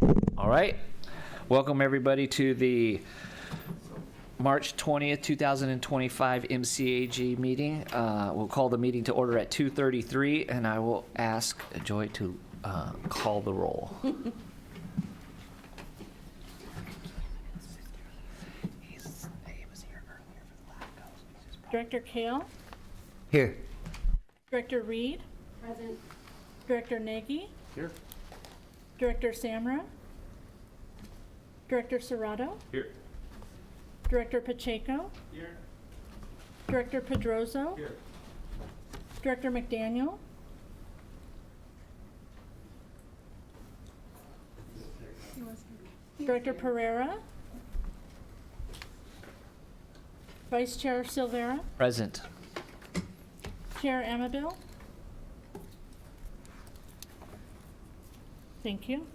All right. Welcome everybody to the March 20th, 2025 MCAG meeting. We'll call the meeting to order at 2:33, and I will ask Joy to call the roll. Director Kale? Here. Director Reed? Present. Director Nagy? Here. Director Samra? Director Serrato? Here. Director Pacheco? Here. Director Pedroso? Here. Director McDaniel? Director Pereira? Vice Chair Silvera? Present. Chair Amabil? Thank you.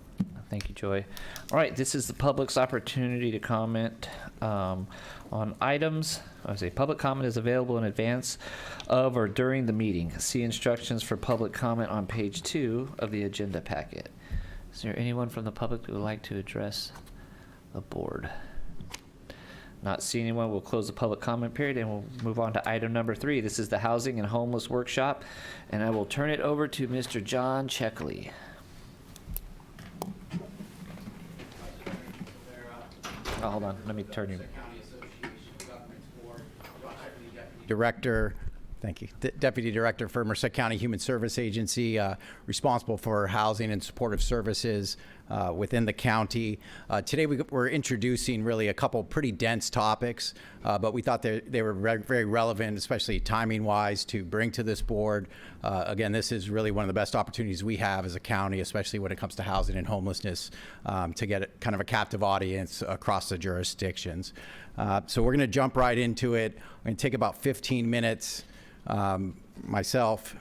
Thank you, Joy. All right, this is the public's opportunity to comment on items. I say public comment is available in advance of or during the meeting. See instructions for public comment on page 2 of the agenda packet. Is there anyone from the public who would like to address the board? Not seeing anyone, we'll close the public comment period and we'll move on to item number 3. This is the Housing and Homeless Workshop, and I will turn it over to Mr. John Checkley. Oh, hold on, let me turn you. Director, thank you. Deputy Director for Merced County Human Service Agency, responsible for housing and supportive services within the county. Today we're introducing really a couple pretty dense topics, but we thought they were very relevant, especially timing-wise, to bring to this board. Again, this is really one of the best opportunities we have as a county, especially when it comes to housing and homelessness, to get kind of a captive audience across the jurisdictions. So we're going to jump right into it. We're going to take about 15 minutes. Myself,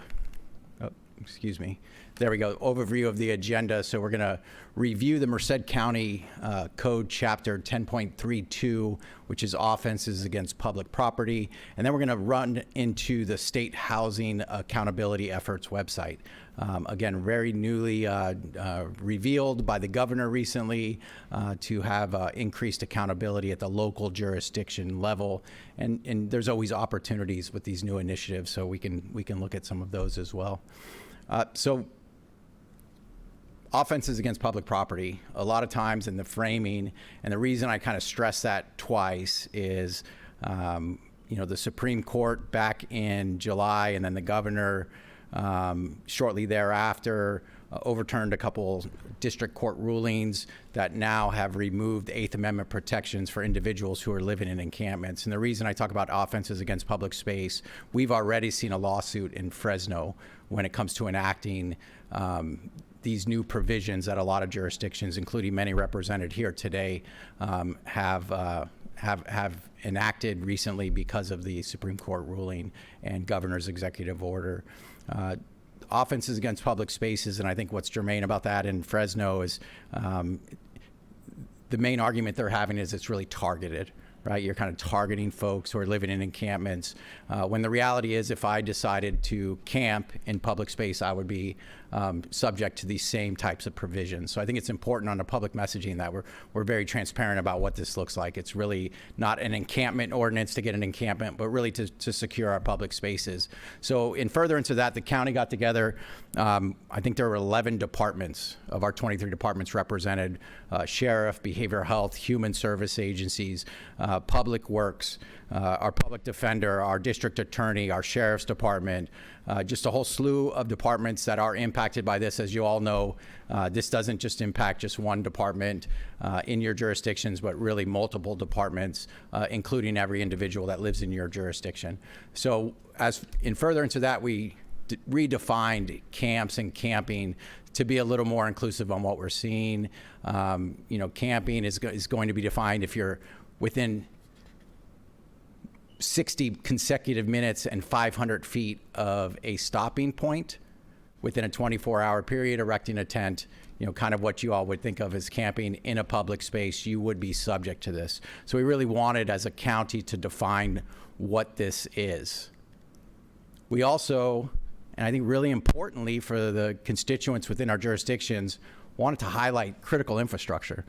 excuse me. There we go, overview of the agenda. So we're gonna review the Merced County Code Chapter 10.32, which is offenses against public property. And then we're gonna run into the State Housing Accountability Efforts website. Again, very newly revealed by the governor recently to have increased accountability at the local jurisdiction level. And there's always opportunities with these new initiatives, so we can look at some of those as well. So offenses against public property, a lot of times in the framing, and the reason I kind of stress that twice is, the Supreme Court back in July, and then the governor shortly thereafter overturned a couple district court rulings that now have removed Eighth Amendment protections for individuals who are living in encampments. And the reason I talk about offenses against public space, we've already seen a lawsuit in Fresno when it comes to enacting these new provisions that a lot of jurisdictions, including many represented here today, have enacted recently because of the Supreme Court ruling and governor's executive order. Offenses against public spaces, and I think what's germane about that in Fresno is the main argument they're having is it's really targeted, right? You're kind of targeting folks who are living in encampments, when the reality is if I decided to camp in public space, I would be subject to these same types of provisions. So I think it's important on the public messaging that we're very transparent about what this looks like. It's really not an encampment ordinance to get an encampment, but really to secure our public spaces. So in furtherance of that, the county got together. I think there were 11 departments of our 23 departments represented: sheriff, behavioral health, human service agencies, public works, our public defender, our district attorney, our sheriff's department, just a whole slew of departments that are impacted by this. As you all know, this doesn't just impact just one department in your jurisdictions, but really multiple departments, including every individual that lives in your jurisdiction. So as in furtherance of that, we redefined camps and camping to be a little more inclusive on what we're seeing. Camping is going to be defined if you're within 60 consecutive minutes and 500 feet of a stopping point within a 24-hour period, erecting a tent, kind of what you all would think of as camping in a public space, you would be subject to this. So we really wanted as a county to define what this is. We also, and I think really importantly for the constituents within our jurisdictions, wanted to highlight critical infrastructure.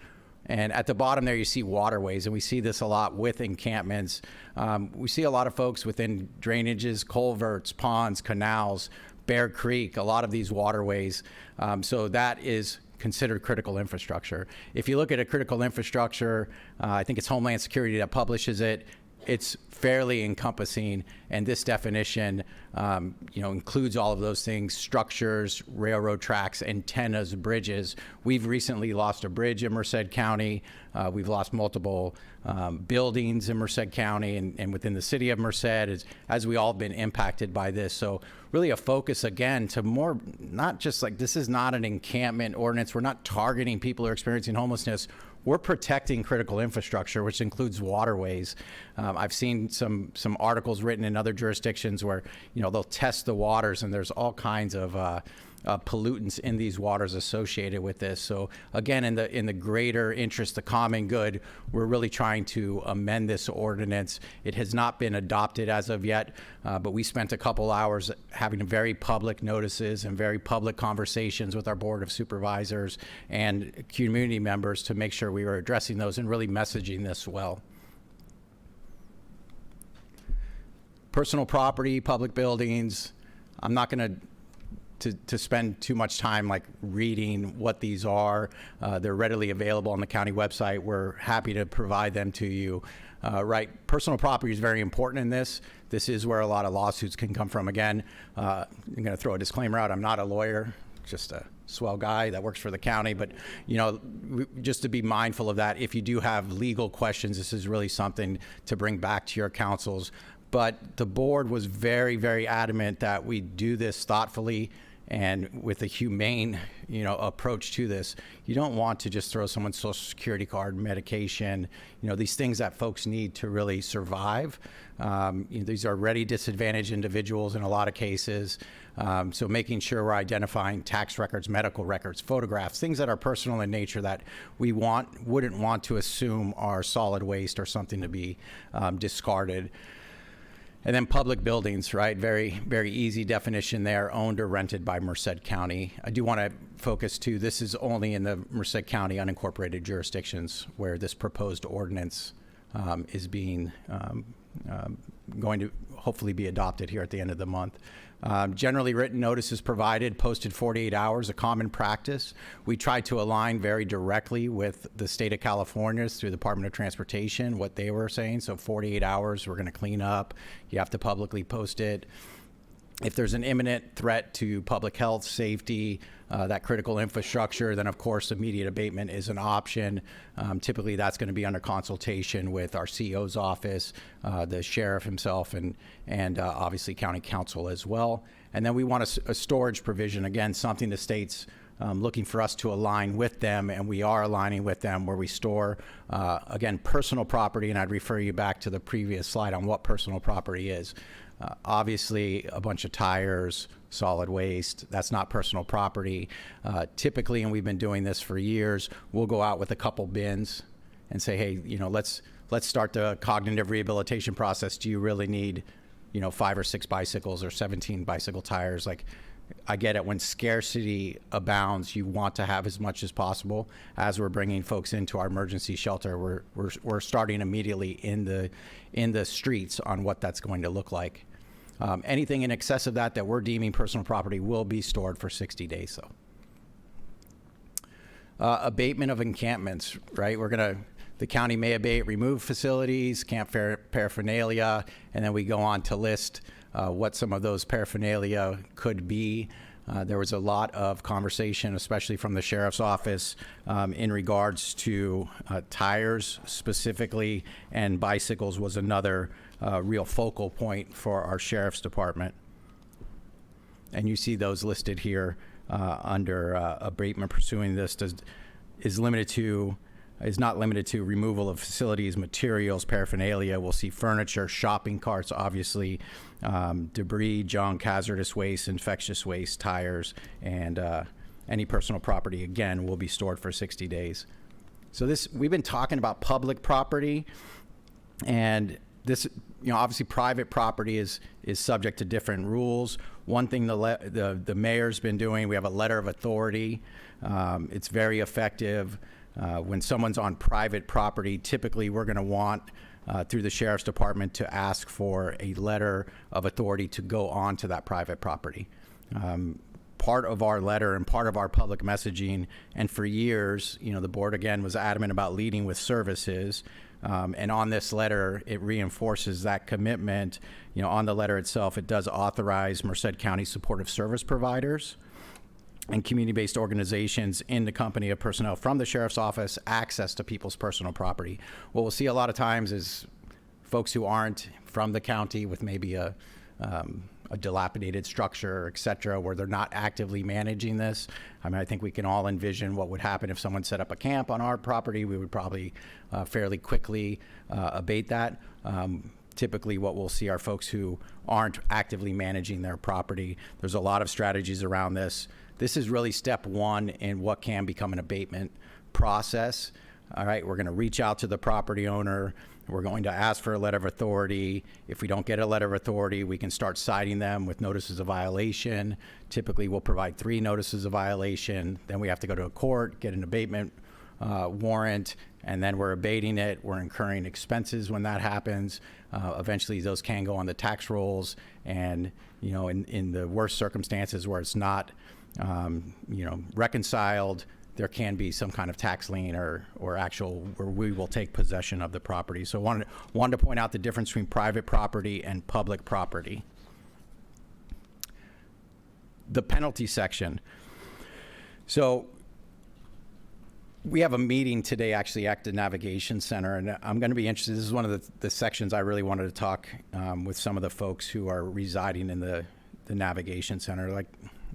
And at the bottom there, you see waterways, and we see this a lot with encampments. We see a lot of folks within drainages, culverts, ponds, canals, Bear Creek, a lot of these waterways. So that is considered critical infrastructure. If you look at a critical infrastructure, I think it's Homeland Security that publishes it. It's fairly encompassing, and this definition, includes all of those things: structures, railroad tracks, antennas, bridges. We've recently lost a bridge in Merced County. We've lost multiple buildings in Merced County and within the city of Merced as we all have been impacted by this. So really a focus again to more, not just like, this is not an encampment ordinance. We're not targeting people who are experiencing homelessness. We're protecting critical infrastructure, which includes waterways. I've seen some articles written in other jurisdictions where, they'll test the waters, and there's all kinds of pollutants in these waters associated with this. So again, in the greater interest, the common good, we're really trying to amend this ordinance. It has not been adopted as of yet, but we spent a couple hours having very public notices and very public conversations with our Board of Supervisors and community members to make sure we were addressing those and really messaging this well. Personal property, public buildings, I'm not going to spend too much time like reading what these are. They're readily available on the county website. We're happy to provide them to you. Right, personal property is very important in this. This is where a lot of lawsuits can come from. Again, I'm going to throw a disclaimer out. I'm not a lawyer, just a swell guy that works for the county, but just to be mindful of that. If you do have legal questions, this is really something to bring back to your councils. But the board was very, very adamant that we do this thoughtfully and with a humane, approach to this. You don't want to just throw someone's social security card, medication, these things that folks need to really survive. These are already disadvantaged individuals in a lot of cases. So making sure we're identifying tax records, medical records, photographs, things that are personal in nature that we wouldn't want to assume are solid waste or something to be discarded. And then public buildings, right? Very, very easy definition there, owned or rented by Merced County. I do want to focus too, this is only in the Merced County unincorporated jurisdictions where this proposed ordinance is being, going to hopefully be adopted here at the end of the month. Generally written notice is provided, posted 48 hours, a common practice. We try to align very directly with the state of California through the Department of Transportation, what they were saying. So 48 hours, we're going to clean up. You have to publicly post it. If there's an imminent threat to public health, safety, that critical infrastructure, then of course immediate abatement is an option. Typically that's going to be under consultation with our CEO's office, the sheriff himself, and obviously county council as well. And then we want a storage provision, again, something the state's looking for us to align with them, and we are aligning with them, where we store, again, personal property, and I'd refer you back to the previous slide on what personal property is. Obviously, a bunch of tires, solid waste, that's not personal property. Typically, and we've been doing this for years, we'll go out with a couple bins and say, hey, let's start the cognitive rehabilitation process. Do you really need, 5 or 6 bicycles or 17 bicycle tires? Like, I get it. When scarcity abounds, you want to have as much as possible. As we're bringing folks into our emergency shelter, we're starting immediately in the streets on what that's going to look like. Anything in excess of that we're deeming personal property will be stored for 60 days. So, abatement of encampments, right? The county may abate, remove facilities, camp paraphernalia, and then we go on to list what some of those paraphernalia could be. There was a lot of conversation, especially from the sheriff's office, in regards to tires specifically, and bicycles was another real focal point for our sheriff's department. And you see those listed here under abatement pursuing this is not limited to removal of facilities, materials, paraphernalia. We'll see furniture, shopping carts, obviously, debris, junk, hazardous waste, infectious waste, tires, and any personal property, again, will be stored for 60 days. So we've been talking about public property, and this, obviously private property is subject to different rules. One thing the mayor's been doing, we have a letter of authority. It's very effective. When someone's on private property, typically we're going to want through the sheriff's department to ask for a letter of authority to go onto that private property. Part of our letter and part of our public messaging, and for years, the board again was adamant about leading with services. And on this letter, it reinforces that commitment. On the letter itself, it does authorize Merced County supportive service providers and community-based organizations in the company of personnel from the sheriff's office access to people's personal property. What we'll see a lot of times is folks who aren't from the county with maybe a dilapidated structure, et cetera, where they're not actively managing this. I think we can all envision what would happen if someone set up a camp on our property. We would probably fairly quickly abate that. Typically what we'll see are folks who aren't actively managing their property. There's a lot of strategies around this. This is really step one in what can become an abatement process. All right, we're going to reach out to the property owner. We're going to ask for a letter of authority. If we don't get a letter of authority, we can start citing them with notices of violation. Typically, we'll provide 3 notices of violation. Then we have to go to a court, get an abatement warrant, and then we're abating it. We're incurring expenses when that happens. Eventually, those can go on the tax rolls. And, in the worst circumstances where it's not reconciled, there can be some kind of tax lien or actual where we will take possession of the property. So wanted to point out the difference between private property and public property. The penalty section. So we have a meeting today actually at the Navigation Center, and I'm going to be interested. This is one of the sections I really wanted to talk with some of the folks who are residing in the Navigation Center.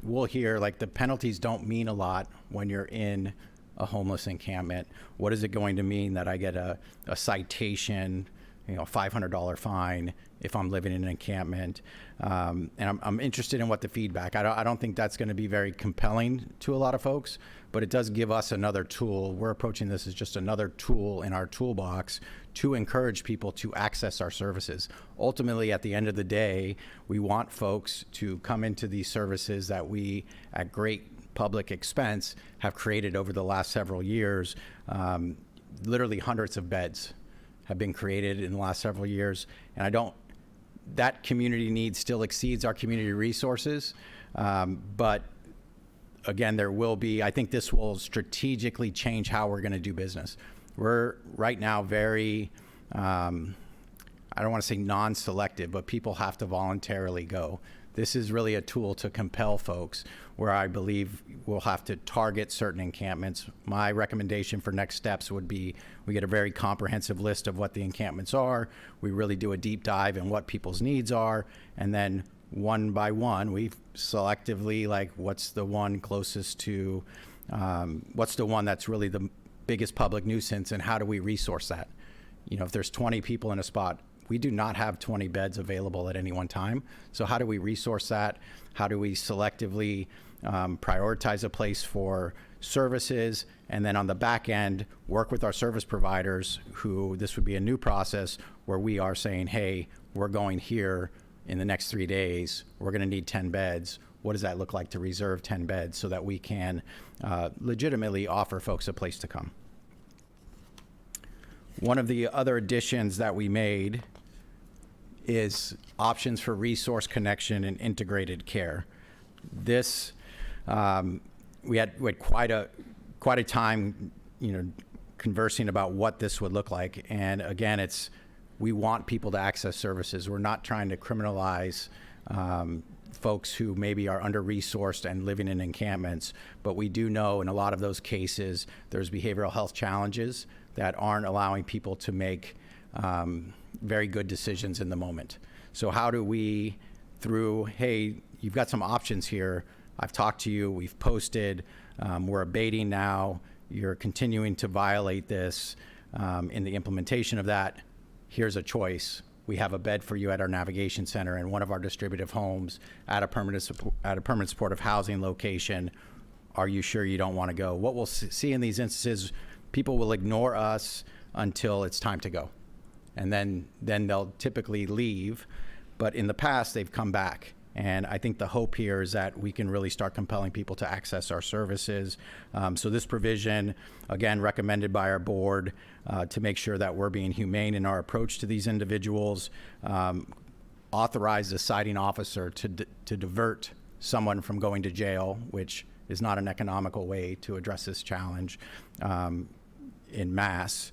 We'll hear the penalties don't mean a lot when you're in a homeless encampment. What is it going to mean that I get a citation, $500 fine if I'm living in an encampment? And I'm interested in what the feedback. I don't think that's going to be very compelling to a lot of folks, but it does give us another tool. We're approaching this as just another tool in our toolbox to encourage people to access our services. Ultimately, at the end of the day, we want folks to come into these services that we, at great public expense, have created over the last several years. Literally hundreds of beds have been created in the last several years. And that community need still exceeds our community resources. But again, I think this will strategically change how we're going to do business. We're right now very, I don't want to say non-selective, but people have to voluntarily go. This is really a tool to compel folks, where I believe we'll have to target certain encampments. My recommendation for next steps would be we get a very comprehensive list of what the encampments are. We really do a deep dive in what people's needs are. And then one by one, we selectively, what's the one closest to, what's the one that's really the biggest public nuisance, and how do we resource that? If there's 20 people in a spot, we do not have 20 beds available at any one time. So how do we resource that? How do we selectively prioritize a place for services? And then on the back end, work with our service providers who, this would be a new process where we are saying, hey, we're going here in the next 3 days. We're going to need 10 beds. What does that look like to reserve 10 beds so that we can legitimately offer folks a place to come? One of the other additions that we made is options for resource connection and integrated care. This, we had quite a time, conversing about what this would look like. And again, we want people to access services. We're not trying to criminalize folks who maybe are under-resourced and living in encampments, but we do know in a lot of those cases there's behavioral health challenges that aren't allowing people to make very good decisions in the moment. So how do we, hey, you've got some options here. I've talked to you, we've posted, we're abating now, you're continuing to violate this. In the implementation of that, here's a choice. We have a bed for you at our Navigation Center in one of our distributive homes at a permanent supportive housing location. Are you sure you don't want to go? What we'll see in these instances, people will ignore us until it's time to go. And then they'll typically leave. But in the past, they've come back. And I think the hope here is that we can really start compelling people to access our services. So this provision, again, recommended by our board to make sure that we're being humane in our approach to these individuals, authorize the citing officer to divert someone from going to jail, which is not an economical way to address this challenge in mass,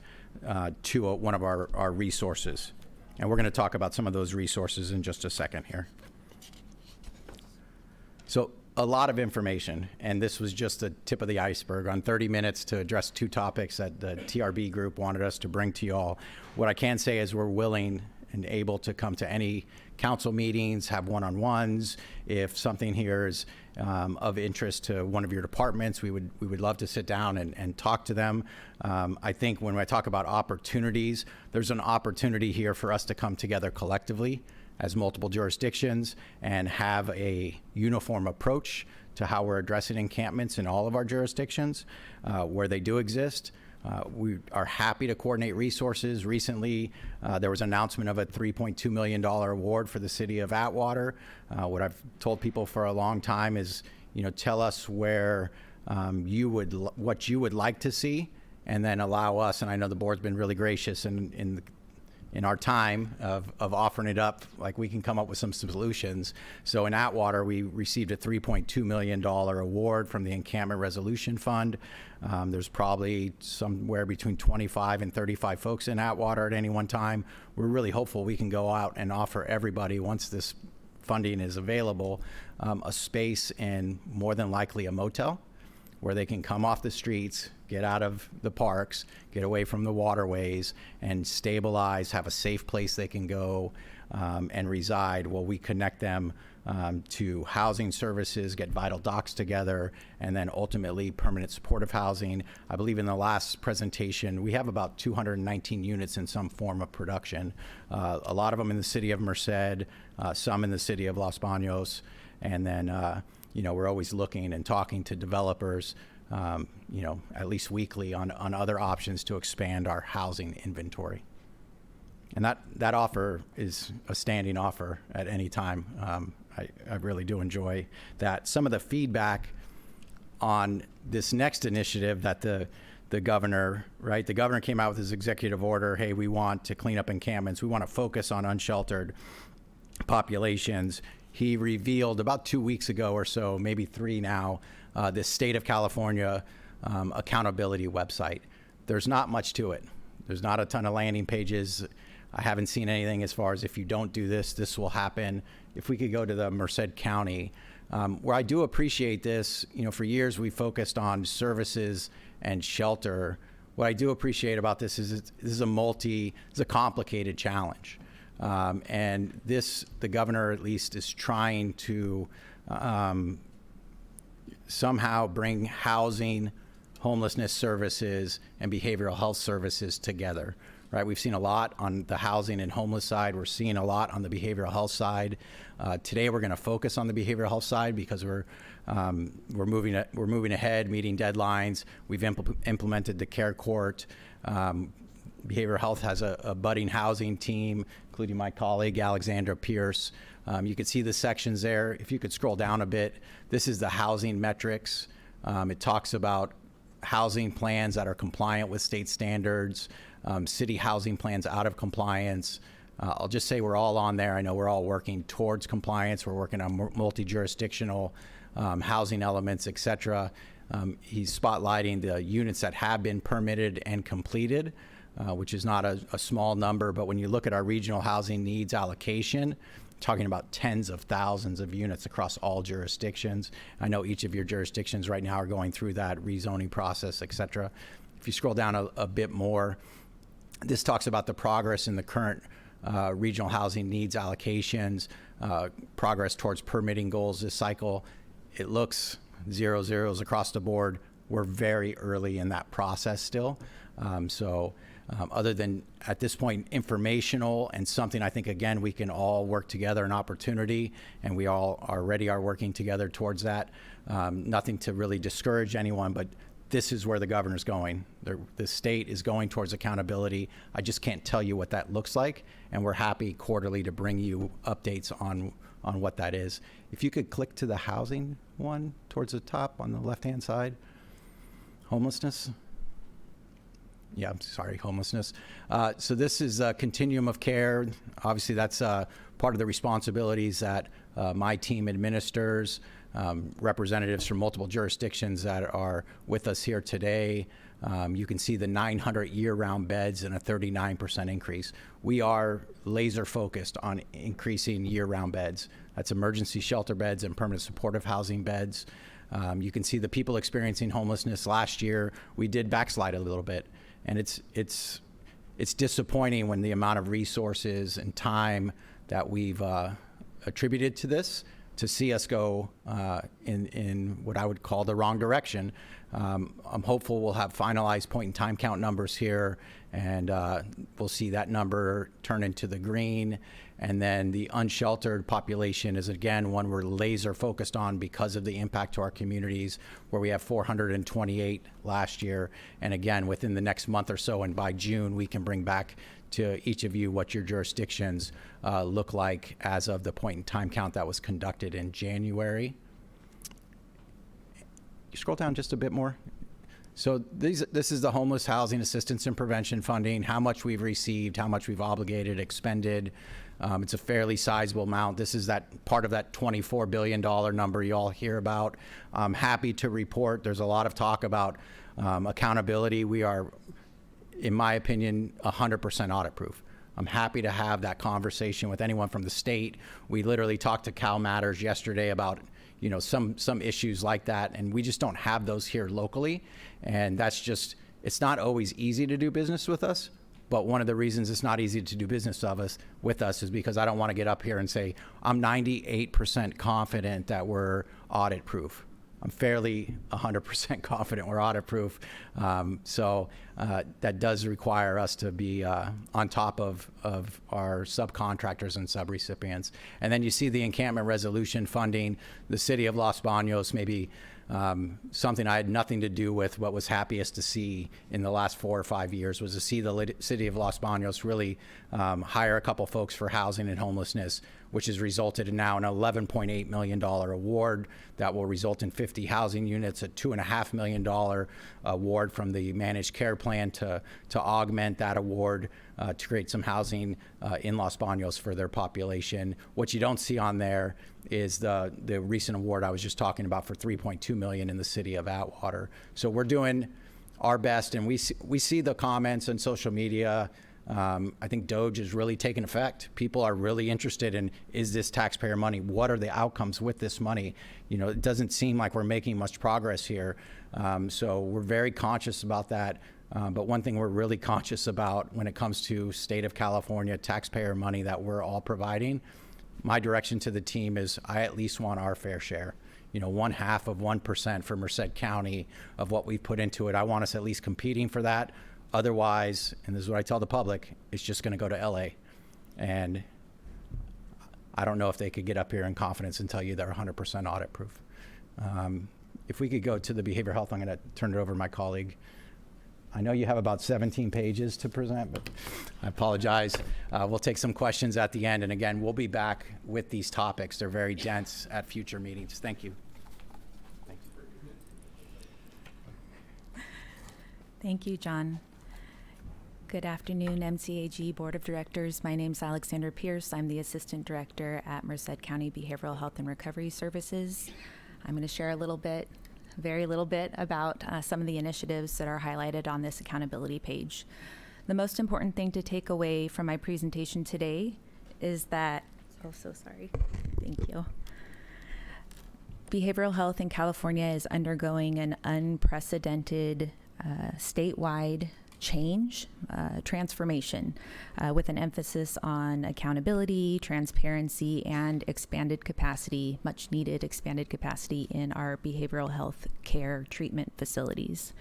to one of our resources. And we're going to talk about some of those resources in just a second here. So a lot of information, and this was just the tip of the iceberg on 30 minutes to address 2 topics that the TRB group wanted us to bring to you all. What I can say is we're willing and able to come to any council meetings, have one-on-ones. If something here is of interest to one of your departments, we would love to sit down and talk to them. I think when I talk about opportunities, there's an opportunity here for us to come together collectively as multiple jurisdictions and have a uniform approach to how we're addressing encampments in all of our jurisdictions where they do exist. We are happy to coordinate resources. Recently, there was an announcement of a $3.2 million award for the city of Atwater. What I've told people for a long time is, tell us where what you would like to see, and then allow us, and I know the board's been really gracious in our time of offering it up, like we can come up with some solutions. So in Atwater, we received a $3.2 million award from the Encampment Resolution Fund. There's probably somewhere between 25 and 35 folks in Atwater at any one time. We're really hopeful we can go out and offer everybody, once this funding is available, a space in more than likely a motel where they can come off the streets, get out of the parks, get away from the waterways, and stabilize, have a safe place they can go and reside while we connect them to housing services, get vital docs together, and then ultimately permanent supportive housing. I believe in the last presentation, we have about 219 units in some form of production. A lot of them in the city of Merced, some in the city of Los Baños, and then we're always looking and talking to developers, at least weekly on other options to expand our housing inventory. And that offer is a standing offer at any time. I really do enjoy that. Some of the feedback on this next initiative that the governor, right? The governor came out with his executive order, hey, we want to clean up encampments. We want to focus on unsheltered populations. He revealed about 2 weeks ago or so, maybe 3 now, this State of California accountability website. There's not much to it. There's not a ton of landing pages. I haven't seen anything as far as if you don't do this, this will happen. If we could go to the Merced County, where I do appreciate this, for years we focused on services and shelter. What I do appreciate about this is this is a complicated challenge. And the governor at least is trying to somehow bring housing, homelessness services, and behavioral health services together, right? We've seen a lot on the housing and homeless side. We're seeing a lot on the behavioral health side. Today we're going to focus on the behavioral health side because we're moving ahead, meeting deadlines. We've implemented the care court. Behavioral health has a budding housing team, including my colleague, Alexandra Pierce. You can see the sections there. If you could scroll down a bit, this is the housing metrics. It talks about housing plans that are compliant with state standards, city housing plans out of compliance. I'll just say we're all on there. I know we're all working towards compliance. We're working on multi-jurisdictional housing elements, et cetera. He's spotlighting the units that have been permitted and completed, which is not a small number, but when you look at our regional housing needs allocation, talking about tens of thousands of units across all jurisdictions. I know each of your jurisdictions right now are going through that rezoning process, et cetera. If you scroll down a bit more, this talks about the progress in the current regional housing needs allocations, progress towards permitting goals this cycle. It looks 0 zeros across the board. We're very early in that process still. Other than at this point informational and something I think again we can all work together, an opportunity, and we all already are working together towards that. Nothing to really discourage anyone, but this is where the governor's going. The state is going towards accountability. I just can't tell you what that looks like, and we're happy quarterly to bring you updates on on what that is. If you could click to the housing one towards the top on the left-hand side. Homelessness. Yeah, I'm sorry, homelessness. So this is a continuum of care. Obviously, that's part of the responsibilities that my team administers. Representatives from multiple jurisdictions that are with us here today. You can see the 900 year-round beds and a 39% increase. We are laser focused on increasing year-round beds. That's emergency shelter beds and permanent supportive housing beds. You can see the people experiencing homelessness last year. We did backslide a little bit, and it's disappointing when the amount of resources and time that we've attributed to this to see us go in what I would call the wrong direction. I'm hopeful we'll have finalized point in time count numbers here, and we'll see that number turn into the green. And then the unsheltered population is, again, one we're laser focused on because of the impact to our communities, where we have 428 last year. And again, within the next month or so, and by June, we can bring back to each of you what your jurisdictions look like as of the point in time count that was conducted in January. You scroll down just a bit more. So this is the homeless housing assistance and prevention funding, how much we've received, how much we've obligated, expended. It's a fairly sizable amount. This is that part of that $24 billion number you all hear about. I'm happy to report there's a lot of talk about accountability. We are, in my opinion, 100% audit proof. I'm happy to have that conversation with anyone from the state. We literally talked to Cal Matters yesterday about some issues like that, and we just don't have those here locally. And that's just, it's not always easy to do business with us, but one of the reasons it's not easy to do business with us is because I don't want to get up here and say, I'm 98% confident that we're audit proof. I'm fairly 100% confident we're audit proof. So that does require us to be on top of our subcontractors and subrecipients. And then you see the encampment resolution funding. The city of Los Baños, maybe something I had nothing to do with. What was happiest to see in the last 4 or 5 years was to see the city of Los Baños really hire a couple folks for housing and homelessness, which has resulted in now an $11.8 million award that will result in 50 housing units, a $2.5 million award from the managed care plan to augment that award to create some housing in Los Baños for their population. What you don't see on there is the recent award I was just talking about for $3.2 million in the city of Atwater. So we're doing our best, and we see the comments on social media. I think DOGE is really taking effect. People are really interested in, is this taxpayer money? What are the outcomes with this money? It doesn't seem like we're making much progress here. So we're very conscious about that. But one thing we're really conscious about when it comes to state of California taxpayer money that we're all providing, my direction to the team is I at least want our fair share. 0.5% for Merced County of what we've put into it. I want us at least competing for that. Otherwise, and this is what I tell the public, it's just going to go to LA. And I don't know if they could get up here in confidence and tell you they're 100% audit proof. If we could go to the behavioral health, I'm going to turn it over to my colleague. I know you have about 17 pages to present, but I apologize. We'll take some questions at the end. And again, we'll be back with these topics. They're very dense at future meetings. Thank you. Thank you, John. Good afternoon, MCAG Board of Directors. My name is Alexandra Pierce. I'm the Assistant Director at Merced County Behavioral Health and Recovery Services. I'm going to share a little bit, very little bit, about some of the initiatives that are highlighted on this accountability page. The most important thing to take away from my presentation today is that, thank you. Behavioral health in California is undergoing an unprecedented statewide change, transformation, with an emphasis on accountability, transparency, and expanded capacity, much needed expanded capacity in our behavioral health care treatment facilities.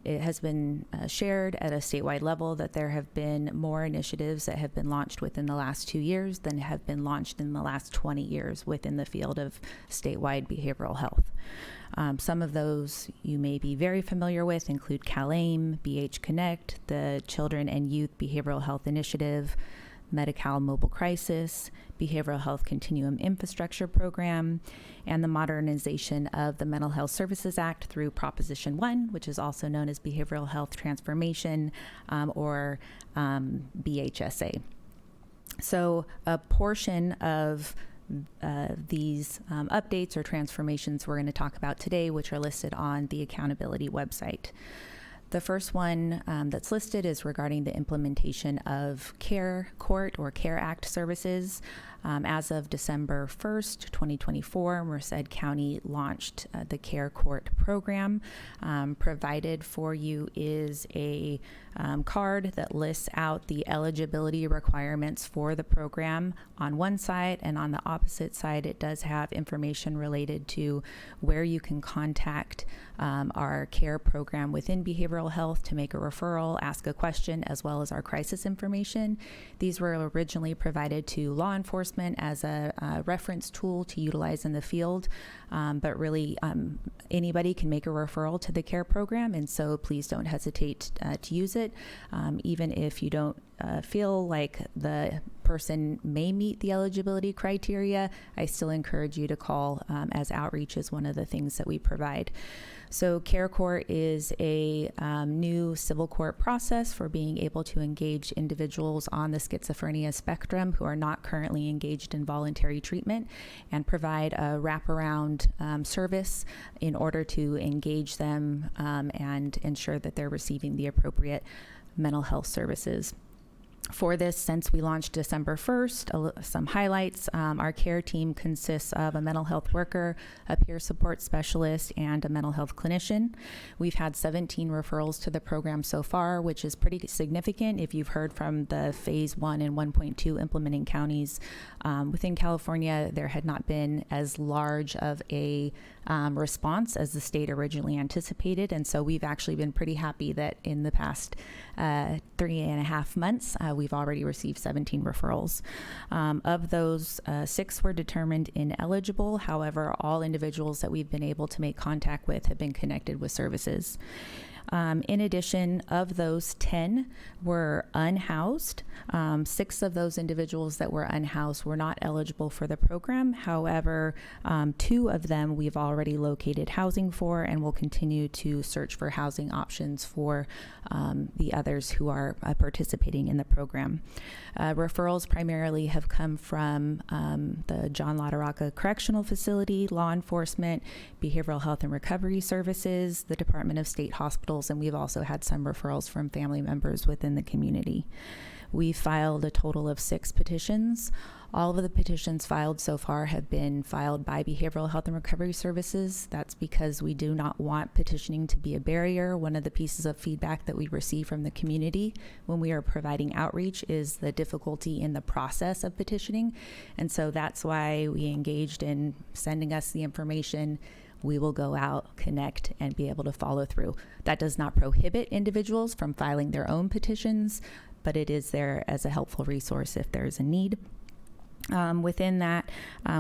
It has been shared at a statewide level that there have been more initiatives that have been launched within the last 2 years than have been launched in the last 20 years within the field of statewide behavioral health. Some of those you may be very familiar with include CalAIM, BH Connect, the Children and Youth Behavioral Health Initiative, Medi-Cal Mobile Crisis, Behavioral Health Continuum Infrastructure Program, and the modernization of the Mental Health Services Act through Proposition 1, which is also known as Behavioral Health Transformation, or BHSA. So a portion of these updates or transformations we're going to talk about today, which are listed on the accountability website. The first one that's listed is regarding the implementation of Care Court or Care Act services. As of December 1st, 2024, Merced County launched the Care Court program. Provided for you is a card that lists out the eligibility requirements for the program on one side, and on the opposite side it does have information related to where you can contact our care program within behavioral health to make a referral, ask a question, as well as our crisis information. These were originally provided to law enforcement as a reference tool to utilize in the field, but really anybody can make a referral to the care program, and so please don't hesitate to use it. Even if you don't feel like the person may meet the eligibility criteria, I still encourage you to call, as outreach is one of the things that we provide. So Care Court is a new civil court process for being able to engage individuals on the schizophrenia spectrum who are not currently engaged in voluntary treatment, and provide a wraparound service in order to engage them and ensure that they're receiving the appropriate mental health services. For this, since we launched December 1st, some highlights. Our care team consists of a mental health worker, a peer support specialist, and a mental health clinician. We've had 17 referrals to the program so far, which is pretty significant if you've heard from the Phase 1 and 1.2 implementing counties. Within California, there had not been as large of a response as the state originally anticipated, and so we've actually been pretty happy that in the past 3.5 months, we've already received 17 referrals. Of those, 6 were determined ineligible. However, all individuals that we've been able to make contact with have been connected with services. In addition, of those 10 were unhoused. 6 of those individuals that were unhoused were not eligible for the program. However, 2 of them we've already located housing for, and will continue to search for housing options for the others who are participating in the program. Referrals primarily have come from the John Lataraka Correctional Facility, law enforcement, behavioral health and recovery services, the Department of State Hospitals, and we've also had some referrals from family members within the community. We filed a total of 6 petitions. All of the petitions filed so far have been filed by Behavioral Health and Recovery Services. That's because we do not want petitioning to be a barrier. One of the pieces of feedback that we receive from the community when we are providing outreach is the difficulty in the process of petitioning. And so that's why we engaged in sending us the information. We will go out, connect, and be able to follow through. That does not prohibit individuals from filing their own petitions, but it is there as a helpful resource if there's a need. Within that,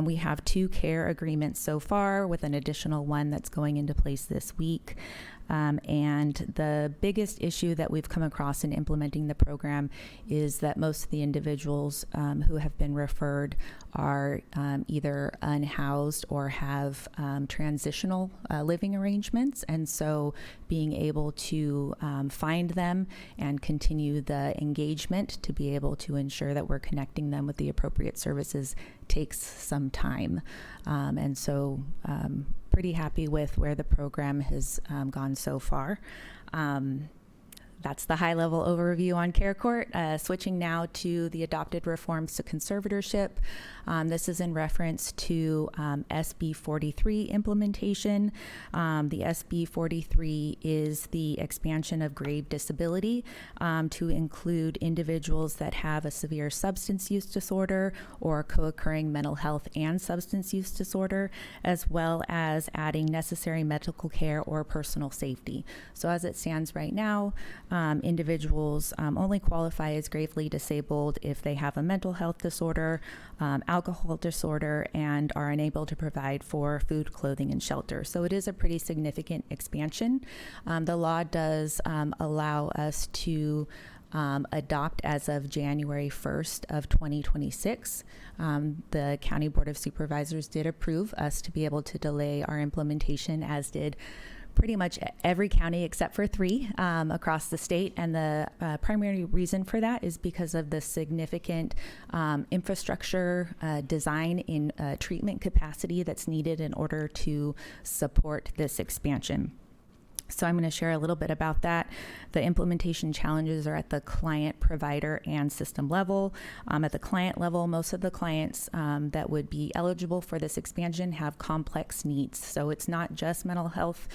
we have 2 care agreements so far, with an additional one that's going into place this week. And the biggest issue that we've come across in implementing the program is that most of the individuals who have been referred are either unhoused or have transitional living arrangements. And so being able to find them and continue the engagement to be able to ensure that we're connecting them with the appropriate services takes some time. And so pretty happy with where the program has gone so far. That's the high-level overview on Care Court. Switching now to the adopted reforms to conservatorship. This is in reference to SB 43 implementation. The SB 43 is the expansion of grave disability to include individuals that have a severe substance use disorder or co-occurring mental health and substance use disorder, as well as adding necessary medical care or personal safety. So as it stands right now, individuals only qualify as gravely disabled if they have a mental health disorder, alcohol disorder, and are unable to provide for food, clothing, and shelter. So it is a pretty significant expansion. The law does allow us to adopt as of January 1st of 2026. The County Board of Supervisors did approve us to be able to delay our implementation, as did pretty much every county except for 3 across the state. And the primary reason for that is because of the significant infrastructure design in treatment capacity that's needed in order to support this expansion. So I'm going to share a little bit about that. The implementation challenges are at the client, provider, and system level. At the client level, most of the clients that would be eligible for this expansion have complex needs. So it's not just mental health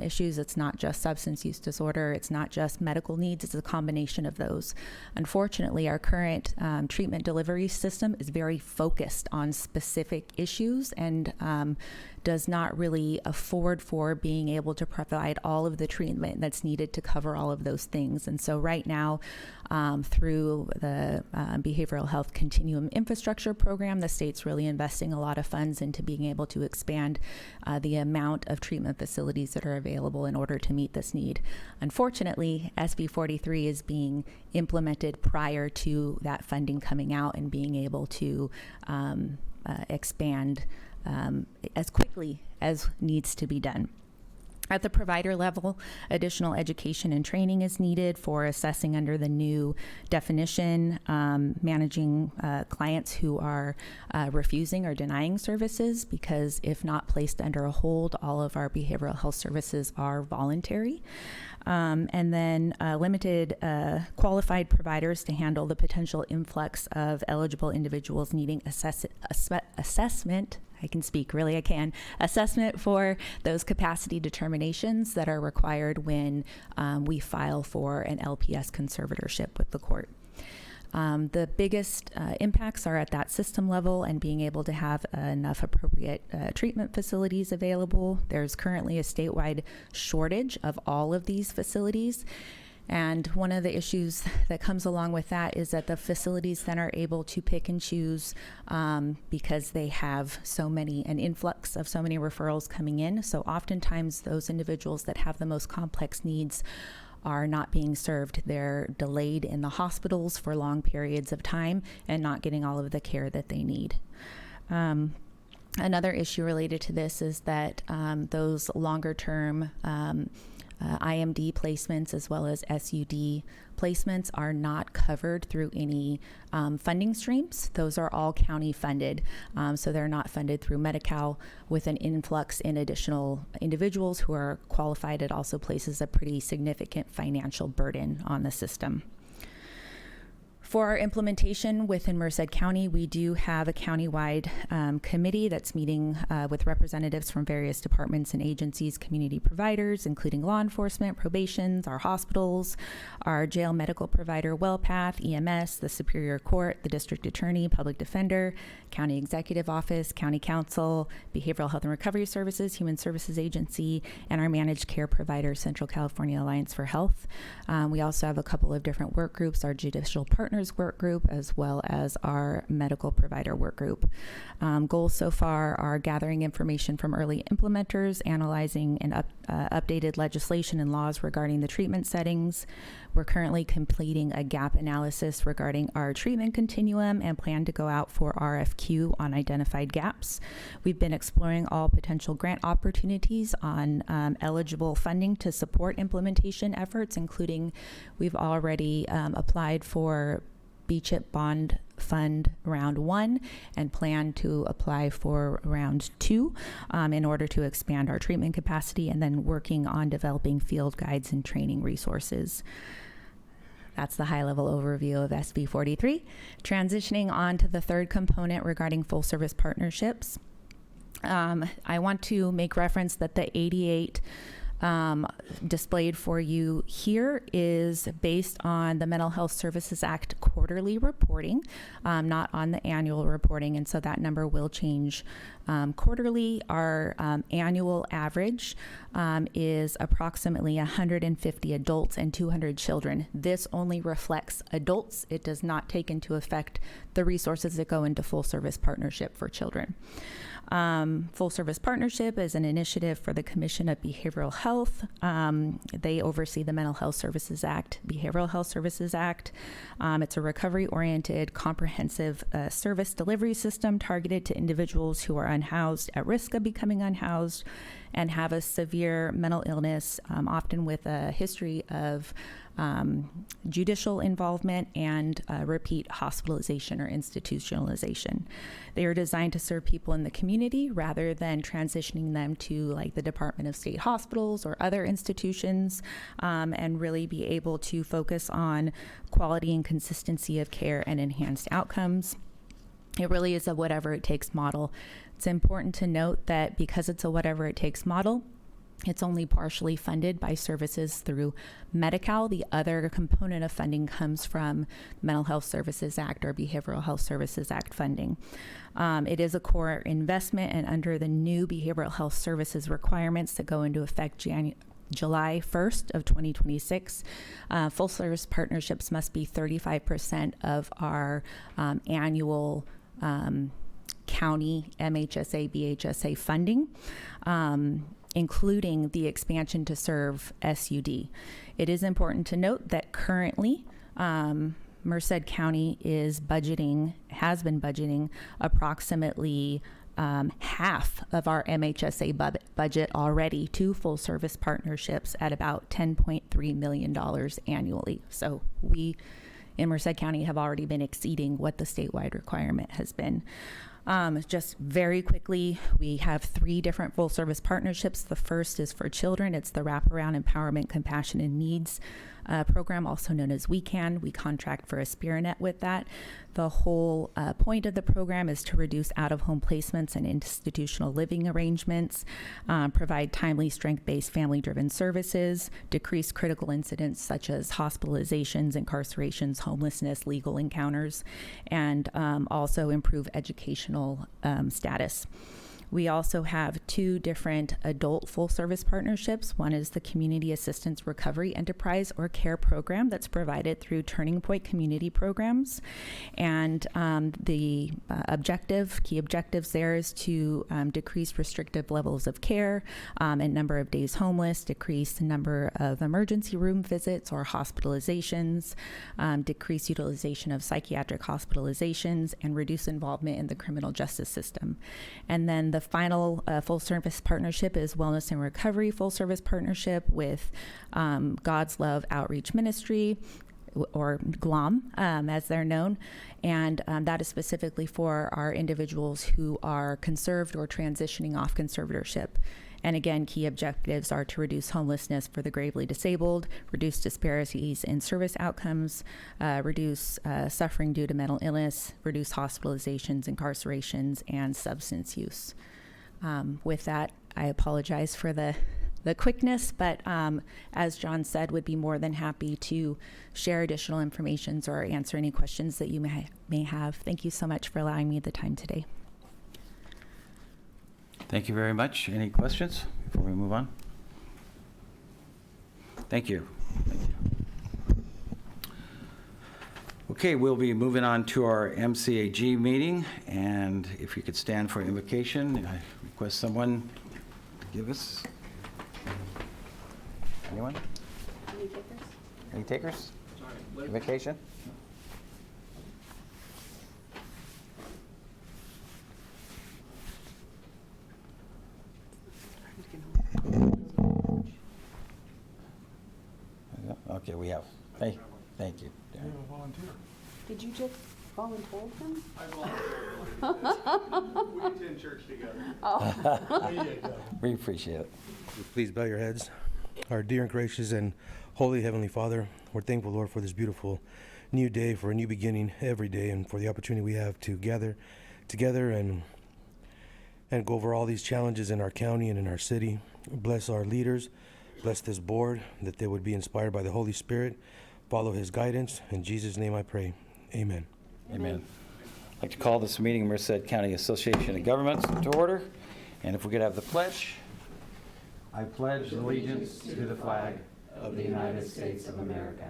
issues, it's not just substance use disorder, it's not just medical needs, it's a combination of those. Unfortunately, our current treatment delivery system is very focused on specific issues and does not really afford for being able to provide all of the treatment that's needed to cover all of those things. And so right now, through the Behavioral Health Continuum Infrastructure Program, the state's really investing a lot of funds into being able to expand the amount of treatment facilities that are available in order to meet this need. Unfortunately, SB 43 is being implemented prior to that funding coming out and being able to expand as quickly as needs to be done. At the provider level, additional education and training is needed for assessing under the new definition, managing clients who are refusing or denying services, because if not placed under a hold, all of our behavioral health services are voluntary. And then limited qualified providers to handle the potential influx of eligible individuals needing assessment. I can speak, really, I can. Assessment for those capacity determinations that are required when we file for an LPS conservatorship with the court. The biggest impacts are at that system level and being able to have enough appropriate treatment facilities available. There's currently a statewide shortage of all of these facilities. And one of the issues that comes along with that is that the facilities then are able to pick and choose because they have an influx of so many referrals coming in. So oftentimes those individuals that have the most complex needs are not being served. They're delayed in the hospitals for long periods of time and not getting all of the care that they need. Another issue related to this is that those longer term IMD placements as well as SUD placements are not covered through any funding streams. Those are all county funded, so they're not funded through Medi-Cal. With an influx in additional individuals who are qualified, it also places a pretty significant financial burden on the system. For our implementation within Merced County, we do have a countywide committee that's meeting with representatives from various departments and agencies, community providers, including law enforcement, probation, our hospitals, our jail medical provider, WellPath, EMS, the Superior Court, the District Attorney, Public Defender, County Executive Office, County Council, Behavioral Health and Recovery Services, Human Services Agency, and our managed care provider, Central California Alliance for Health. We also have a couple of different work groups, our Judicial Partners work group, as well as our medical provider work group. Goals so far are gathering information from early implementers, analyzing and updated legislation and laws regarding the treatment settings. We're currently completing a gap analysis regarding our treatment continuum and plan to go out for RFQ on identified gaps. We've been exploring all potential grant opportunities on eligible funding to support implementation efforts, including we've already applied for BCHIP Bond Fund Round 1 and plan to apply for Round 2 in order to expand our treatment capacity, and then working on developing field guides and training resources. That's the high-level overview of SB 43. Transitioning on to the third component regarding full-service partnerships. I want to make reference that the 88 displayed for you here is based on the Mental Health Services Act quarterly reporting, not on the annual reporting, and so that number will change quarterly. Our annual average is approximately 150 adults and 200 children. This only reflects adults. It does not take into effect the resources that go into full service partnership for children. Full Service Partnership is an initiative for the Commission of Behavioral Health. They oversee the Mental Health Services Act, Behavioral Health Services Act. It's a recovery-oriented, comprehensive service delivery system targeted to individuals who are unhoused, at risk of becoming unhoused, and have a severe mental illness, often with a history of judicial involvement and repeat hospitalization or institutionalization. They are designed to serve people in the community rather than transitioning them to like the Department of State hospitals or other institutions, and really be able to focus on quality and consistency of care and enhanced outcomes. It really is a whatever it takes model. It's important to note that because it's a whatever it takes model, it's only partially funded by services through Medi-Cal. The other component of funding comes from Mental Health Services Act or Behavioral Health Services Act funding. It is a core investment, and under the new behavioral health services requirements that go into effect July 1st of 2026, full service partnerships must be 35% of our annual county MHSA, BHSA funding, including the expansion to serve SUD. It is important to note that currently Merced County has been budgeting approximately half of our MHSA budget already to full service partnerships at about $10.3 million annually. So we in Merced County have already been exceeding what the statewide requirement has been. Just very quickly, we have 3 different full service partnerships. The first is for children. It's the Wraparound Empowerment, Compassion, and Needs program, also known as We Can. We contract for Aspirinet with that. The whole point of the program is to reduce out-of-home placements and institutional living arrangements, provide timely strength-based family-driven services, decrease critical incidents such as hospitalizations, incarcerations, homelessness, legal encounters, and also improve educational status. We also have 2 different adult full-service partnerships. One is the Community Assistance Recovery Enterprise or CARE program that's provided through Turning Point Community Programs. And the key objectives there is to decrease restrictive levels of care and number of days homeless, decrease the number of emergency room visits or hospitalizations, decrease utilization of psychiatric hospitalizations, and reduce involvement in the criminal justice system. And then the final full service partnership is Wellness and Recovery Full Service Partnership with God's Love Outreach Ministry, or GLOM, as they're known. And that is specifically for our individuals who are conserved or transitioning off conservatorship. And again, key objectives are to reduce homelessness for the gravely disabled, reduce disparities in service outcomes, reduce suffering due to mental illness, reduce hospitalizations, incarcerations, and substance use. With that, I apologize for the quickness, but as John said, would be more than happy to share additional information or answer any questions that you may have. Thank you so much for allowing me the time today. Thank you very much. Any questions before we move on? Thank you. Thank you. Okay, we'll be moving on to our MCAG meeting, and if you could stand for invocation, I request someone to give us. Anyone? Any takers? Invocation? Okay, we have. Hey, thank you. Darren. Did you just volunteer him? I volunteered. We attend church together. There you go. We appreciate it. Please bow your heads. Our dear and gracious and holy Heavenly Father, we're thankful, Lord, for this beautiful new day, for a new beginning every day, and for the opportunity we have to gather together and go over all these challenges in our county and in our city. Bless our leaders. Bless this board, that they would be inspired by the Holy Spirit, follow His guidance. In Jesus' name I pray. Amen. Amen. I'd like to call this meeting of Merced County Association of Governments to order. And if we could have the pledge. I pledge allegiance to the flag of the United States of America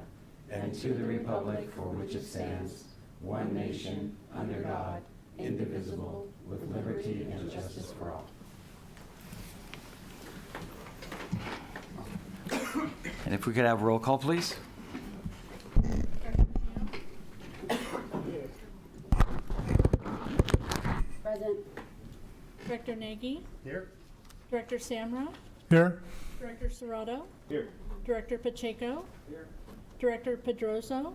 and to the republic for which it stands, one nation, under God, indivisible, with liberty and justice for all. And if we could have roll call, please? Present. Director Nagy? Here. Director Samra? Here. Director Serrato? Here. Director Pacheco? Here. Director Pedroso?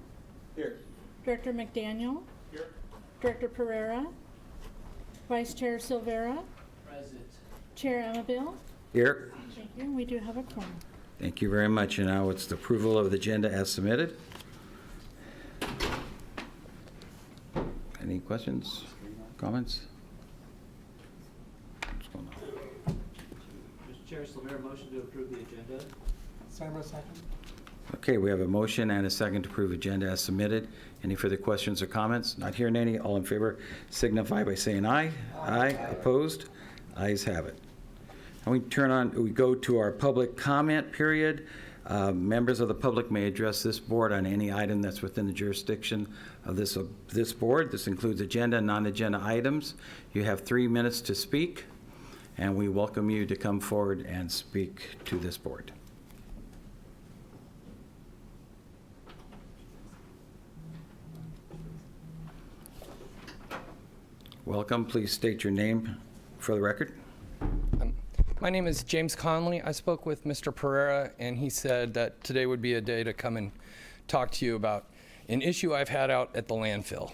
Here. Director McDaniel? Here. Director Pereira? Vice Chair Silvera? Present. Chair Amabile? Here. Thank you. We do have a quorum. Thank you very much. And now it's the approval of the agenda as submitted. Any questions, comments? What's going on? Mr. Chair, Silvera, motion to approve the agenda. Samra, second. Okay, we have a motion and a second to approve agenda as submitted. Any further questions or comments? Not hearing any. All in favor signify by saying aye. Aye. Opposed? Ayes have it. And we go to our public comment period. Members of the public may address this board on any item that's within the jurisdiction of this board. This includes agenda and non-agenda items. You have 3 minutes to speak, and we welcome you to come forward and speak to this board. Welcome. Please state your name for the record. My name is James Conley. I spoke with Mr. Pereira, and he said that today would be a day to come and talk to you about an issue I've had out at the landfill.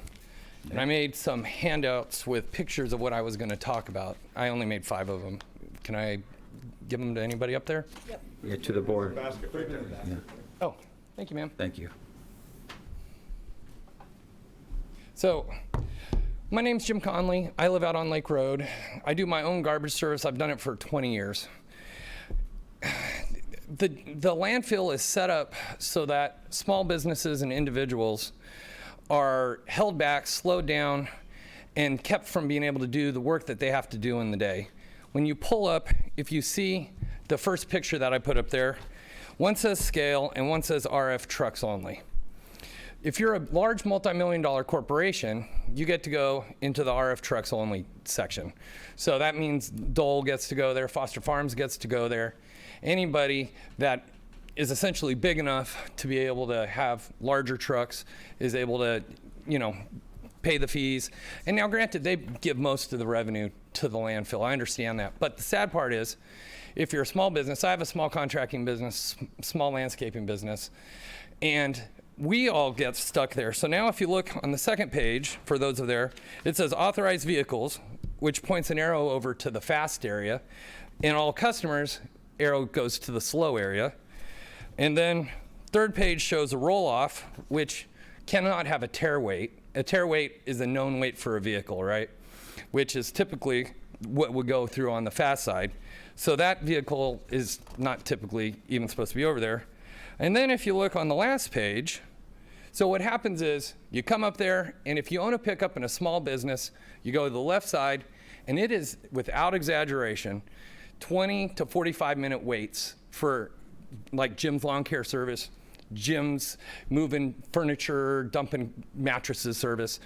And I made some handouts with pictures of what I was going to talk about. I only made 5 of them. Can I give them to anybody up there? Yeah, to the board. Basket right there. Yeah. Oh, thank you, ma'am. Thank you. So, my name's Jim Conley. I live out on Lake Road. I do my own garbage service. I've done it for 20 years. The landfill is set up so that small businesses and individuals are held back, slowed down, and kept from being able to do the work that they have to do in the day. When you pull up, if you see the first picture that I put up there, one says scale and one says RF trucks only. If you're a large multi-million-dollar corporation, you get to go into the RF trucks only section. So that means Dole gets to go there, Foster Farms gets to go there. Anybody that is essentially big enough to be able to have larger trucks is able to, pay the fees. And now granted, they give most of the revenue to the landfill. I understand that. But the sad part is, if you're a small business, I have a small contracting business, small landscaping business, and we all get stuck there. So now if you look on the second page, for those of there, it says authorized vehicles, which points an arrow over to the fast area, and all customers, arrow goes to the slow area. And then third page shows a roll-off, which cannot have a tare weight. A tare weight is a known weight for a vehicle, right? Which is typically what would go through on the fast side. So that vehicle is not typically even supposed to be over there. And then if you look on the last page, so what happens is you come up there, and if you own a pickup in a small business, you go to the left side, and it is, without exaggeration, 20 to 45-minute waits for like Jim's Lawn Care Service, Jim's moving furniture, dumping mattresses service.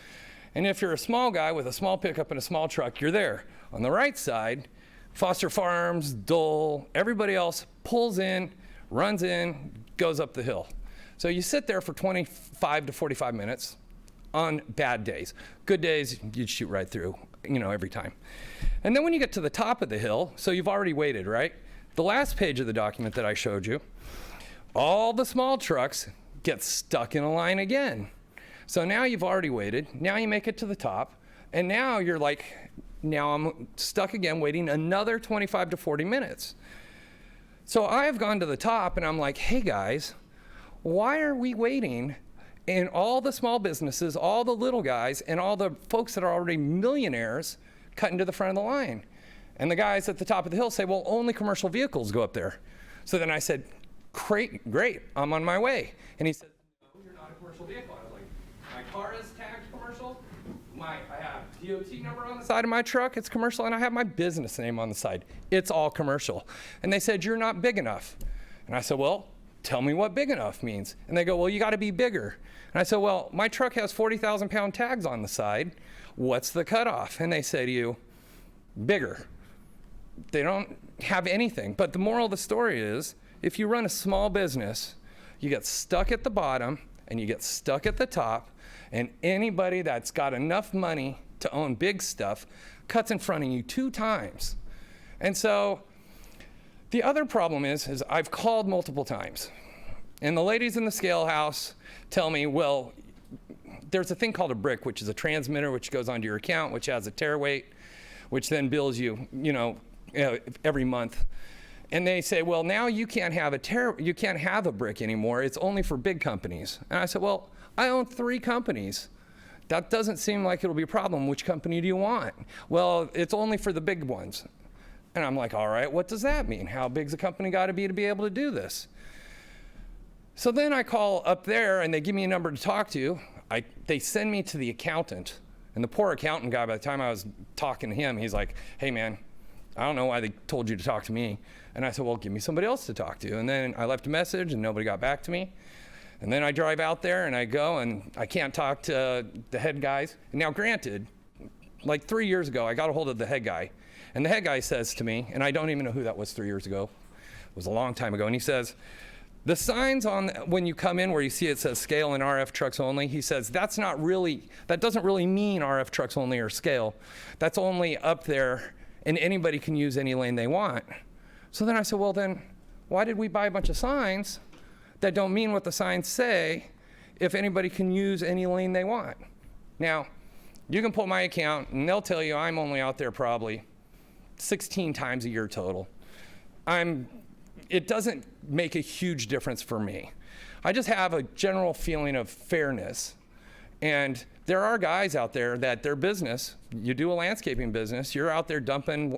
And if you're a small guy with a small pickup and a small truck, you're there. On the right side, Foster Farms, Dole, everybody else pulls in, runs in, goes up the hill. So you sit there for 25 to 45 minutes on bad days. Good days, you'd shoot right through, every time. And then when you get to the top of the hill, so you've already waited, right? The last page of the document that I showed you, all the small trucks get stuck in a line again. So now you've already waited. Now you make it to the top. And now you're like, now I'm stuck again waiting another 25 to 40 minutes. So I've gone to the top and I'm like, hey guys, why are we waiting? And all the small businesses, all the little guys, and all the folks that are already millionaires cutting to the front of the line. And the guys at the top of the hill say, well, only commercial vehicles go up there. So then I said, great, I'm on my way. And he said, no, you're not a commercial vehicle. I was like, my car is tagged commercial. I have DOT number on the side of my truck, it's commercial, and I have my business name on the side. It's all commercial. And they said, you're not big enough. And I said, well, tell me what big enough means. And they go, well, you got to be bigger. And I said, well, my truck has 40,000-pound tags on the side. what's the cutoff? And they say to you, bigger. They don't have anything. But the moral of the story is, if you run a small business, you get stuck at the bottom and you get stuck at the top, and anybody that's got enough money to own big stuff cuts in front of you 2 times. And so the other problem is I've called multiple times, and the ladies in the scale house tell me, well, there's a thing called a brick, which is a transmitter which goes onto your account, which has a tare weight, which then bills you, every month. And they say, well, now you can't have a brick anymore. It's only for big companies. And I said, well, I own 3 companies. That doesn't seem like it'll be a problem. Which company do you want? Well, it's only for the big ones. And I'm like, all right, what does that mean? How big's a company got to be able to do this? So then I call up there and they give me a number to talk to. They send me to the accountant. And the poor accountant guy, by the time I was talking to him, he's like, hey man, I don't know why they told you to talk to me. And I said, well, give me somebody else to talk to. And then I left a message and nobody got back to me. And then I drive out there and I go and I can't talk to the head guys. And now granted, like 3 years ago, I got a hold of the head guy. And the head guy says to me, and I don't even know who that was 3 years ago. It was a long time ago. And he says, the signs on when you come in where you see it says scale and RF trucks only, he says that doesn't really mean RF trucks only or scale. That's only up there and anybody can use any lane they want. So then I said, well then, why did we buy a bunch of signs that don't mean what the signs say if anybody can use any lane they want? Now, you can pull my account and they'll tell you I'm only out there probably 16 times a year total. It doesn't make a huge difference for me. I just have a general feeling of fairness. And there are guys out there that their business, you do a landscaping business, you're out there dumping,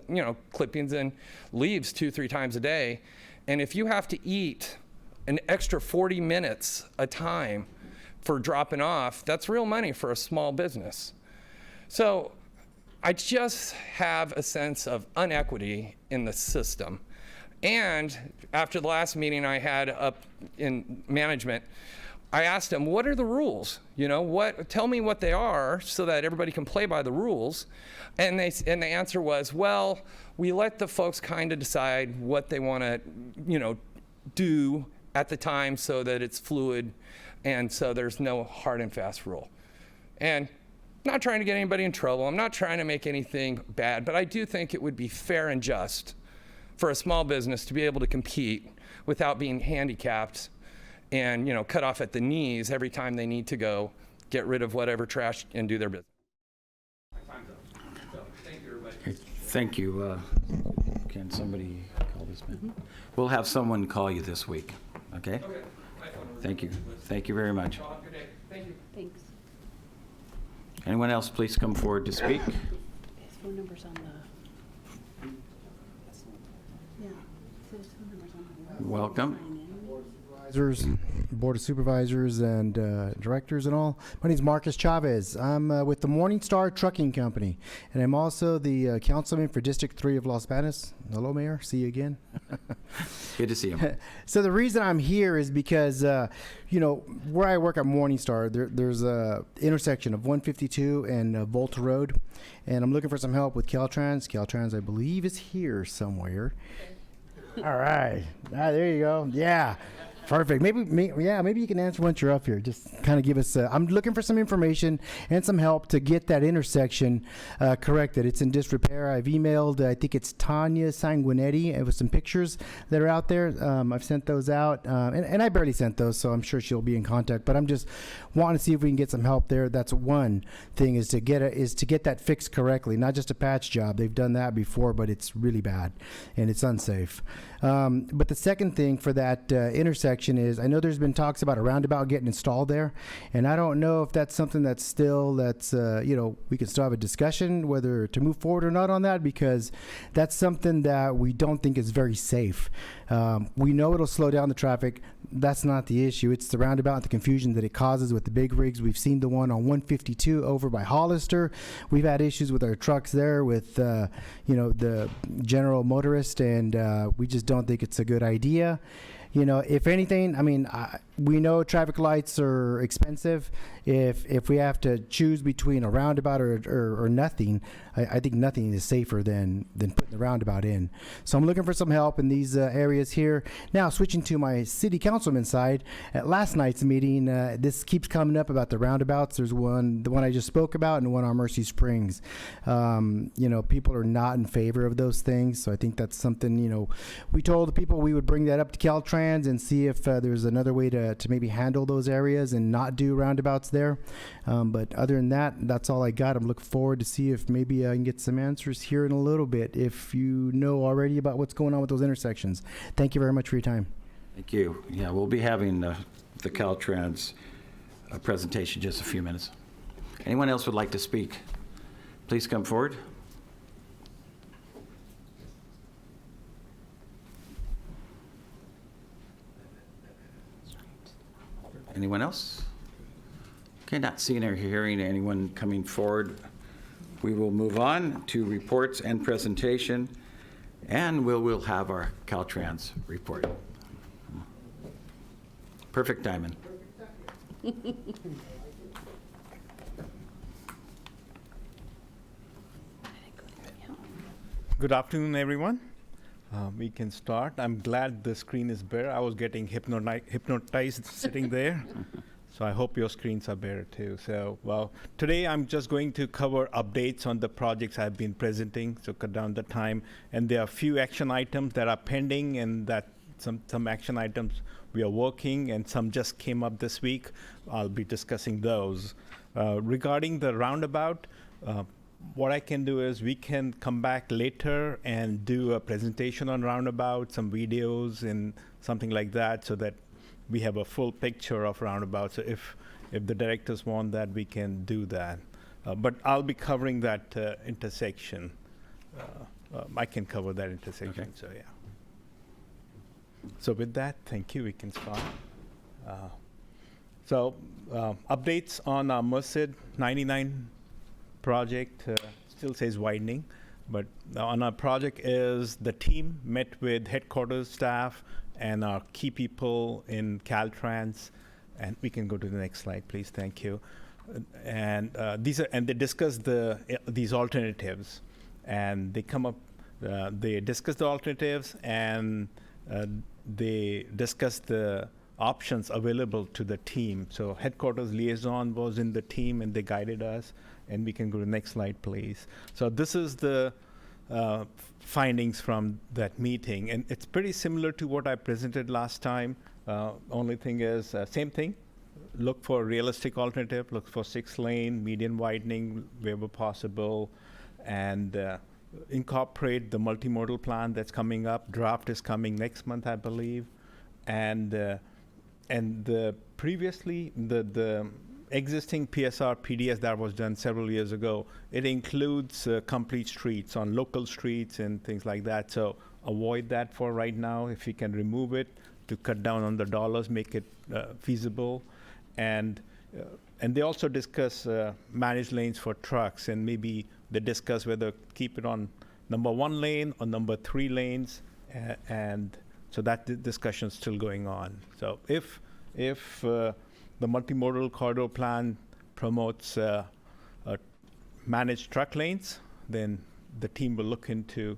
clippings and leaves 2-3 times a day. And if you have to eat an extra 40 minutes a time for dropping off, that's real money for a small business. So I just have a sense of inequity in the system. And after the last meeting I had up in management, I asked them, what are the rules? Tell me what they are so that everybody can play by the rules. And the answer was, well, we let the folks kind of decide what they want to, do at the time so that it's fluid and so there's no hard and fast rule. And I'm not trying to get anybody in trouble. I'm not trying to make anything bad, but I do think it would be fair and just for a small business to be able to compete without being handicapped and cut off at the knees every time they need to go get rid of whatever trash and do their business. My time's up. So, thank you, everybody. Okay, thank you. Can somebody call this man? We'll have someone call you this week, okay? Okay. Thank you. Thank you very much. Have a good day. Thank you. Thanks. Anyone else, please come forward to speak. His phone number's on the. Yeah. His phone number's on the. Welcome. Board of Supervisors and Directors and all. My name is Marcus Chavez. I'm with the Morningstar Trucking Company, and I'm also the Councilman for District 3 of Los Banos. Hello, Mayor. See you again. Good to see you. So the reason I'm here is because, where I work at Morningstar, there's a intersection of 152 and Volta Road, and I'm looking for some help with Caltrans. Caltrans, I believe, is here somewhere. All right. There you go. Yeah. Perfect. Maybe you can answer once you're up here. Just kind of give us. I'm looking for some information and some help to get that intersection corrected. It's in disrepair. I've emailed. I think it's Tanya Sanguinetti with some pictures that are out there. I've sent those out, and I barely sent those, so I'm sure she'll be in contact. But I'm just wanting to see if we can get some help there. That's one thing is to get that fixed correctly, not just a patch job. They've done that before, but it's really bad and it's unsafe. But the second thing for that intersection is, I know there's been talks about a roundabout getting installed there, and I don't know if that's something we can still have a discussion whether to move forward or not on that, because that's something that we don't think is very safe. We know it'll slow down the traffic. that's not the issue. It's the roundabout, the confusion that it causes with the big rigs. We've seen the one on 152 over by Hollister. We've had issues with our trucks there with, the general motorist, and we just don't think it's a good idea. If anything, I mean, we know traffic lights are expensive. If we have to choose between a roundabout or nothing, I think nothing is safer than putting the roundabout in. So I'm looking for some help in these areas here. Now, switching to my city councilman side, at last night's meeting, this keeps coming up about the roundabouts. There's the one I just spoke about, and one on Mercy Springs. People are not in favor of those things, so I think that's something, we told the people we would bring that up to Caltrans and see if there's another way to maybe handle those areas and not do roundabouts there. But other than that, that's all I got. I'm looking forward to see if maybe I can get some answers here in a little bit, if you know already about what's going on with those intersections. Thank you very much for your time. Thank you. Yeah, we'll be having the Caltrans presentation in just a few minutes. Anyone else would like to speak? Please come forward. Anyone else? Okay, not seeing or hearing anyone coming forward. We will move on to reports and presentation, and we'll have our Caltrans report. Perfect timing. Good afternoon, everyone. We can start. I'm glad the screen is bare. I was getting hypnotized sitting there. So I hope your screens are bare too. So, well, today I'm just going to cover updates on the projects I've been presenting, so cut down the time. And there are a few action items that are pending, and that some action items we are working, and some just came up this week. I'll be discussing those. Regarding the roundabout, what I can do is we can come back later and do a presentation on roundabout, some videos and something like that, so that we have a full picture of roundabout. So if the directors want that, we can do that. But I'll be covering that intersection. I can cover that intersection. Okay. So yeah. So with that, thank you. We can start. Updates on our Merced 99 project. Still says widening, but on our project is the team met with headquarters staff and our key people in Caltrans, and we can go to the next slide, please. Thank you. And they discussed these alternatives, and they come up. They discuss the alternatives, and they discuss the options available to the team. So headquarters liaison was in the team, and they guided us. And we can go to the next slide, please. So this is the findings from that meeting. And it's pretty similar to what I presented last time. Only thing is, same thing. Look for a realistic alternative. Look for 6-lane, median widening wherever possible. And incorporate the multimodal plan that's coming up. Draft is coming next month, I believe. And the existing PSR PDS that was done several years ago, it includes complete streets on local streets and things like that. So avoid that for right now. If you can remove it to cut down on the dollars, make it feasible. And they also discuss managed lanes for trucks, and maybe they discuss whether keep it on number 1 lane or number 3 lanes. And so that discussion is still going on. So if the multimodal corridor plan promotes managed truck lanes, then the team will look into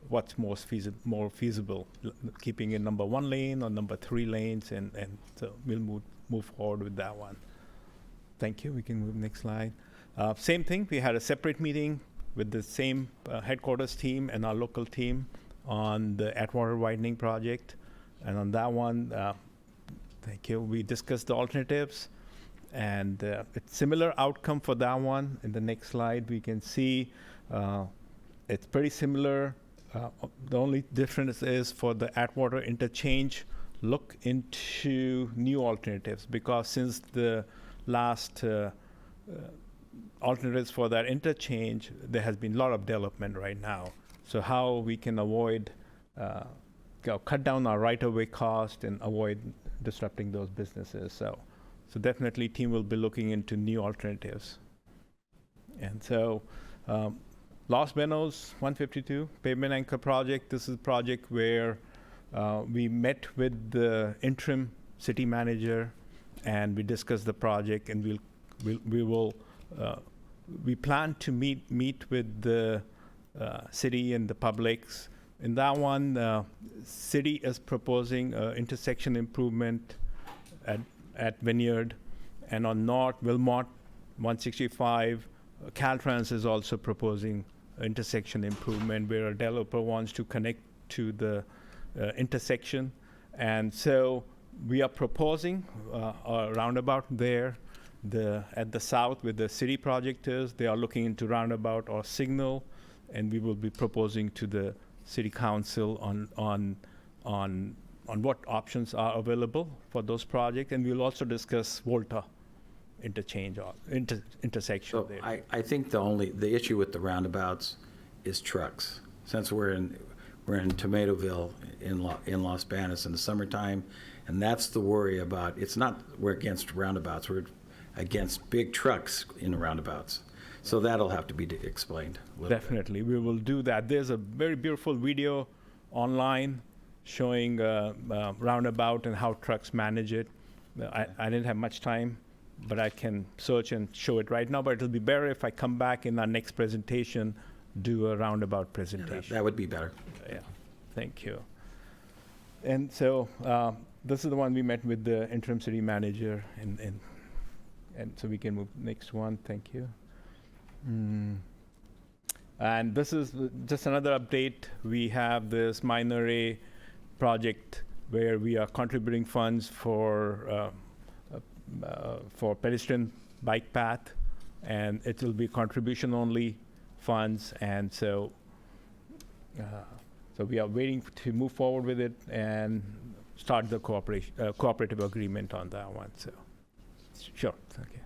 what's more feasible, keeping it number 1 lane or number 3 lanes, and so we'll move forward with that one. Thank you. We can move next slide. Same thing. We had a separate meeting with the same headquarters team and our local team on the Atwater widening project, and on that one. Thank you. We discussed the alternatives, and it's similar outcome for that one. In the next slide, we can see it's pretty similar. The only difference is for the Atwater interchange, look into new alternatives, because since the last alternatives for that interchange, there has been a lot of development right now. So how we can avoid, cut down our right-of-way cost and avoid disrupting those businesses. So definitely team will be looking into new alternatives. And so Los Benos 152 pavement anchor project. This is a project where we met with the interim city manager and we discussed the project, and we plan to meet with the city and the publics. In that one, city is proposing intersection improvement at Vineyard, and on North Wilmot 165, Caltrans is also proposing intersection improvement where a developer wants to connect to the intersection. And so we are proposing a roundabout there. At the south where the city project is, they are looking into roundabout or signal, and we will be proposing to the city council on what options are available for those projects. And we'll also discuss Volta interchange or intersection So there. I think the issue with the roundabouts is trucks. Since we're in Tomatoville in Los Banos in the summertime, and that's the worry about. It's not we're against roundabouts. We're against big trucks in roundabouts. So that'll have to be explained a little bit. Definitely, we will do that. There's a very beautiful video online showing roundabout and how trucks manage it. I didn't have much time, but I can search and show it right now. But it'll be better if I come back in our next presentation, do a roundabout presentation. That would be better. Yeah, thank you. And so this is the one we met with the interim city manager, and so we can move next one. Thank you. And this is just another update. We have this minor A project where we are contributing funds for pedestrian bike path, and it will be contribution only funds. And so we are waiting to move forward with it and start the cooperative agreement on that one. So sure. Okay.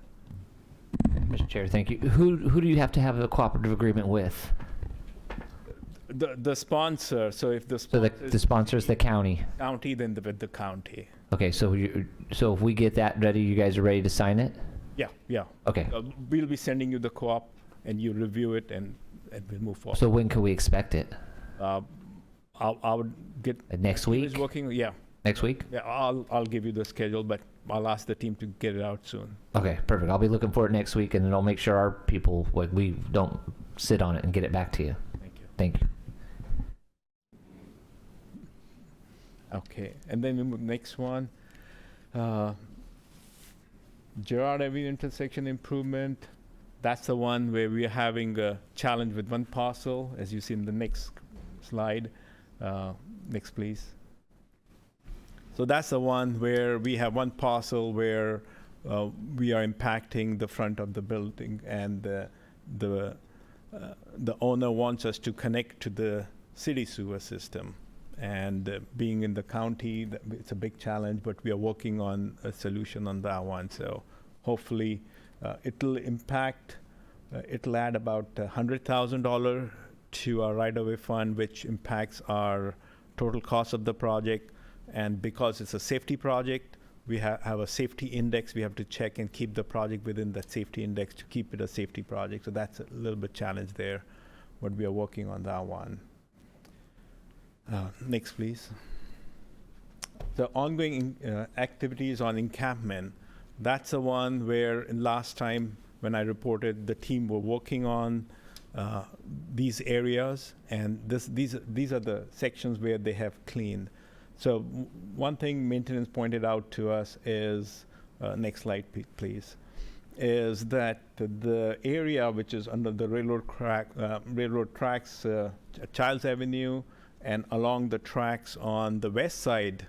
Mr. Chair, thank you. Who do you have to have a cooperative agreement with? The sponsor. So if the So the sponsor is the county. county, then with the county. Okay, so if we get that ready, you guys are ready to sign it? Yeah. Okay. We'll be sending you the co-op, and you review it, and we'll move forward. So when can we expect it? I would get Next week? who's working. Yeah, Next week? yeah. I'll give you the schedule, but I'll ask the team to get it out soon. Okay, perfect. I'll be looking for it next week, and then I'll make sure our people, we don't sit on it and get it back to you. Thank you. Thank you. Okay, and then we move next one. Gerard Avenue intersection improvement. That's the one where we are having a challenge with one parcel, as you see in the next slide. Next, please. So that's the one where we have one parcel where we are impacting the front of the building, and the owner wants us to connect to the city sewer system. And being in the county, it's a big challenge, but we are working on a solution on that one. So hopefully it'll impact, it'll add about $100,000 to our right-of-way fund, which impacts our total cost of the project. And because it's a safety project, we have a safety index. We have to check and keep the project within that safety index to keep it a safety project. So that's a little bit challenge there, but we are working on that one. Next, please. The ongoing activities on encampment. That's the one where in last time when I reported, the team were working on these areas, and these are the sections where they have cleaned. So one thing maintenance pointed out to us is, next slide please, is that the area which is under the railroad tracks, Childs Avenue, and along the tracks on the west side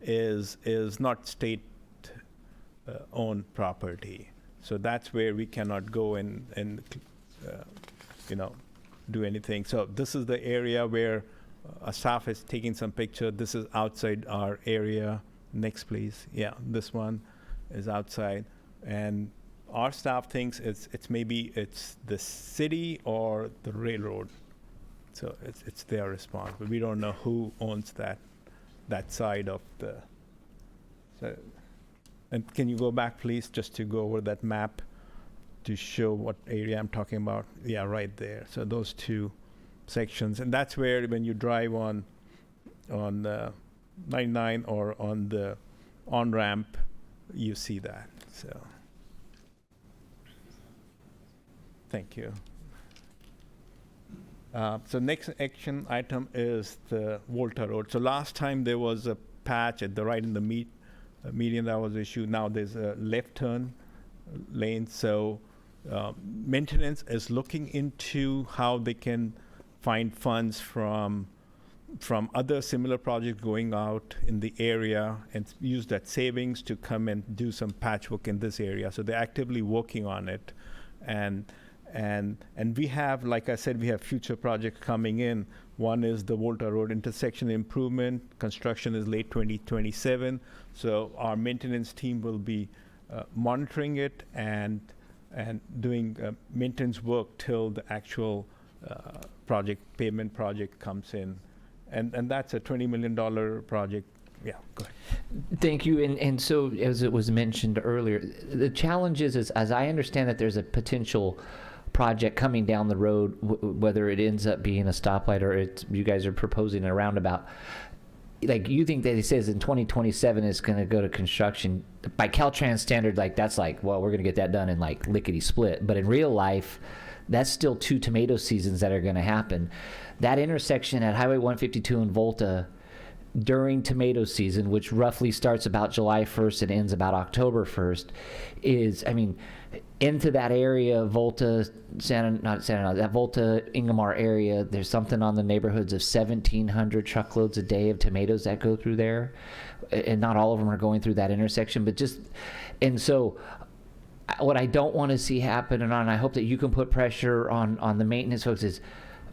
is not state owned property. So that's where we cannot go and do anything. So this is the area where our staff is taking some picture. This is outside our area. Next, please. Yeah, this one is outside. And our staff thinks it's maybe the city or the railroad. So it's their response, but we don't know who owns that side of the. So, and can you go back, please, just to go over that map to show what area I'm talking about? Yeah, right there. So those two sections, and that's where when you drive on 99 or on the on-ramp, you see that. So, thank you. So next action item is the Volta Road. So last time there was a patch at the right in the median that was issued. Now there's a left turn lane. So maintenance is looking into how they can find funds from other similar projects going out in the area and use that savings to come and do some patchwork in this area. So they're actively working on it. And we have, like I said, we have future projects coming in. One is the Volta Road intersection improvement. Construction is late 2027. So our maintenance team will be monitoring it and doing maintenance work till the actual pavement project comes in. And that's a $20 million project. Yeah, go ahead. Thank you. And so, as it was mentioned earlier, the challenge is as I understand that there's a potential project coming down the road, whether it ends up being a stoplight or you guys are proposing a roundabout. Like, you think that he says in 2027 it's going to go to construction. By Caltrans standard, like, that's like, well, we're going to get that done in like lickety split. But in real life, that's still 2 tomato seasons that are going to happen. That intersection at Highway 152 and Volta during tomato season, which roughly starts about July 1st and ends about October 1st, is, I mean, into that area, Volta, that Volta Ingomar area, there's something on the neighborhoods of 1,700 truckloads a day of tomatoes that go through there. And not all of them are going through that intersection, but just, and so what I don't want to see happen, and I hope that you can put pressure on the maintenance folks, is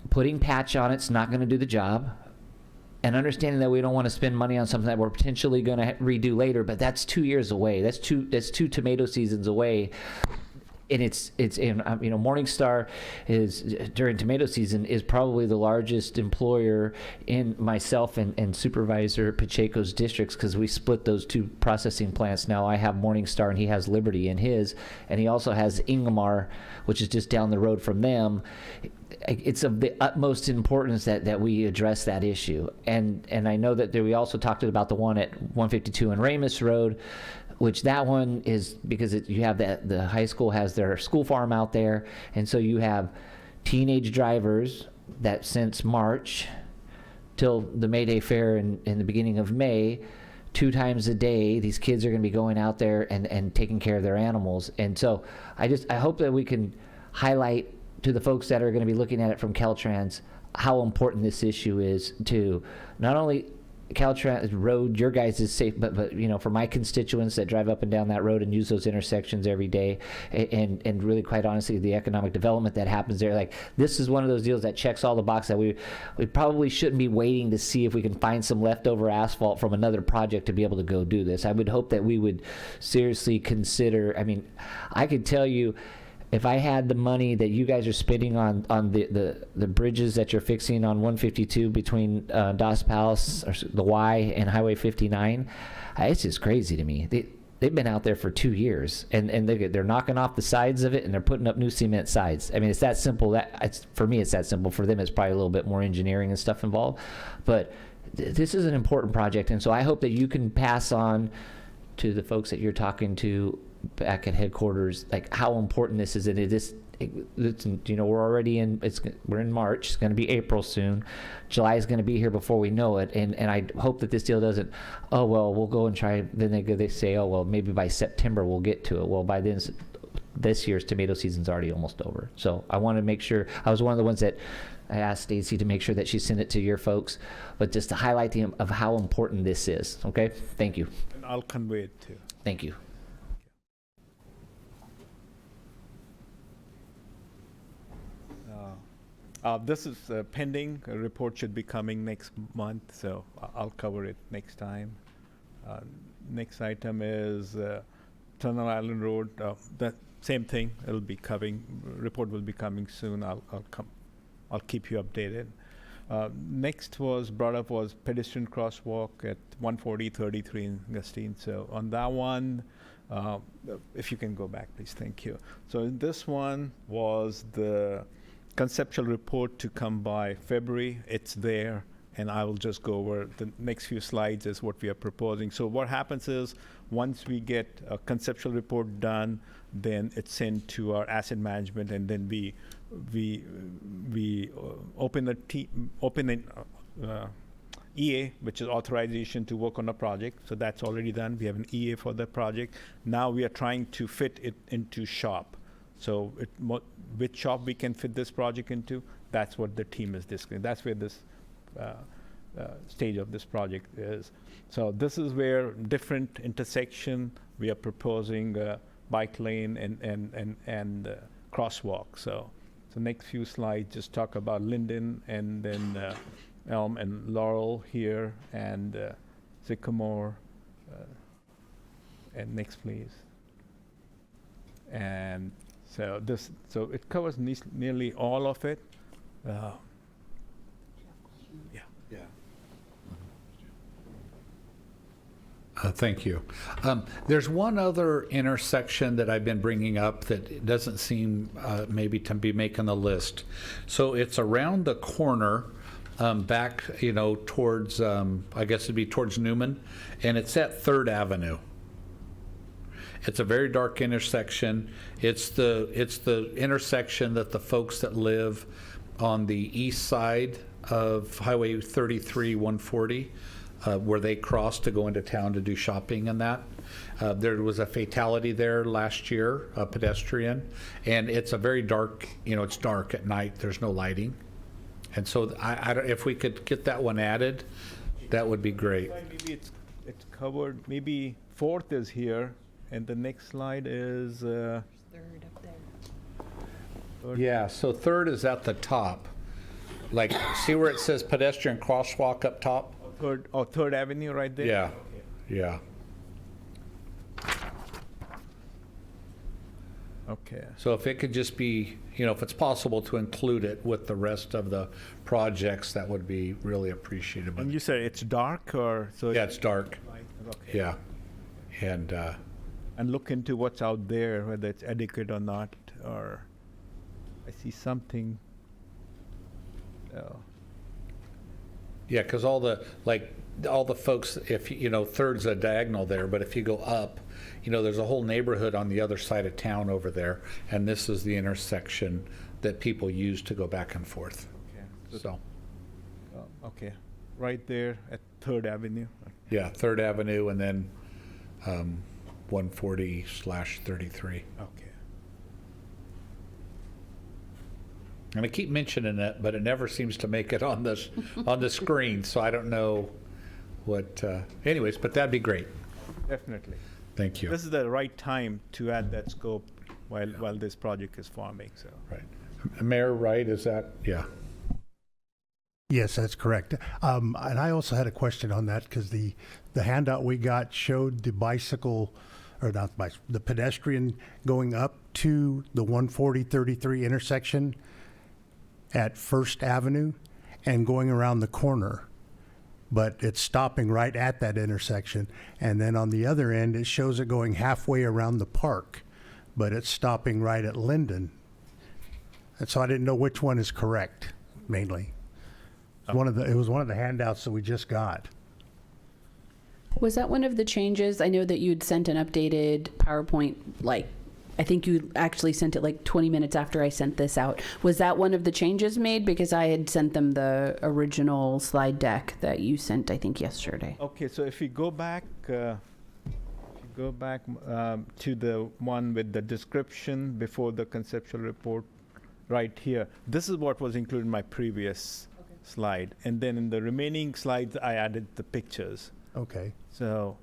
putting patch on it's not going to do the job. And understanding that we don't want to spend money on something that we're potentially going to redo later, but that's 2 years away. That's two tomato seasons away. And it's in, you know, Morningstar is, during tomato season, is probably the largest employer in myself and Supervisor Pacheco's districts, because we split those 2 processing plants. Now I have Morningstar and he has Liberty in his, and he also has Ingomar, which is just down the road from them. It's of the utmost importance that we address that issue. And I know that we also talked about the one at 152 and Ramus Road, which that one is because you have the high school has their school farm out there. And so you have teenage drivers that since March till the May Day Fair in the beginning of May, 2 times a day, these kids are going to be going out there and taking care of their animals. And so I hope that we can highlight to the folks that are going to be looking at it from Caltrans how important this issue is to not only Caltrans road, your guys is safe, but you know, for my constituents that drive up and down that road and use those intersections every day, and really, quite honestly, the economic development that happens there. Like, this is one of those deals that checks all the boxes that we probably shouldn't be waiting to see if we can find some leftover asphalt from another project to be able to go do this. I would hope that we would seriously consider. I mean, I could tell you, if I had the money that you guys are spending on the bridges that you're fixing on 152 between Das Palace, or the Y, and Highway 59, it's just crazy to me. They've been out there for 2 years, and they're knocking off the sides of it, and they're putting up new cement sides. I mean, it's that simple. For me, it's that simple. For them, it's probably a little bit more engineering and stuff involved. But this is an important project, and so I hope that you can pass on to the folks that you're talking to back at headquarters, like, how important this is. And it's, you know, we're already we're in March. It's going to be April soon. July is going to be here before we know it. And I hope that this deal doesn't, oh, well, we'll go and try. Then they say, oh, well, maybe by September we'll get to it. Well, by then, this year's tomato season's already almost over. So I want to make sure. I was one of the ones that I asked Stacy to make sure that she sent it to your folks, but just to highlight of how important this is. Okay, thank you. And I'll convey it too. Thank you. This is pending. A report should be coming next month, so I'll cover it next time. Next item is Tunnel Island Road. That same thing. It'll be coming. Report will be coming soon. I'll keep you updated. Next was brought up was pedestrian crosswalk at 140-33 in Gustine. So on that one, if you can go back, please, thank you. So this one was the conceptual report to come by February. It's there, and I will just go over the next few slides is what we are proposing. So what happens is once we get a conceptual report done, then it's sent to our asset management, and then we open an EA, which is authorization to work on a project. So that's already done. We have an EA for the project. Now we are trying to fit it into shop. So which shop we can fit this project into, that's what the team is discussing. That's where this stage of this project is. So this is where different intersection we are proposing bike lane and crosswalk. So next few slides just talk about Linden and then Elm and Laurel here and Sycamore. And next, please. And so it covers nearly all of it. Yeah. Thank you. There's one other intersection that I've been bringing up that doesn't seem maybe to be making the list. So it's around the corner back, towards, I guess it'd be towards Newman, and it's at 3rd Avenue. It's a very dark intersection. It's the intersection that the folks that live on the east side of Highway 33 140, where they cross to go into town to do shopping and that. There was a fatality there last year, a pedestrian, and it's a very dark, it's dark at night. There's no lighting. And so I don't, if we could get that one added, that would be great. Maybe it's covered, maybe 4th is here, and the next slide is... 3rd up there. Yeah, so 3rd is at the top. Like, see where it says pedestrian crosswalk up top? 3rd Avenue right there? Yeah, yeah. Okay. So if it could just be, if it's possible to include it with the rest of the projects, that would be really appreciated. And you said it's dark or? So Yeah, it's dark. Okay. Yeah. And look into what's out there, whether it's adequate or not, or I see something. Oh. Yeah, because all the folks, if 3rd's a diagonal there, but if you go up, there's a whole neighborhood on the other side of town over there, and this is the intersection that people use to go back and forth. Okay. So. Okay, right there at 3rd Avenue. Yeah, 3rd Avenue and then 140/33. Okay. And I keep mentioning it, but it never seems to make it on this on the screen, so I don't know what. Anyways, but that'd be great. Definitely. Thank you. This is the right time to add that scope while this project is forming. So. Right, Mayor Wright, is that? Yeah. Yes, that's correct. And I also had a question on that because the handout we got showed the bicycle, or not bicycle, the pedestrian going up to the 140/33 intersection at 1st Avenue and going around the corner, but it's stopping right at that intersection. And then on the other end, it shows it going halfway around the park, but it's stopping right at Linden. And so I didn't know which one is correct, mainly. It was one of the handouts that we just got. Was that one of the changes? I know that you'd sent an updated PowerPoint, I think you actually sent it 20 minutes after I sent this out. Was that one of the changes made? Because I had sent them the original slide deck that you sent, I think, yesterday. Okay, so if you go back, to the one with the description before the conceptual report, right here. This is what was included in my previous slide, and then in the remaining slides, I added the pictures. Okay. So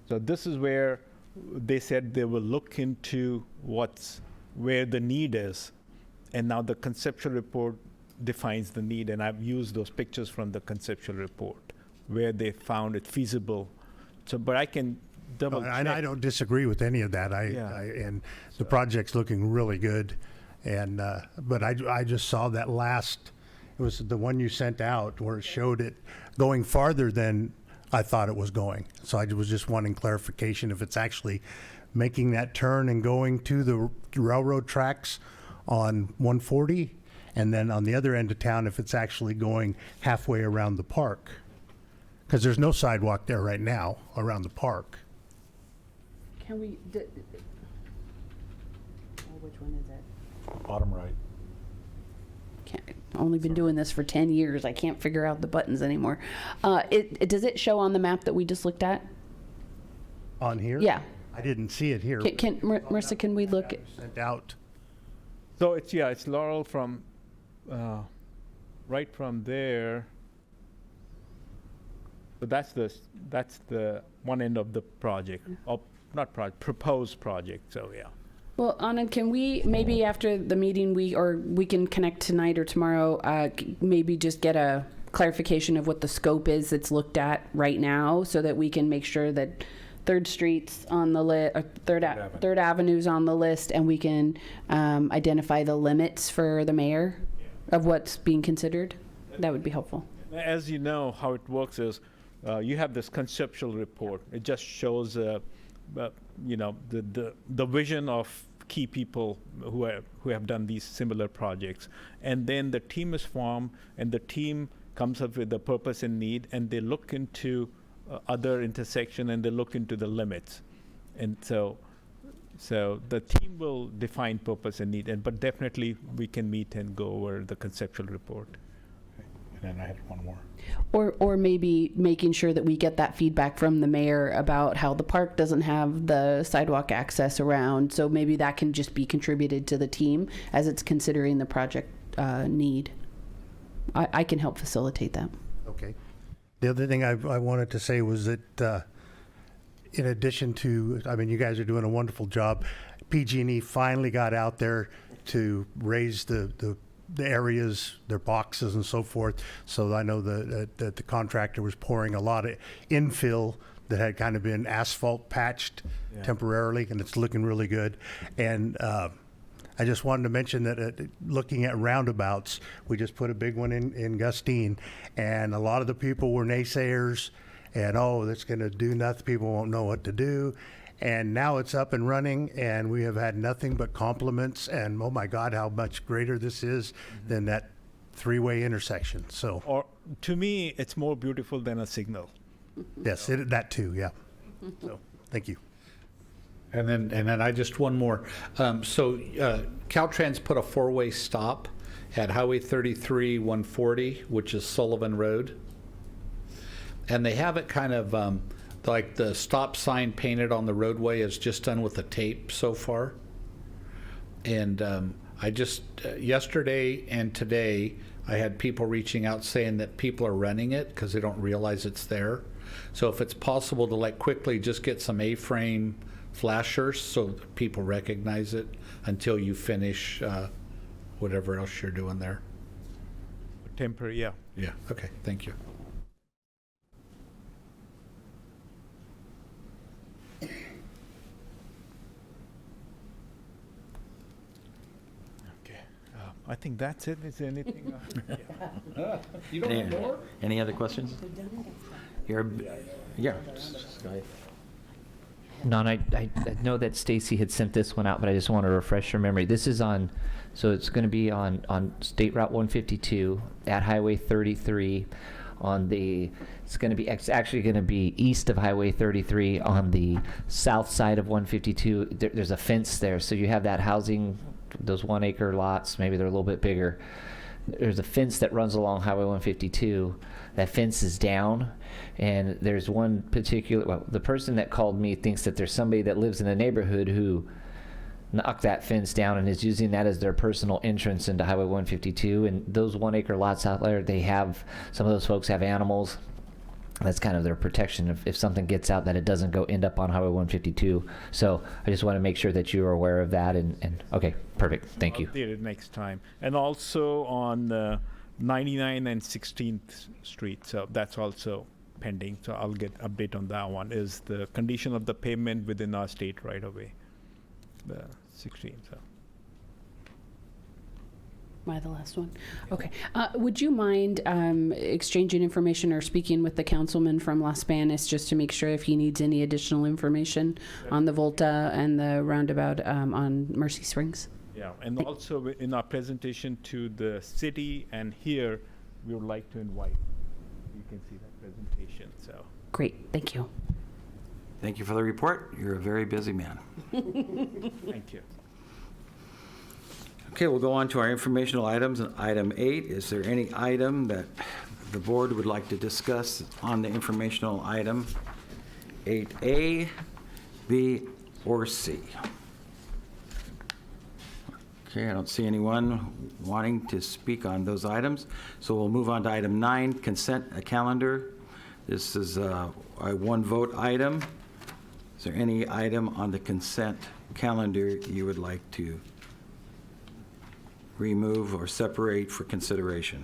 this is where they said they will look into where the need is, and now the conceptual report defines the need, and I've used those pictures from the conceptual report where they found it feasible. So, but I can double check. And I don't disagree with any of that. And the project's looking really good, and but I just saw that last It was the one you sent out where it showed it going farther than I thought it was going. So I was just wanting clarification if it's actually making that turn and going to the railroad tracks on 140, and then on the other end of town, if it's actually going halfway around the park. Because there's no sidewalk there right now around the park. Can we, which one is it? Bottom right. Only been doing this for 10 years. I can't figure out the buttons anymore. Does it show on the map that we just looked at? On here? Yeah. I didn't see it here. Marissa, can we look? Sent out. So it's Laurel from, right from there. So that's the one end of the project, proposed project, so yeah. Well, Anand, can we, maybe after the meeting, we can connect tonight or tomorrow, maybe just get a clarification of what the scope is that's looked at right now, so that we can make sure that Third Street's on the list, Third Avenue's on the list, and we can identify the limits for the mayor of what's being considered? That would be helpful. As you know, how it works is, you have this conceptual report. It just shows, the vision of key people who have done these similar projects, and then the team is formed, and the team comes up with the purpose and need, and they look into other intersection, and they look into the limits, and so the team will define purpose and need, but definitely we can meet and go over the conceptual report. And then I had one more. Or maybe making sure that we get that feedback from the mayor about how the park doesn't have the sidewalk access around. So maybe that can just be contributed to the team as it's considering the project need. I can help facilitate that. Okay. The other thing I wanted to say was that in addition to, you guys are doing a wonderful job. PG&E finally got out there to raise the areas, their boxes and so forth. So I know that the contractor was pouring a lot of infill that had kind of been asphalt patched temporarily, and it's looking really good. And I just wanted to mention that looking at roundabouts, we just put a big one in Gustine, and a lot of the people were naysayers, and that's going to do nothing. People won't know what to do. And now it's up and running, and we have had nothing but compliments, and oh my God, how much greater this is than that three-way intersection. So, Or to me, it's more beautiful than a signal. yes, that too, yeah. So, thank you. And then I just one more. Caltrans put a four-way stop at Highway 33 140, which is Sullivan Road, and they have it kind of like the stop sign painted on the roadway is just done with the tape so far. And I just yesterday and today I had people reaching out saying that people are running it because they don't realize it's there. So if it's possible to quickly just get some A-frame flashers so that people recognize it until you finish whatever else you're doing there. Temporary, yeah. Yeah, okay, thank you. Okay. I think that's it. Is there anything? You don't have more? Any other questions? Yeah. Go ahead. Non, I know that Stacy had sent this one out, but I just want to refresh your memory. This is on, so it's going to be on State Route 152 at Highway 33 it's actually going to be east of Highway 33 on the south side of 152. There's a fence there, so you have that housing, those 1 acre lots, maybe they're a little bit bigger. There's a fence that runs along Highway 152. That fence is down, and there's one particular, the person that called me thinks that there's somebody that lives in the neighborhood who knocked that fence down and is using that as their personal entrance into Highway 152. And those 1 acre lots out there, some of those folks have animals. That's kind of their protection if something gets out, that it doesn't end up on Highway 152. So I just want to make sure that you are aware of that. And okay, perfect. Thank you. I'll update it next time. And also on 99 and 16th Street. So that's also pending. So I'll get update on that one. Is the condition of the pavement within our state right away? The 16th. So. Am I the last one? Okay. Would you mind exchanging information or speaking with the councilman from Las Banas just to make sure if he needs any additional information on the Volta and the roundabout on Mercy Springs? Yeah, and also in our presentation to the city and here, we would like to invite. You can see that presentation, so. Great, thank you. Thank you for the report. You're a very busy man. Thank you. Okay, we'll go on to our informational items. Item 8, is there any item that the board would like to discuss on the informational item? 8A, B, or C? Okay, I don't see anyone wanting to speak on those items. So we'll move on to item 9, consent calendar. This is a one-vote item. Is there any item on the consent calendar you would like to remove or separate for consideration?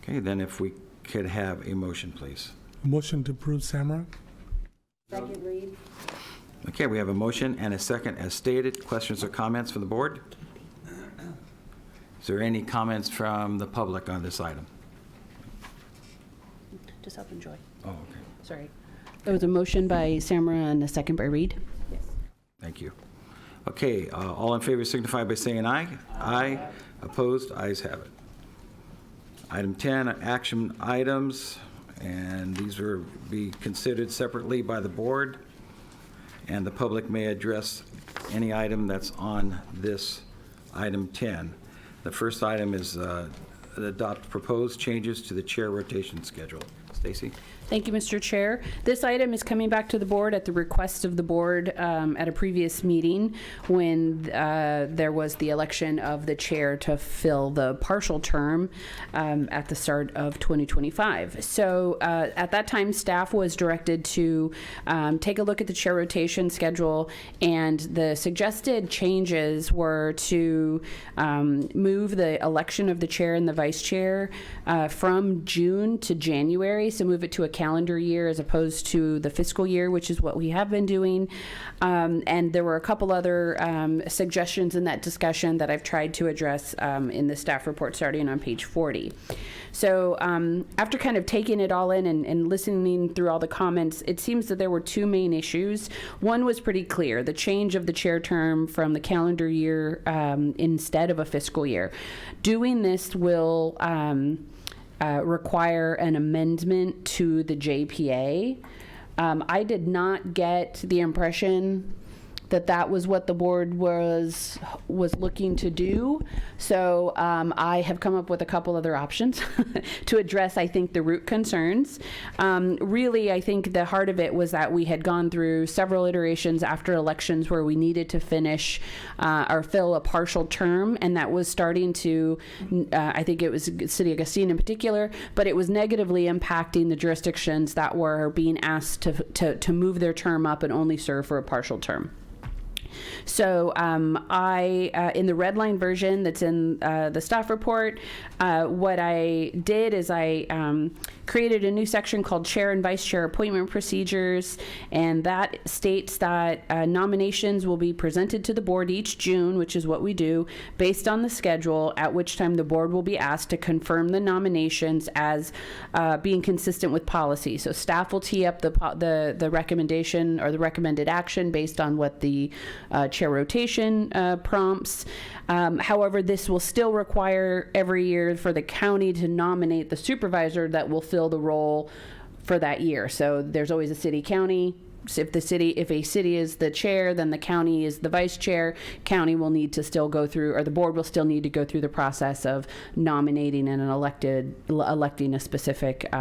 Okay, then if we could have a motion, please. Motion to approve, Samra? Second read. Okay, we have a motion and a second as stated. Questions or comments from the board? Is there any comments from the public on this item? Just help enjoy. Oh, okay. Sorry. There was a motion by Samra and a second by Reed. Yes. Thank you. Okay, all in favor signify by saying aye. Aye. Opposed? Ayes have it. Item 10, action items, and these will be considered separately by the board, and the public may address any item that's on this item 10. The first item is adopt proposed changes to the chair rotation schedule. Stacy? Thank you, Mr. Chair. This item is coming back to the board at the request of the board at a previous meeting when there was the election of the chair to fill the partial term at the start of 2025. So at that time, staff was directed to take a look at the chair rotation schedule, and the suggested changes were to move the election of the chair and the vice chair from June to January, so move it to a calendar year as opposed to the fiscal year, which is what we have been doing. And there were a couple other suggestions in that discussion that I've tried to address in the staff report starting on page 40. So after kind of taking it all in and listening through all the comments, it seems that there were two main issues. One was pretty clear, the change of the chair term from the calendar year instead of a fiscal year. Doing this will require an amendment to the JPA. I did not get the impression that that was what the board was looking to do. So I have come up with a couple other options to address, I think, the root concerns. Really, I think the heart of it was that we had gone through several iterations after elections where we needed to finish or fill a partial term, and that was starting to, I think it was City of Augustine in particular, but it was negatively impacting the jurisdictions that were being asked to move their term up and only serve for a partial term. So I, in the red line version that's in the staff report, what I did is I created a new section called Chair and Vice Chair Appointment Procedures, and that states that nominations will be presented to the board each June, which is what we do, based on the schedule, at which time the board will be asked to confirm the nominations as being consistent with policy. So staff will tee up the recommendation or the recommended action based on what the chair rotation prompts. However, this will still require every year for the county to nominate the supervisor that will fill the role for that year. So there's always a city-county. So if a city is the chair, then the county is the vice chair. County will need to still go through, or the board will still need to go through the process of nominating and electing a specific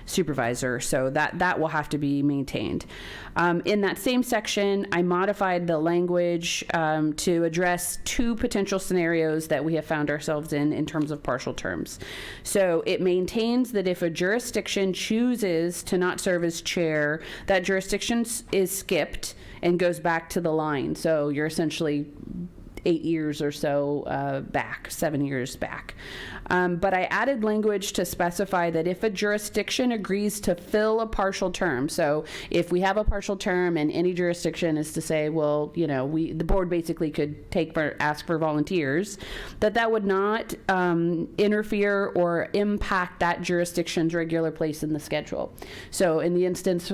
supervisor. So that will have to be maintained. In that same section, I modified the language to address two potential scenarios that we have found ourselves in terms of partial terms. So it maintains that if a jurisdiction chooses to not serve as chair, that jurisdiction is skipped and goes back to the line. So you're essentially 8 years or so back, 7 years back. But I added language to specify that if a jurisdiction agrees to fill a partial term, so if we have a partial term and any jurisdiction is to say, well, you know, the board basically could ask for volunteers, that would not interfere or impact that jurisdiction's regular place in the schedule. So in the instance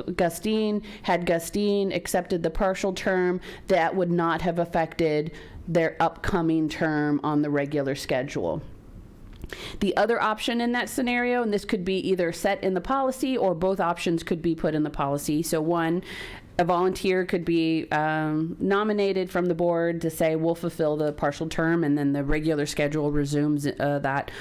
had Gustine accepted the partial term, that would not have affected their upcoming term on the regular schedule. The other option in that scenario, and this could be either set in the policy or both options could be put in the policy. So one, a volunteer could be nominated from the board to say we'll fulfill the partial term, and then the regular schedule resumes that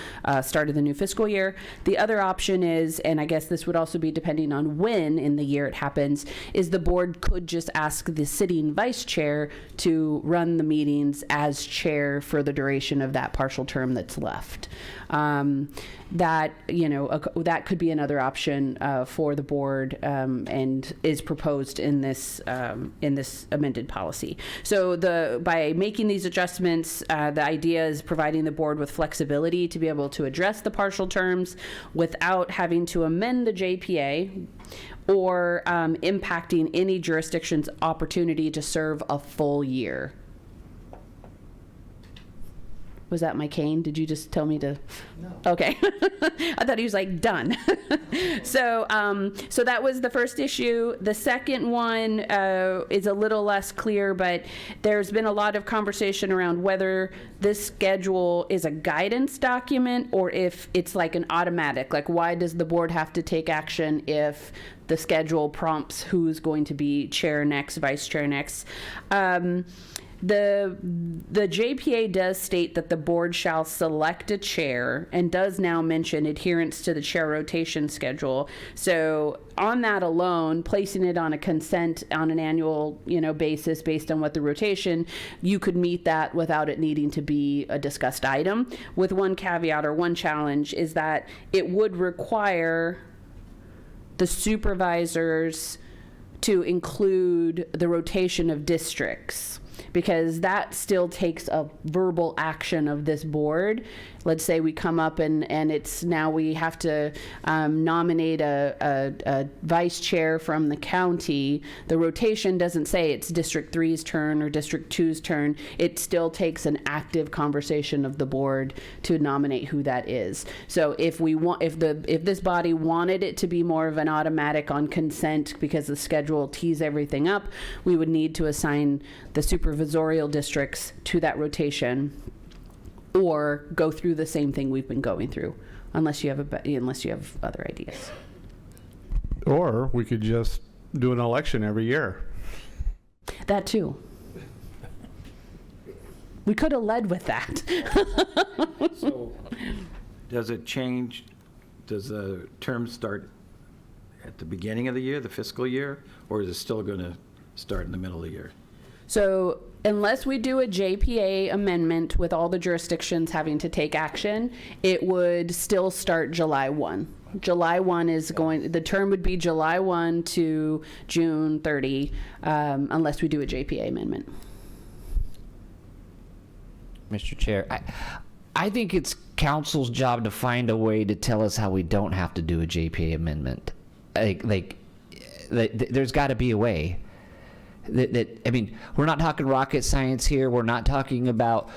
start of the new fiscal year. The other option is, and I guess this would also be depending on when in the year it happens, is the board could just ask the sitting vice chair to run the meetings as chair for the duration of that partial term that's left. That, you know, that could be another option for the board, and is proposed in this amended policy. So by making these adjustments, the idea is providing the board with flexibility to be able to address the partial terms without having to amend the JPA or impacting any jurisdiction's opportunity to serve a full year. Was that my cane? Did you just tell me to? No. Okay. I thought he was like, done. So that was the first issue. The second one is a little less clear, but there's been a lot of conversation around whether this schedule is a guidance document or if it's like an automatic. Like, why does the board have to take action if the schedule prompts who's going to be chair next, vice chair next? The JPA does state that the board shall select a chair and does now mention adherence to the chair rotation schedule. So on that alone, placing it on a consent on an annual, you know, basis based on what the rotation, you could meet that without it needing to be a discussed item. With one caveat or one challenge is that it would require the supervisors to include the rotation of districts, because that still takes a verbal action of this board. Let's say we come up and it's now we have to nominate a vice chair from the county. The rotation doesn't say it's District 3's turn or District 2's turn. It still takes an active conversation of the board to nominate who that is. So if this body wanted it to be more of an automatic on consent because the schedule tees everything up, we would need to assign the supervisorial districts to that rotation, or go through the same thing we've been going through, unless you have other ideas. Or we could just do an election every year. That too. We could have led with that. So, does it change? Does the term start at the beginning of the year, the fiscal year, or is it still going to start in the middle of the year? So unless we do a JPA amendment with all the jurisdictions having to take action, it would still start July 1. July 1 is the term would be July 1 to June 30, unless we do a JPA amendment. Mr. Chair, I think it's council's job to find a way to tell us how we don't have to do a JPA amendment. There's got to be a way. I mean, we're not talking rocket science here. We're not talking about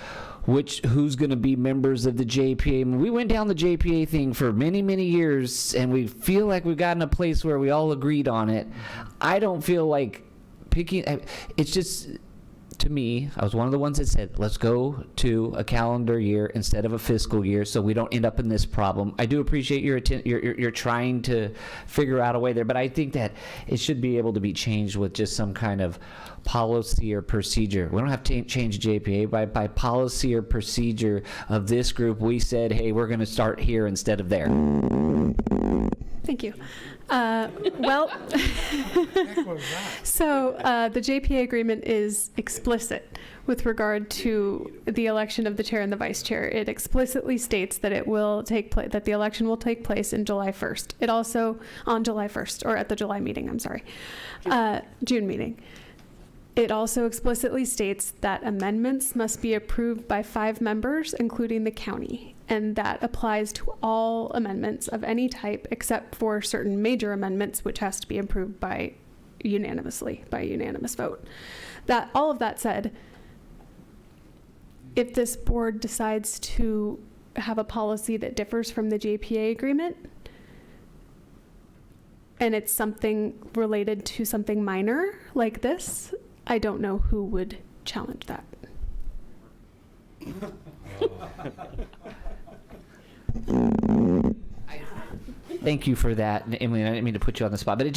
who's going to be members of the JPA. I mean, we went down the JPA thing for many, many years, and we feel like we've gotten a place where we all agreed on it. I don't feel like picking. It's just, to me, I was one of the ones that said, let's go to a calendar year instead of a fiscal year so we don't end up in this problem. I do appreciate you're trying to figure out a way there, but I think that it should be able to be changed with just some kind of policy or procedure. We don't have to change JPA. By policy or procedure of this group, we said, hey, we're going to start here instead of there. Thank you. So the JPA agreement is explicit with regard to the election of the chair and the vice chair. It explicitly states that it will take place, that the election will take place in July 1st. It also on July 1st, or at the July meeting. I'm sorry, June meeting. It also explicitly states that amendments must be approved by 5 members, including the county. And that applies to all amendments of any type except for certain major amendments, which has to be approved by unanimous vote. That all of that said, if this board decides to have a policy that differs from the JPA agreement, and it's something related to something minor like this, I don't know who would challenge that. Thank you for that, Emily. I didn't mean to put you on the spot, but I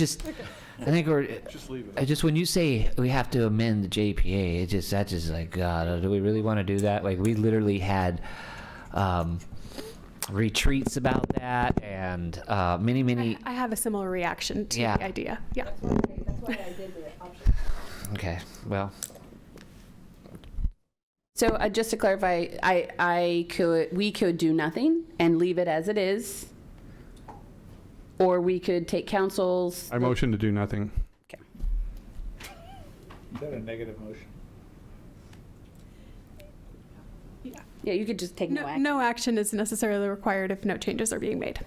think when you say we have to amend the JPA, that's just like, God, do we really want to do that? Like, we literally had retreats about that, and many. I have a similar reaction to the idea. Yeah. That's why I did the option. Okay, well. So just to clarify, we could do nothing and leave it as it is, or we could take council's. I motion to do nothing. Okay. Is that a negative motion? Yeah, you could just take no action. No action is necessarily required if no changes are being made.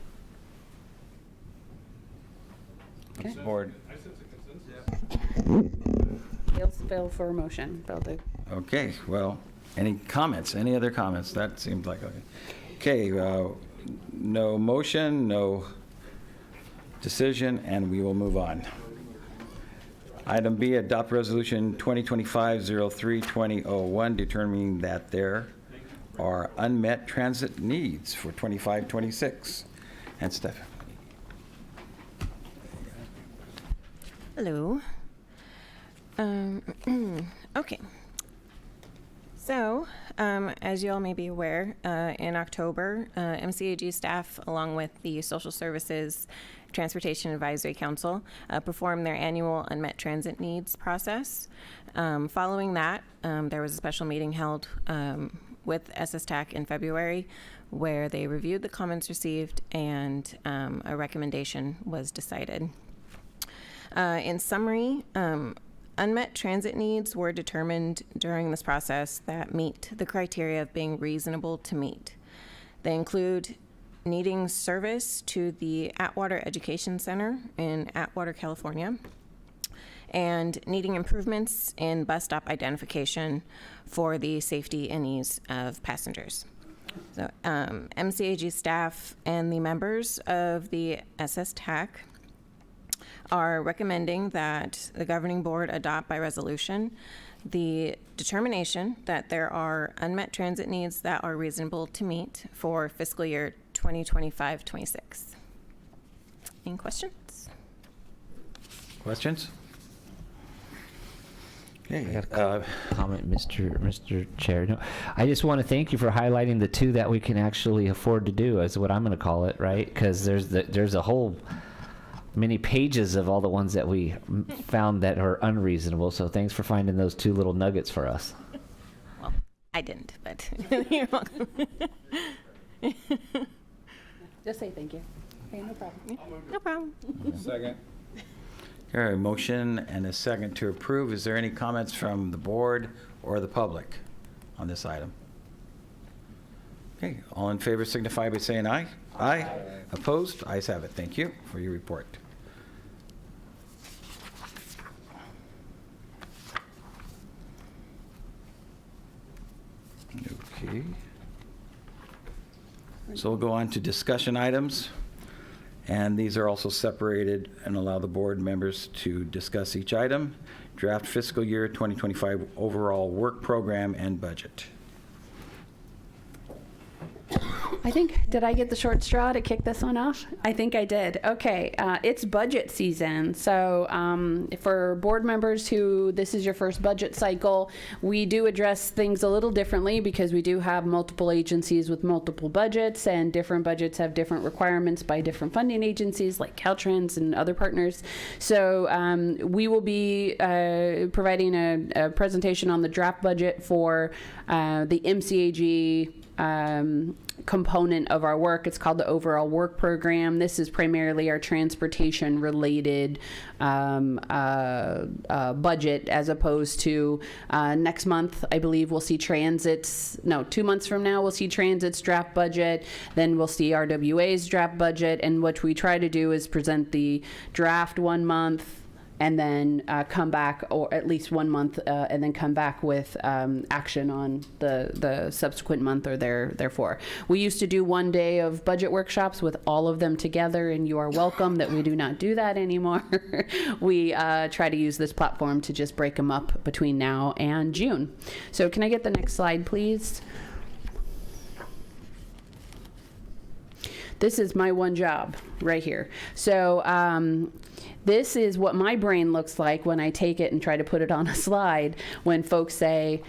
Okay. Board. Fail for a motion. Fail to. Okay, well, any comments? Any other comments? That seemed like, okay. No motion, no decision, and we will move on. Item B, adopt resolution 2025-03-2001, determining that there are unmet transit needs for 25-26. And Stephanie. Hello. Okay. So, as you all may be aware, in October, MCAG staff, along with the Social Services Transportation Advisory Council, performed their annual unmet transit needs process. Following that, there was a special meeting held with SSTAC in February, where they reviewed the comments received and a recommendation was decided. In summary, unmet transit needs were determined during this process that meet the criteria of being reasonable to meet. They include needing service to the Atwater Education Center in Atwater, California, and needing improvements in bus stop identification for the safety and ease of passengers. So MCAG staff and the members of the SSTAC are recommending that the governing board adopt by resolution the determination that there are unmet transit needs that are reasonable to meet for fiscal year 2025-26. Any questions? Questions? Okay. I got a comment, Mr. Chair. No, I just want to thank you for highlighting the two that we can actually afford to do, is what I'm going to call it, right? Because there's a whole many pages of all the ones that we found that are unreasonable. So thanks for finding those two little nuggets for us. Well, I didn't, but you're welcome. Just say thank you. Okay, no problem. No problem. Second. Okay, a motion and a second to approve. Is there any comments from the board or the public on this item? Okay, all in favor signify by saying aye. Aye. Opposed? Ayes have it. Thank you for your report. Okay. So we'll go on to discussion items. And these are also separated and allow the board members to discuss each item. Draft fiscal year 2025 overall work program and budget. I think, did I get the short straw to kick this one off? I think I did. Okay, it's budget season. So for board members who this is your first budget cycle, we do address things a little differently because we do have multiple agencies with multiple budgets, and different budgets have different requirements by different funding agencies like Caltrans and other partners. So we will be providing a presentation on the draft budget for the MCAG component of our work. It's called the overall work program. This is primarily our transportation related budget, as opposed to next month, I believe we'll see transit's, no, 2 months from now, we'll see transit's draft budget. Then we'll see RWA's draft budget. And what we try to do is present the draft 1 month, and then come back, or at least 1 month, and then come back with action on the subsequent month or therefore. We used to do 1 day of budget workshops with all of them together, and you are welcome that we do not do that anymore. We try to use this platform to just break them up between now and June. So can I get the next slide, please? This is my one job right here. So this is what my brain looks like when I take it and try to put it on a slide, when folks say,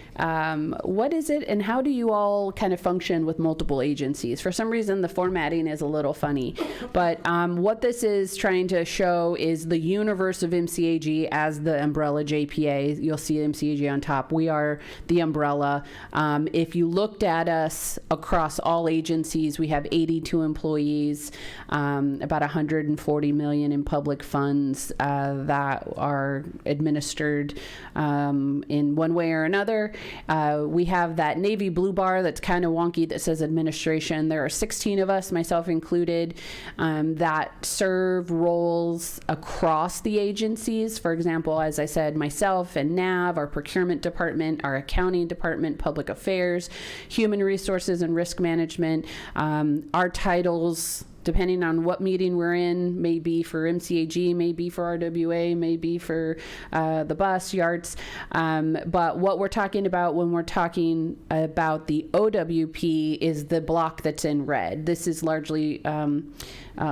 what is it and how do you all kind of function with multiple agencies? For some reason, the formatting is a little funny. But what this is trying to show is the universe of MCAG as the umbrella JPA. You'll see MCAG on top. We are the umbrella. If you looked at us across all agencies, we have 82 employees, about 140 million in public funds that are administered in one way or another. We have that navy blue bar that's kind of wonky that says administration. There are 16 of us, myself included, that serve roles across the agencies. For example, as I said, myself and NAV, our procurement department, our accounting department, public affairs, human resources and risk management. Our titles, depending on what meeting we're in, may be for MCAG, may be for RWA, may be for the bus, yards. But what we're talking about when we're talking about the OWP is the block that's in red. This is largely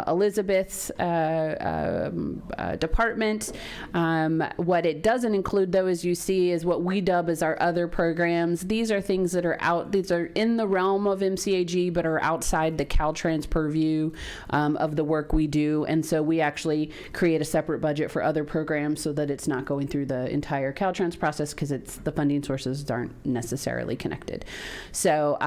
Elizabeth's department. What it doesn't include, though, as you see, is what we dub as our other programs. These are things that are these are in the realm of MCAG, but are outside the Caltrans purview of the work we do. And so we actually create a separate budget for other programs so that it's not going through the entire Caltrans process, because the funding sources aren't necessarily connected. So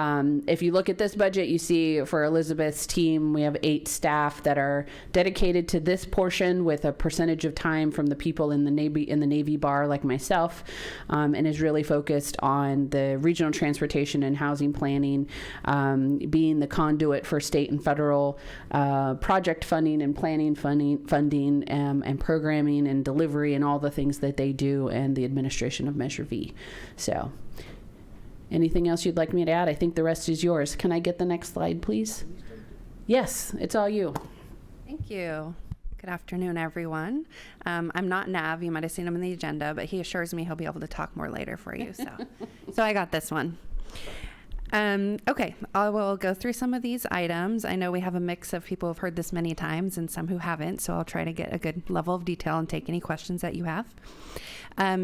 if you look at this budget, you see for Elizabeth's team, we have 8 staff that are dedicated to this portion, with a percentage of time from the people in the Navy bar like myself, and is really focused on the regional transportation and housing planning, being the conduit for state and federal project funding and planning funding and programming and delivery and all the things that they do, and the administration of Measure V. So anything else you'd like me to add? I think the rest is yours. Can I get the next slide, please? Yes, it's all you. Thank you. Good afternoon, everyone. I'm not Nav. You might have seen him in the agenda, but he assures me he'll be able to talk more later for you. So I got this one. Okay, I will go through some of these items. I know we have a mix of people who've heard this many times and some who haven't, so I'll try to get a good level of detail and take any questions that you have.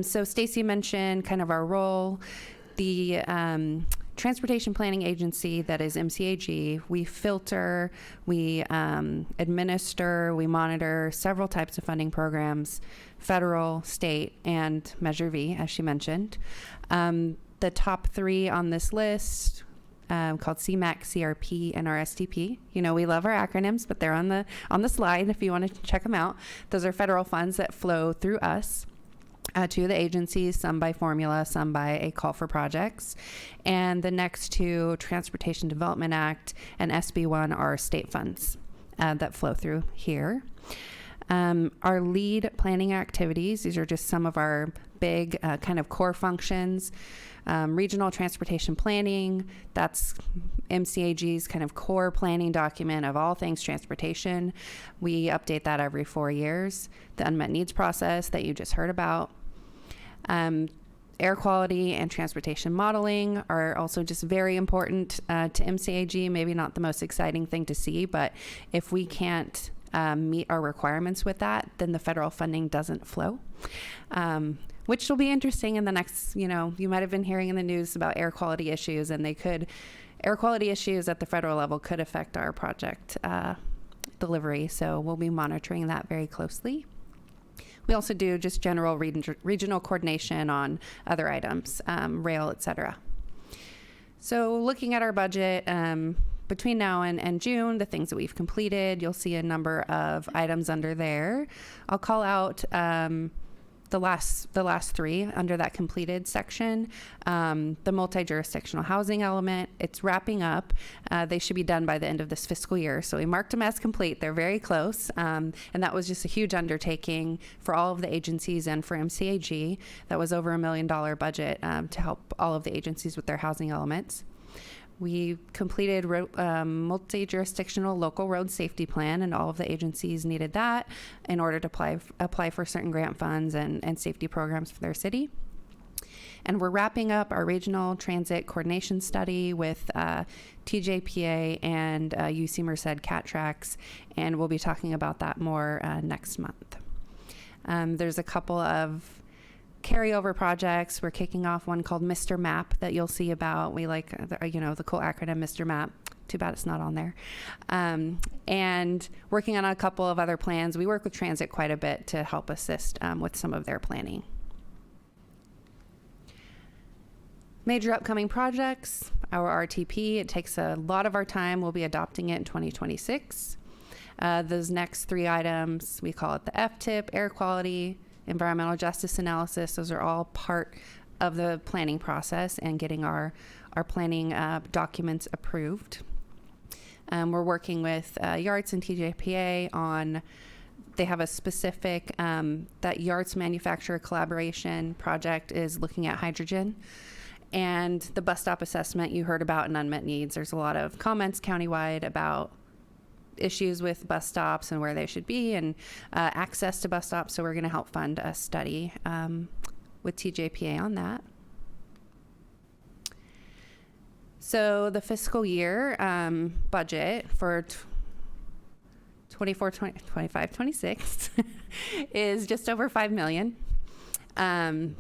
So Stacy mentioned kind of our role. The Transportation Planning Agency, that is MCAG, we filter, we administer, we monitor several types of funding programs, federal, state, and Measure V, as she mentioned. The top 3 on this list, called CMAC, CRP, and RSTP. You know, we love our acronyms, but they're on the slide if you want to check them out. Those are federal funds that flow through us to the agencies, some by formula, some by a call for projects. And the next 2, Transportation Development Act and SB1, are state funds that flow through here. Our lead planning activities, these are just some of our big kind of core functions. Regional transportation planning, that's MCAG's kind of core planning document of all things transportation. We update that every 4 years. The unmet needs process that you just heard about. Air quality and transportation modeling are also just very important to MCAG. Maybe not the most exciting thing to see, but if we can't meet our requirements with that, then the federal funding doesn't flow. Which will be interesting in the next, you might have been hearing in the news about air quality issues, and air quality issues at the federal level could affect our project delivery. So we'll be monitoring that very closely. We also do just general regional coordination on other items, rail, et cetera. So looking at our budget, between now and June, the things that we've completed, you'll see a number of items under there. I'll call out the last three under that completed section. The multi-jurisdictional housing element, it's wrapping up. They should be done by the end of this fiscal year. So we marked them as complete. They're very close. And that was just a huge undertaking for all of the agencies and for MCAG. That was over $1 million budget to help all of the agencies with their housing elements. We completed multi-jurisdictional local road safety plan, and all of the agencies needed that in order to apply for certain grant funds and safety programs for their city. And we're wrapping up our regional transit coordination study with TJPA and UC Merced Cat Tracks, and we'll be talking about that more next month. There's a couple of carryover projects. We're kicking off one called Mr. Map that you'll see about. We like, the cool acronym Mr. Map. Too bad it's not on there. And working on a couple of other plans. We work with transit quite a bit to help assist with some of their planning. Major upcoming projects, our RTP. It takes a lot of our time. We'll be adopting it in 2026. Those next three items, we call it the FTIP, air quality, environmental justice analysis. Those are all part of the planning process and getting our planning documents approved. We're working with YARTS and TJPA on, they have a specific, that YARTS manufacturer collaboration project is looking at hydrogen. And the bus stop assessment you heard about in unmet needs. There's a lot of comments countywide about issues with bus stops and where they should be and access to bus stops. So we're going to help fund a study with TJPA on that. So the fiscal year budget for 25, 26 is just over $5 million.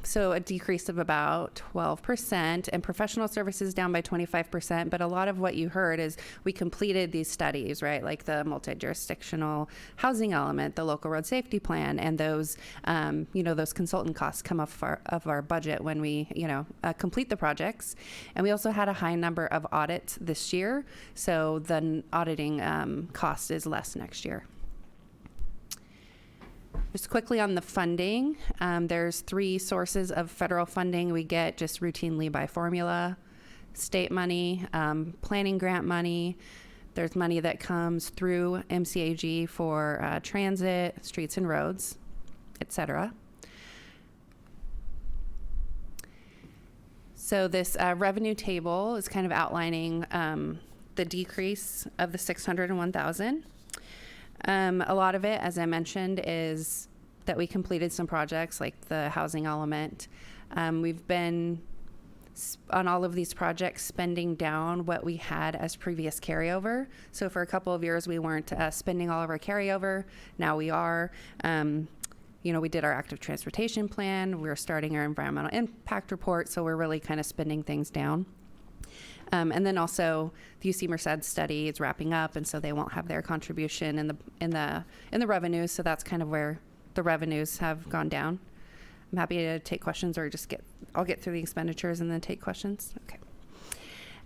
So a decrease of about 12%, and professional services down by 25%. But a lot of what you heard is we completed these studies, right? Like the multi-jurisdictional housing element, the local road safety plan, and those, those consultant costs come off of our budget when we, complete the projects. And we also had a high number of audits this year. So the auditing cost is less next year. Just quickly on the funding, there's three sources of federal funding we get just routinely by formula. State money, planning grant money. There's money that comes through MCAG for transit, streets and roads, etc. So this revenue table is kind of outlining the decrease of the $601,000. A lot of it, as I mentioned, is that we completed some projects like the housing element. We've been, on all of these projects, spending down what we had as previous carryover. So for a couple of years, we weren't spending all of our carryover. Now we are. We did our active transportation plan. We're starting our environmental impact report. So we're really kind of spending things down. And then also the UC Merced study is wrapping up, and so they won't have their contribution in the revenues. So that's kind of where the revenues have gone down. I'm happy to take questions, or I'll get through the expenditures and then take questions. Okay.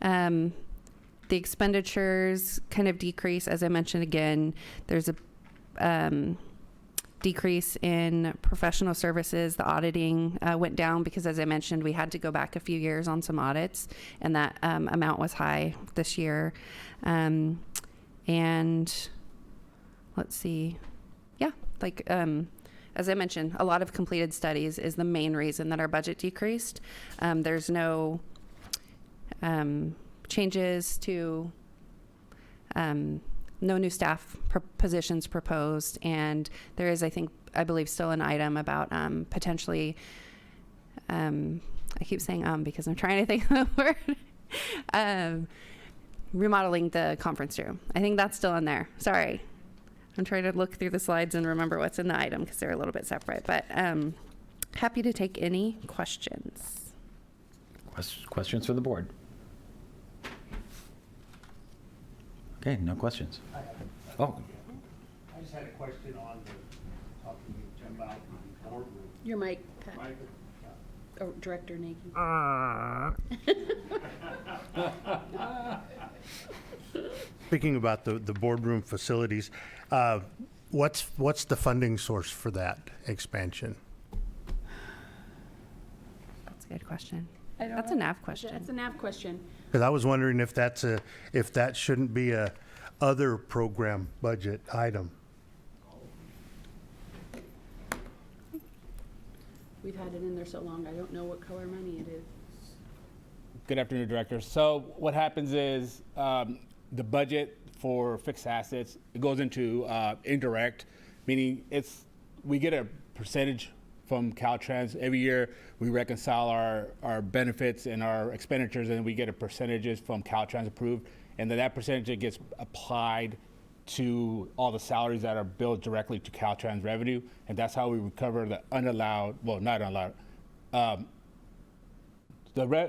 The expenditures kind of decrease, as I mentioned again. There's a decrease in professional services. The auditing went down because, as I mentioned, we had to go back a few years on some audits, and that amount was high this year. And let's see. Yeah, as I mentioned, a lot of completed studies is the main reason that our budget decreased. There's no changes to no new staff positions proposed, and there is, I believe, still an item about potentially, I keep saying because I'm trying to think of the word, remodeling the conference room. I think that's still in there. Sorry. I'm trying to look through the slides and remember what's in the item because they're a little bit separate, but happy to take any questions. Questions from the board? Okay, no questions. Oh. I just had a question on talking about the boardroom. Your mic, Pat. Oh, Director Nagy. Speaking about the boardroom facilities, what's the funding source for that expansion? That's a good question. That's a NAV question. That's a NAV question. Because I was wondering if that shouldn't be a other program budget item. We've had it in there so long, I don't know what color money it is. Good afternoon, Director. So what happens is the budget for fixed assets, it goes into indirect, meaning we get a percentage from Caltrans. Every year we reconcile our benefits and our expenditures, and we get a percentages from Caltrans approved, and then that percentage gets applied to all the salaries that are billed directly to Caltrans revenue, and that's how we recover the unallowed, well, not unallowed,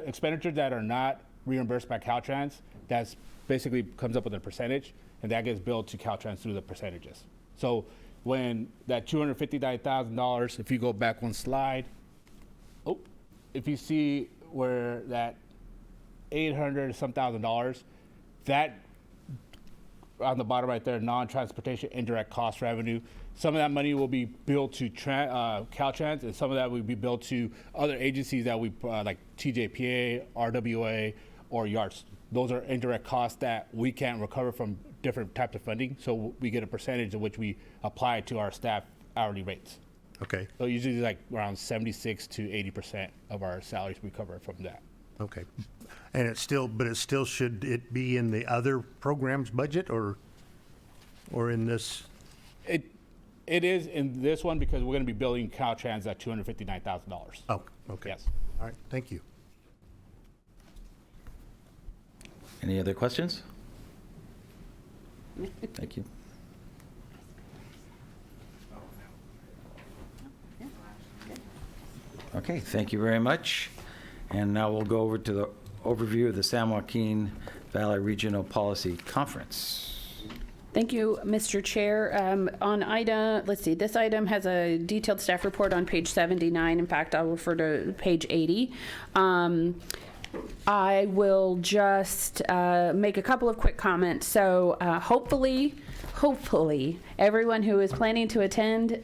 expenditures that are not reimbursed by Caltrans. That's basically comes up with a percentage, and that gets billed to Caltrans through the percentages. So when that $259,000, if you go back one slide, if you see where that $800-some thousand, that on the bottom right there, non-transportation indirect cost revenue. Some of that money will be billed to Caltrans, and some of that will be billed to other agencies that we like TJPA, RWA, or YARTS. Those are indirect costs that we can't recover from different types of funding, so we get a percentage of which we apply to our staff hourly rates. Okay. So usually like around 76 to 80% of our salaries we cover from that. Okay. And should it be in the other programs budget or in this? It is in this one because we're going to be billing Caltrans at $259,000. Oh, okay. Yes. All right. Thank you. Any other questions? Thank you. Okay, thank you very much. And now we'll go over to the overview of the San Joaquin Valley Regional Policy Conference. Thank you, Mr. Chair. This item has a detailed staff report on page 79. In fact, I'll refer to page 80. I will just make a couple of quick comments. So hopefully, everyone who is planning to attend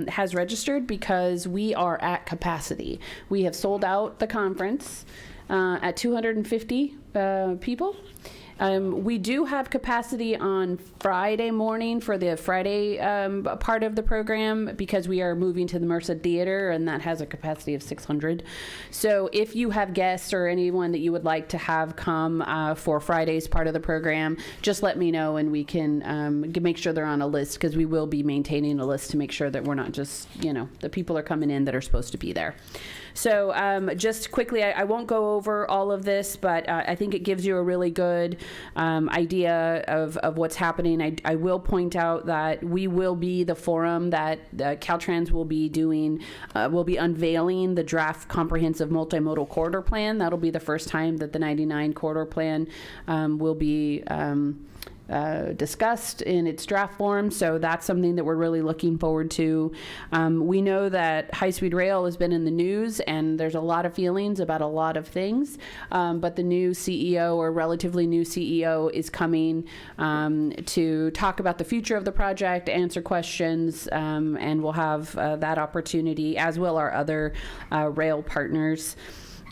has registered because we are at capacity. We have sold out the conference at 250 people. We do have capacity on Friday morning for the Friday part of the program because we are moving to the Merced Theater, and that has a capacity of 600. So if you have guests or anyone that you would like to have come for Friday's part of the program, just let me know and we can make sure they're on a list, because we will be maintaining a list to make sure that we're not just, the people are coming in that are supposed to be there. So just quickly, I won't go over all of this, but I think it gives you a really good idea of what's happening. I will point out that we will be the forum that Caltrans will be doing, will be unveiling the draft comprehensive multimodal corridor plan. That'll be the first time that the 99 corridor plan will be discussed in its draft form, so that's something that we're really looking forward to. We know that high-speed rail has been in the news, and there's a lot of feelings about a lot of things, but the new CEO, or relatively new CEO, is coming to talk about the future of the project, answer questions, and we'll have that opportunity, as will our other rail partners.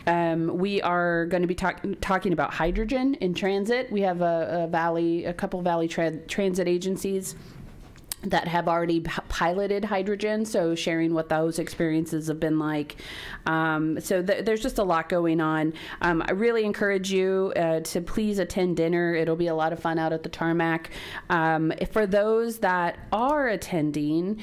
We are going to be talking about hydrogen in transit. We have a couple Valley transit agencies that have already piloted hydrogen, so sharing what those experiences have been like. So there's just a lot going on. I really encourage you to please attend dinner. It'll be a lot of fun out at the tarmac. For those that are attending,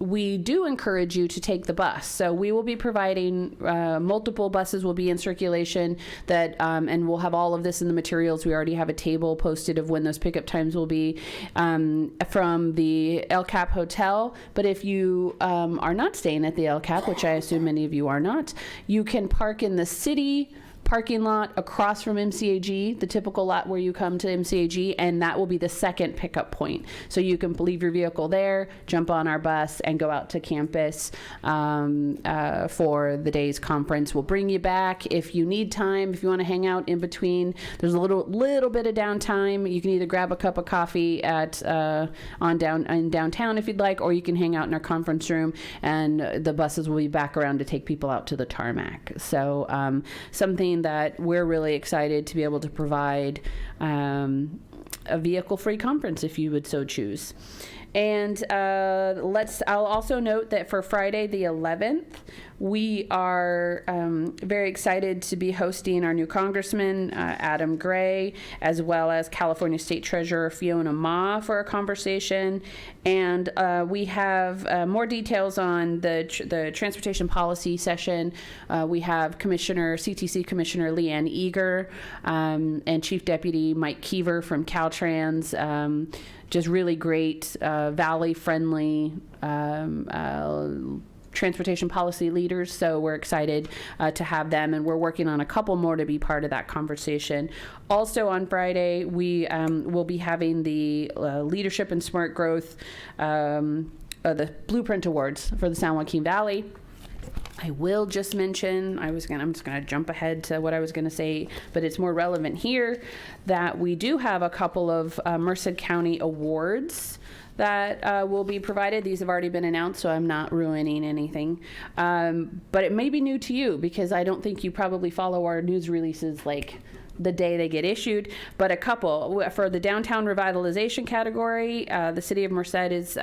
we do encourage you to take the bus. So we will be providing multiple buses will be in circulation that, and we'll have all of this in the materials. We already have a table posted of when those pickup times will be from the El Cap Hotel. But if you are not staying at the El Cap, which I assume many of you are not, you can park in the city parking lot across from MCAG, the typical lot where you come to MCAG, and that will be the second pickup point. So you can leave your vehicle there, jump on our bus, and go out to campus for the day's conference. We'll bring you back if you need time, if you want to hang out in between. There's a little bit of downtime. You can either grab a cup of coffee in downtown if you'd like, or you can hang out in our conference room, and the buses will be back around to take people out to the tarmac. So something that we're really excited to be able to provide a vehicle-free conference if you would so choose. And I'll also note that for Friday the 11th, we are very excited to be hosting our new Congressman, Adam Gray, as well as California State Treasurer Fiona Ma for a conversation. And we have more details on the transportation policy session. We have CTC Commissioner Leanne Eager and Chief Deputy Mike Keever from Caltrans. Just really great, Valley-friendly transportation policy leaders. So we're excited to have them, and we're working on a couple more to be part of that conversation. Also on Friday, we will be having the Leadership and Smart Growth, the Blueprint Awards for the San Joaquin Valley. I will just mention, I'm just gonna jump ahead to what I was gonna say, but it's more relevant here, that we do have a couple of Merced County awards that will be provided. These have already been announced, so I'm not ruining anything. But it may be new to you, because I don't think you probably follow our news releases like the day they get issued, but a couple. For the downtown revitalization category, the city of Merced is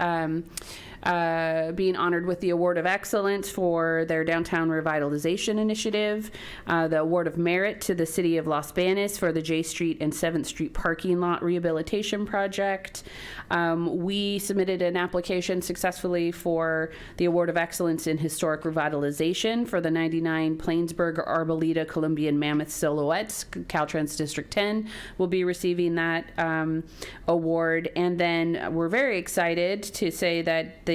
being honored with the Award of Excellence for their Downtown Revitalization Initiative, the Award of Merit to the City of Los Banos for the J Street and 7th Street Parking Lot Rehabilitation Project. We submitted an application successfully for the Award of Excellence in Historic Revitalization for the 99 Plainsburg Arboleda Columbian Mammoth Silhouettes. Caltrans District 10 will be receiving that award. And then we're very excited to say that the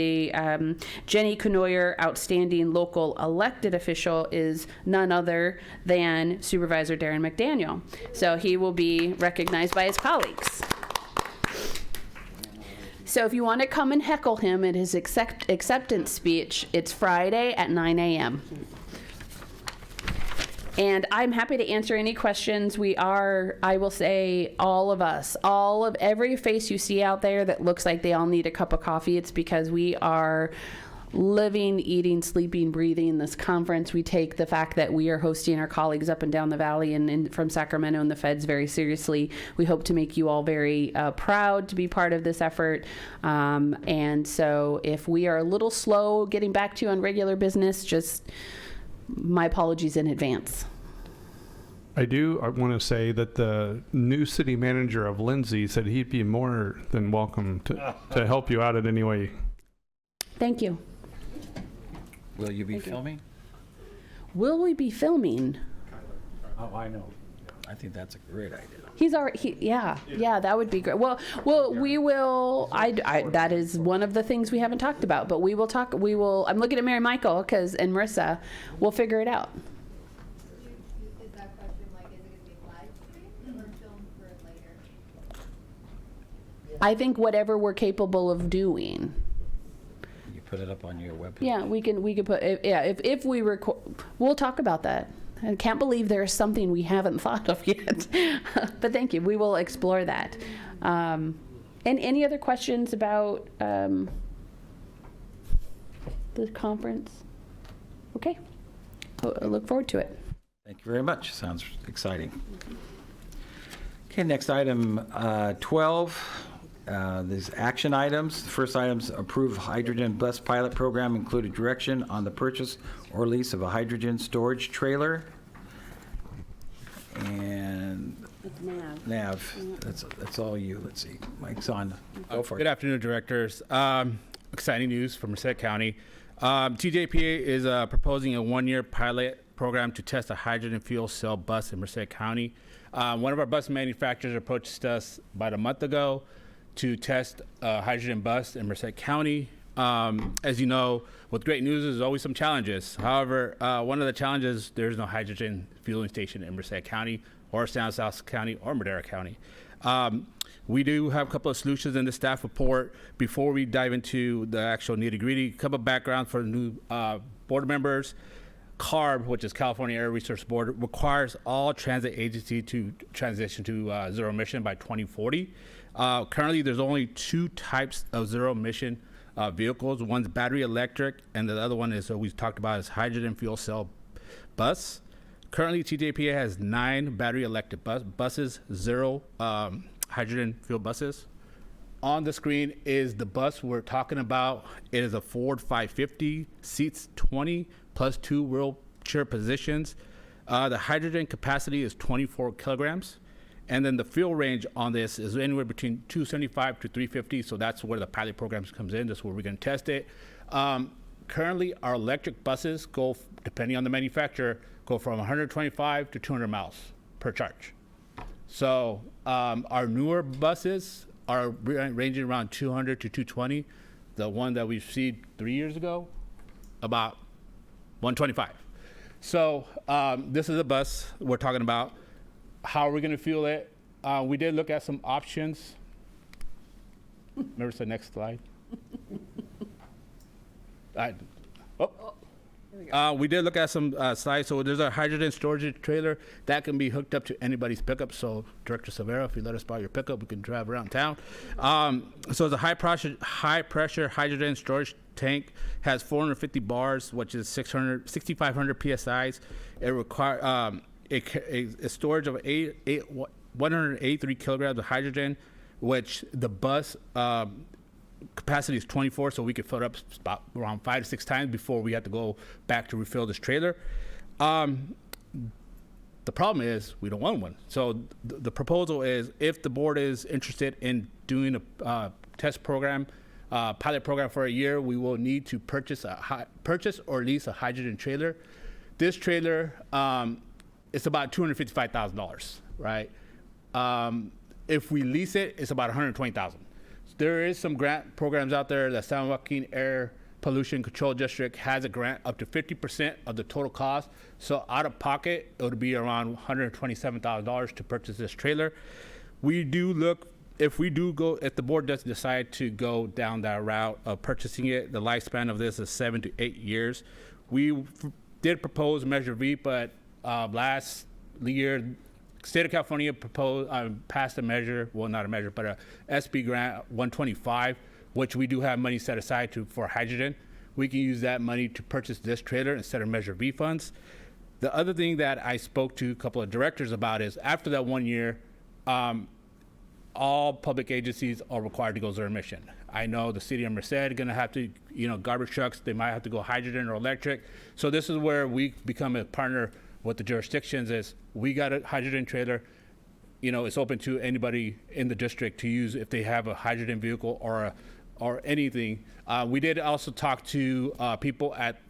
Jenny Conoyer Outstanding Local Elected Official is none other than Supervisor Darren McDaniel. So he will be recognized by his colleagues. So if you want to come and heckle him at his acceptance speech, it's Friday at 9 a.m. And I'm happy to answer any questions. I will say, all of us, every face you see out there that looks like they all need a cup of coffee, it's because we are living, eating, sleeping, breathing this conference. We take the fact that we are hosting our colleagues up and down the valley and from Sacramento and the feds very seriously. We hope to make you all very proud to be part of this effort. And so if we are a little slow getting back to you on regular business, just my apologies in advance. I want to say that the new city manager of Lindsay said he'd be more than welcome to help you out in any way. Thank you. Will you be filming? Will we be filming? Oh, I know. I think that's a great idea. He's already, yeah, that would be great. Well, we will, that is one of the things we haven't talked about, but I'm looking at Mary Michael and Marissa, we'll figure it out. Is that question like, is it going to be live streamed or filmed for later? I think whatever we're capable of doing. You put it up on your webpage. Yeah, we can put, if we record, we'll talk about that. I can't believe there's something we haven't thought of yet. But thank you. We will explore that. And any other questions about the conference? Okay. I look forward to it. Thank you very much. Sounds exciting. Okay, next item 12. There's action items. The first item's approve hydrogen bus pilot program, included direction on the purchase or lease of a hydrogen storage trailer. And Nav, that's all you. Let's see. Mike's on. Go for it. Good afternoon, directors. Exciting news from Merced County. TJPA is proposing a one-year pilot program to test a hydrogen fuel cell bus in Merced County. One of our bus manufacturers approached us about a month ago to test a hydrogen bus in Merced County. As you know, with great news, there's always some challenges. However, one of the challenges, there's no hydrogen fueling station in Merced County or Stanislaus County or Madera County. We do have a couple of solutions in the staff report. Before we dive into the actual nitty-gritty, a couple of background for the new board members. CARB, which is California Air Resources Board, requires all transit agency to transition to zero emission by 2040. Currently, there's only two types of zero emission vehicles. One's battery electric, and the other one is we've talked about is hydrogen fuel cell bus. Currently, TJPA has 9 battery electric buses, 0 hydrogen fuel buses. On the screen is the bus we're talking about. It is a Ford 550, seats 20 plus 2 wheelchair positions. The hydrogen capacity is 24 kilograms. And then the fuel range on this is anywhere between 275 to 350. So that's where the pilot programs comes in. That's where we're going to test it. Currently, our electric buses go, depending on the manufacturer, go from 125 to 200 miles per charge. So our newer buses are ranging around 200 to 220. The one that we've seen 3 years ago, about 125. So this is a bus we're talking about. How are we going to fuel it? We did look at some options. Remember the next slide? We did look at some slides. So there's a hydrogen storage trailer that can be hooked up to anybody's pickup. So Director Silvera, if you let us borrow your pickup, we can drive around town. So it's a high pressure hydrogen storage tank, has 450 bars, which is 6,500 PSIs. It requires a storage of 183 kilograms of hydrogen, which the bus capacity is 24, so we could fill it up about around 5 to 6 times before we have to go back to refill this trailer. The problem is we don't want one. So the proposal is, if the board is interested in doing a test program, pilot program for a year, we will need to purchase or lease a hydrogen trailer. This trailer, it's about $255,000, right? If we lease it, it's about $120,000. There is some grant programs out there. The San Joaquin Air Pollution Control District has a grant up to 50% of the total cost. So out of pocket, it would be around $127,000 to purchase this trailer. We do look, if the board does decide to go down that route of purchasing it, the lifespan of this is 7 to 8 years. We did propose Measure V, but last year, State of California passed a measure, well, not a measure, but a SB grant 125, which we do have money set aside for hydrogen. We can use that money to purchase this trailer instead of Measure V funds. The other thing that I spoke to a couple of directors about is, after that 1 year, all public agencies are required to go zero emission. I know the city of Merced is going to have to, garbage trucks, they might have to go hydrogen or electric. So this is where we become a partner with the jurisdictions. Is we got a hydrogen trailer, it's open to anybody in the district to use if they have a hydrogen vehicle or anything. We did also talk to people at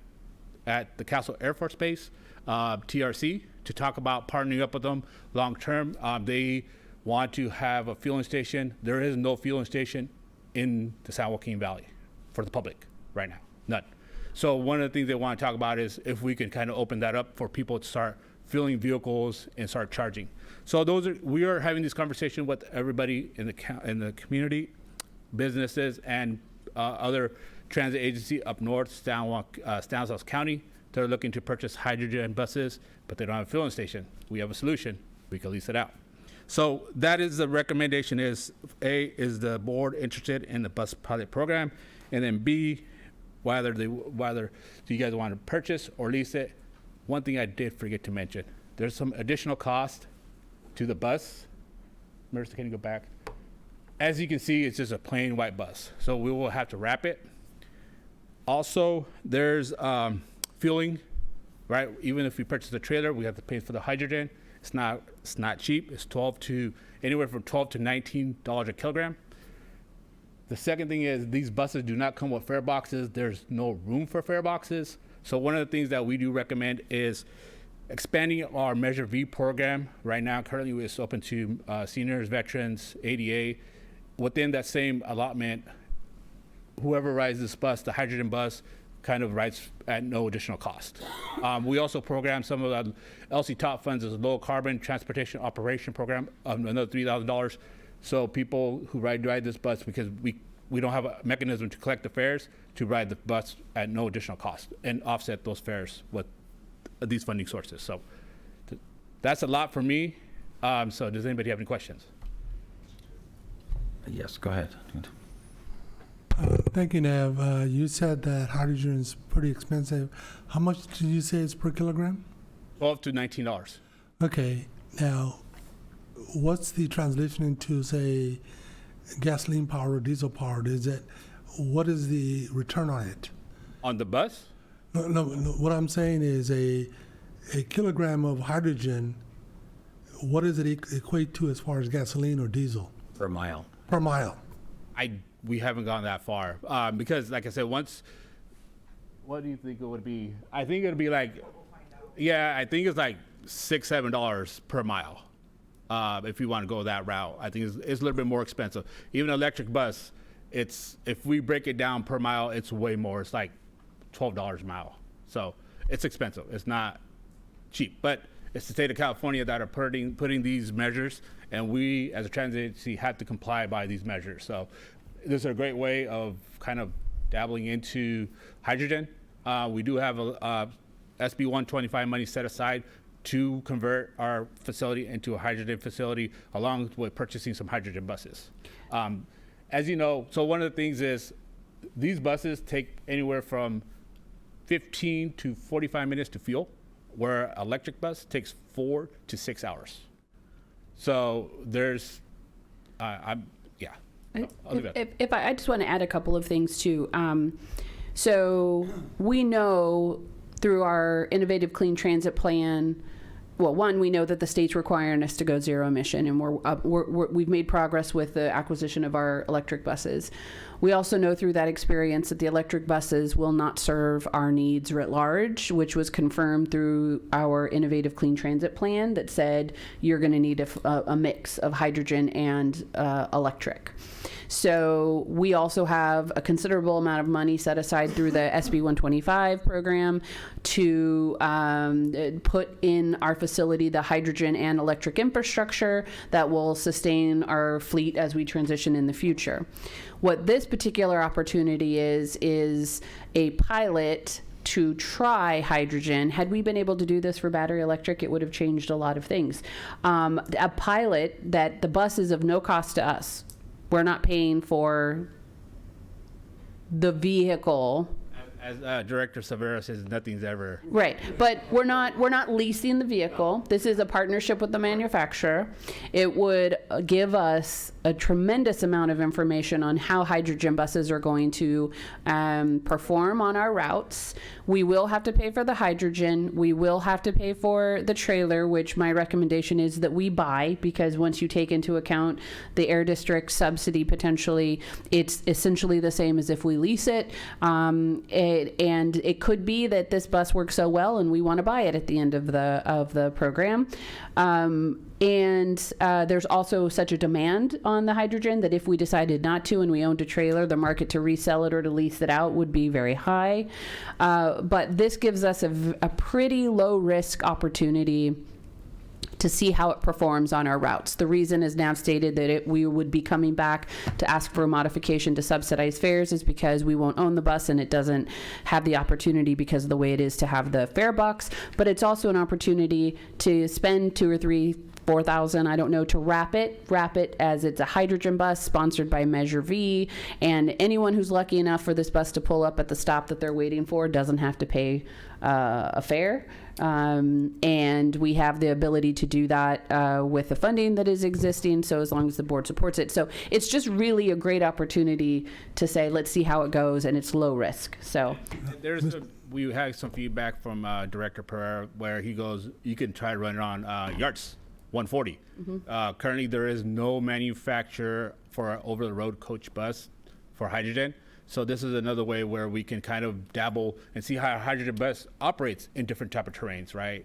the Castle Air Force Base, TRC, to talk about partnering up with them long term. They want to have a fueling station. There is no fueling station in the San Joaquin Valley for the public right now, none. So one of the things they want to talk about is if we can kind of open that up for people to start fueling vehicles and start charging. So we are having this conversation with everybody in the community, businesses, and other transit agency up north, Stanislaus County. They're looking to purchase hydrogen buses, but they don't have a fueling station. We have a solution. We can lease it out. So that is the recommendation. Is A, is the board interested in the bus pilot program? And then B, whether do you guys want to purchase or lease it? One thing I did forget to mention, there's some additional cost to the bus. Marissa, can you go back? As you can see, it's just a plain white bus. So we will have to wrap it. Also, there's fueling, right? Even if we purchase the trailer, we have to pay for the hydrogen. It's not cheap. It's anywhere from $12 to $19 a kilogram. The second thing is, these buses do not come with fare boxes. There's no room for fare boxes. So one of the things that we do recommend is expanding our Measure V program. Right now, currently, it's open to seniors, veterans, ADA. Within that same allotment, whoever rides this bus, the hydrogen bus, kind of rides at no additional cost. We also program some of the LC Top funds as a low carbon transportation operation program, another $3,000. So people who ride this bus, because we don't have a mechanism to collect the fares, to ride the bus at no additional cost and offset those fares with these funding sources. So that's a lot for me. So does anybody have any questions? Yes, go ahead. Thank you, Nav. You said that hydrogen is pretty expensive. How much did you say it's per kilogram? $12 to $19. Okay. Now, what's the translation into, say, gasoline power or diesel powered? What is the return on it? On the bus? No. What I'm saying is a kilogram of hydrogen, what does it equate to as far as gasoline or diesel? Per mile. Per mile. We haven't gone that far because, like I said, what do you think it would be? I think it'd be like, I think it's like $6-7 per mile. If you want to go that route, I think it's a little bit more expensive. Even an electric bus, if we break it down per mile, it's way more. It's like $12 a mile. So it's expensive. It's not cheap, but it's the state of California that are putting these measures, and we as a transit agency have to comply by these measures. So this is a great way of kind of dabbling into hydrogen. We do have a SB 125 money set aside to convert our facility into a hydrogen facility, along with purchasing some hydrogen buses. As you know, so one of the things is these buses take anywhere from 15 to 45 minutes to fuel, where an electric bus takes 4 to 6 hours. So there's, If I just want to add a couple of things too. So we know through our innovative clean transit plan, well, one, we know that the state's requiring us to go zero emission, and we've made progress with the acquisition of our electric buses. We also know through that experience that the electric buses will not serve our needs writ large, which was confirmed through our innovative clean transit plan that said you're going to need a mix of hydrogen and electric. So we also have a considerable amount of money set aside through the SB 125 program to put in our facility the hydrogen and electric infrastructure that will sustain our fleet as we transition in the future. What this particular opportunity is a pilot to try hydrogen. Had we been able to do this for battery electric, it would have changed a lot of things. A pilot that the bus is of no cost to us. We're not paying for the vehicle. As Director Savera says, nothing's ever Right, but we're not leasing the vehicle. This is a partnership with the manufacturer. It would give us a tremendous amount of information on how hydrogen buses are going to perform on our routes. We will have to pay for the hydrogen. We will have to pay for the trailer, which my recommendation is that we buy, because once you take into account the air district subsidy potentially, it's essentially the same as if we lease it. And it could be that this bus works so well and we want to buy it at the end of the program. And there's also such a demand on the hydrogen that if we decided not to and we owned a trailer, the market to resell it or to lease it out would be very high. But this gives us a pretty low risk opportunity to see how it performs on our routes. The reason is now stated that we would be coming back to ask for a modification to subsidize fares is because we won't own the bus and it doesn't have the opportunity because of the way it is to have the fare box. But it's also an opportunity to spend $2,000 or $3,000, $4,000, I don't know, to wrap it as it's a hydrogen bus sponsored by Measure V, and anyone who's lucky enough for this bus to pull up at the stop that they're waiting for doesn't have to pay a fare. And we have the ability to do that with the funding that is existing, so as long as the board supports it. So it's just really a great opportunity to say, let's see how it goes, and it's low risk. So we had some feedback from Director Pereira where he goes, you can try to run it on Yarts 140. Currently, there is no manufacturer for an over-the-road coach bus for hydrogen. So this is another way where we can kind of dabble and see how a hydrogen bus operates in different type of terrains, right?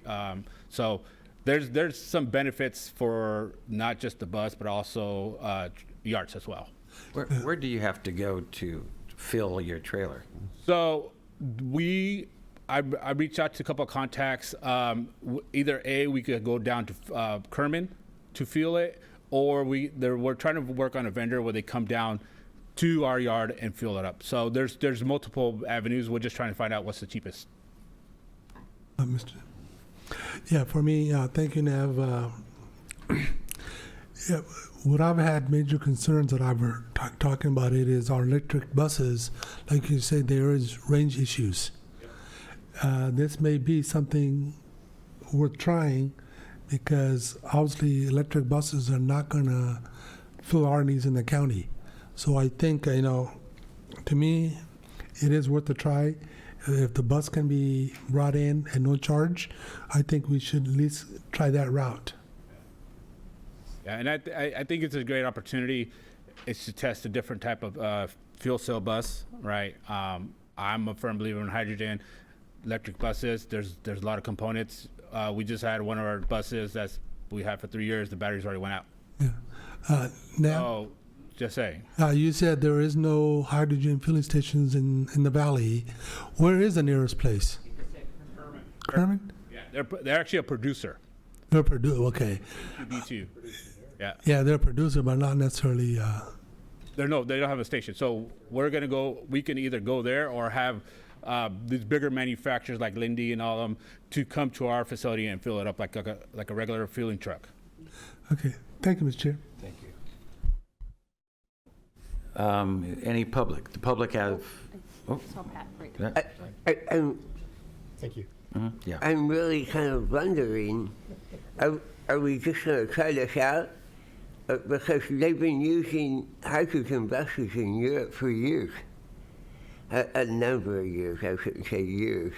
So there's some benefits for not just the bus, but also Yarts as well. Where do you have to go to fill your trailer? So I reached out to a couple of contacts. Either A, we could go down to Kerman to fuel it, or we're trying to work on a vendor where they come down to our yard and fuel it up. So there's multiple avenues. We're just trying to find out what's the cheapest. Mr. Yeah, for me, thank you, Nav. Yeah, what I've had major concerns that I've been talking about it is our electric buses. Like you said, there is range issues. This may be something worth trying because obviously electric buses are not going to fill our needs in the county. So I think, to me, it is worth a try. If the bus can be brought in at no charge, I think we should at least try that route. Yeah, and I think it's a great opportunity. It's to test a different type of fuel cell bus, right? I'm a firm believer in hydrogen. Electric buses, there's a lot of components. We just had one of our buses that we had for 3 years. The batteries already went out. Yeah. Now, just saying. You said there is no hydrogen filling stations in the valley. Where is the nearest place? Kerman? Yeah, they're actually a producer. They're okay. B2. Yeah. Yeah, they're a producer, but not necessarily. They don't have a station. So we can either go there or have these bigger manufacturers like Lindy and all of them to come to our facility and fill it up like a regular fueling truck. Okay. Thank you, Mr. Chair. Thank you. Any public? The public have. Thank you. Yeah. I'm really kind of wondering, are we just going to try this out? Because they've been using hydrogen buses in Europe for years. A number of years, I shouldn't say years.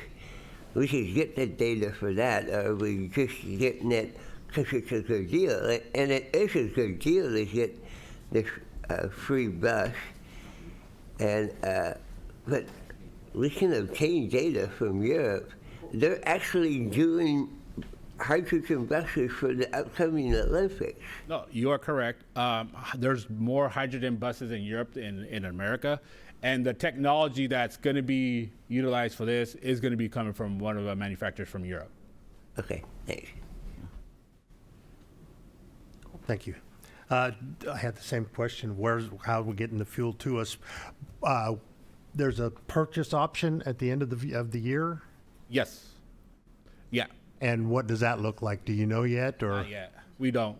We should get the data for that. Are we just getting it because it's a good deal? And it is a good deal to get this free bus. And but we can obtain data from Europe. They're actually doing hydrogen buses for the upcoming Olympics. No, you are correct. There's more hydrogen buses in Europe than in America. And the technology that's going to be utilized for this is going to be coming from one of the manufacturers from Europe. Okay, thanks. Thank you. I had the same question. How are we getting the fuel to us? There's a purchase option at the end of the year? Yes. Yeah. And what does that look like? Do you know yet? Or Not yet. We don't.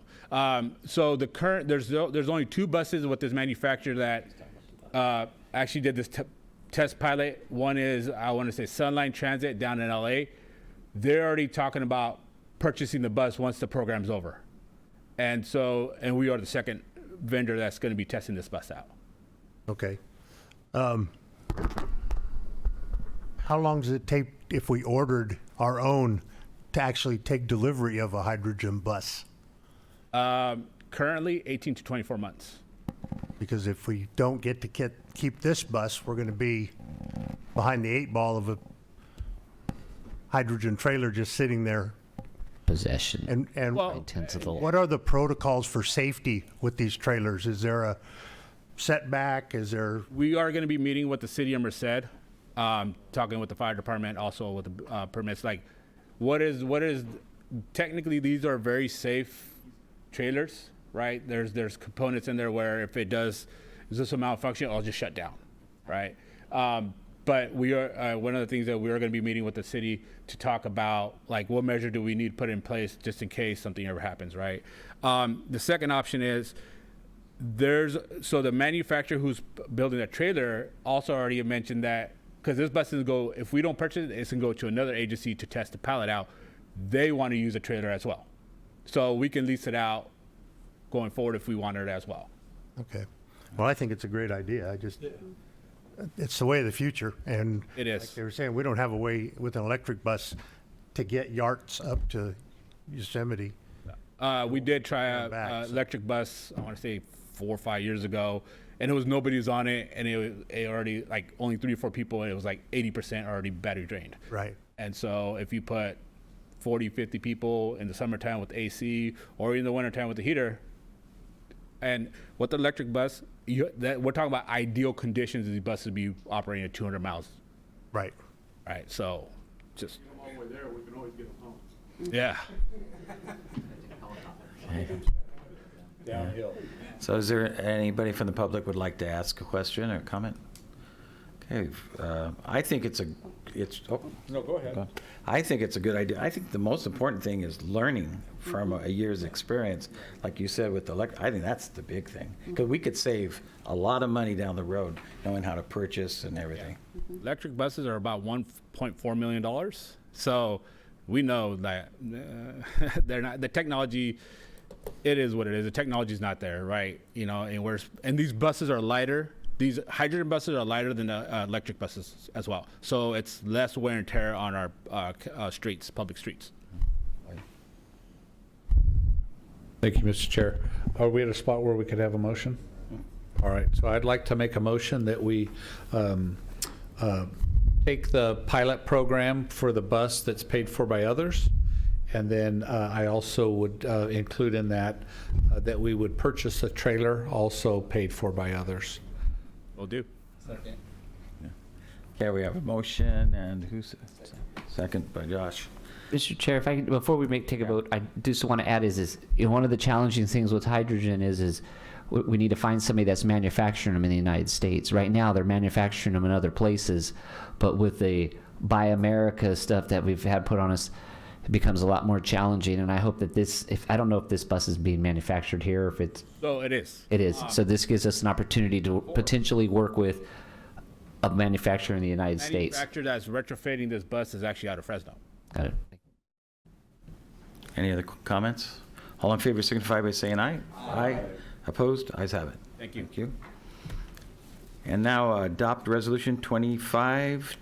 So there's only 2 buses with this manufacturer that actually did this test pilot. One is, I want to say, Sunline Transit down in LA. They're already talking about purchasing the bus once the program's over. And we are the second vendor that's going to be testing this bus out. Okay. How long does it take if we ordered our own to actually take delivery of a hydrogen bus? Currently, 18 to 24 months. Because if we don't get to keep this bus, we're going to be behind the 8 ball of a hydrogen trailer just sitting there. Possession. And what are the protocols for safety with these trailers? Is there a setback? Is there? We are going to be meeting with the city of Merced, talking with the fire department, also with the permits. Like, what is technically these are very safe trailers, right? There's components in there where if it does, is this a malfunction, it'll just shut down, right? But we are one of the things that we are going to be meeting with the city to talk about, like, what measure do we need to put in place just in case something ever happens, right? The second option is the manufacturer who's building a trailer also already mentioned that, because this bus is if we don't purchase it, it's going to go to another agency to test the pallet out. They want to use a trailer as well. So we can lease it out going forward if we want it as well. Okay. Well, I think it's a great idea. It's the way of the future. And it is. Like they were saying, we don't have a way with an electric bus to get yards up to Yosemite. We did try a electric bus, I want to say 4 or 5 years ago, and nobody was on it, and it already, like, only 3 or 4 people, and it was like 80% already battery drained. Right. And so if you put 40, 50 people in the summertime with AC or in the wintertime with the heater, And with the electric bus, we're talking about ideal conditions. These buses be operating at 200 miles. Right. Right. So, just. All the way there, we can always get them home. Yeah. Downhill. So is there anybody from the public would like to ask a question or comment? Okay, I think No, go ahead. I think it's a good idea. I think the most important thing is learning from a year's experience. Like you said with the I think that's the big thing. Because we could save a lot of money down the road knowing how to purchase and everything. Electric buses are about $1.4 million. So we know that they're not, the technology, it is what it is. The technology is not there, right? You know, and these buses are lighter. These hydrogen buses are lighter than electric buses as well. So it's less wear and tear on our streets, public streets. Thank you, Mr. Chair. Are we at a spot where we could have a motion? All right, so I'd like to make a motion that we take the pilot program for the bus that's paid for by others, and then I also would include in that that we would purchase a trailer also paid for by others. Will do. Second. Okay, we have a motion, and who's second by Josh? Mr. Chair, if I could, before we take a vote, I just want to add is you know, one of the challenging things with hydrogen is we need to find somebody that's manufacturing them in the United States. Right now, they're manufacturing them in other places, but with the Buy America stuff that we've had put on us, it becomes a lot more challenging. And I hope that I don't know if this bus is being manufactured here, or if it's. So it is. It is. So this gives us an opportunity to potentially work with a manufacturer in the United States. The manufacturer that's retrofitting this bus is actually out of Fresno. Got it. Any other comments? All in favor signify by saying aye. Aye. Opposed? Ayes have it. Thank you. Thank you. And now adopt resolution 25,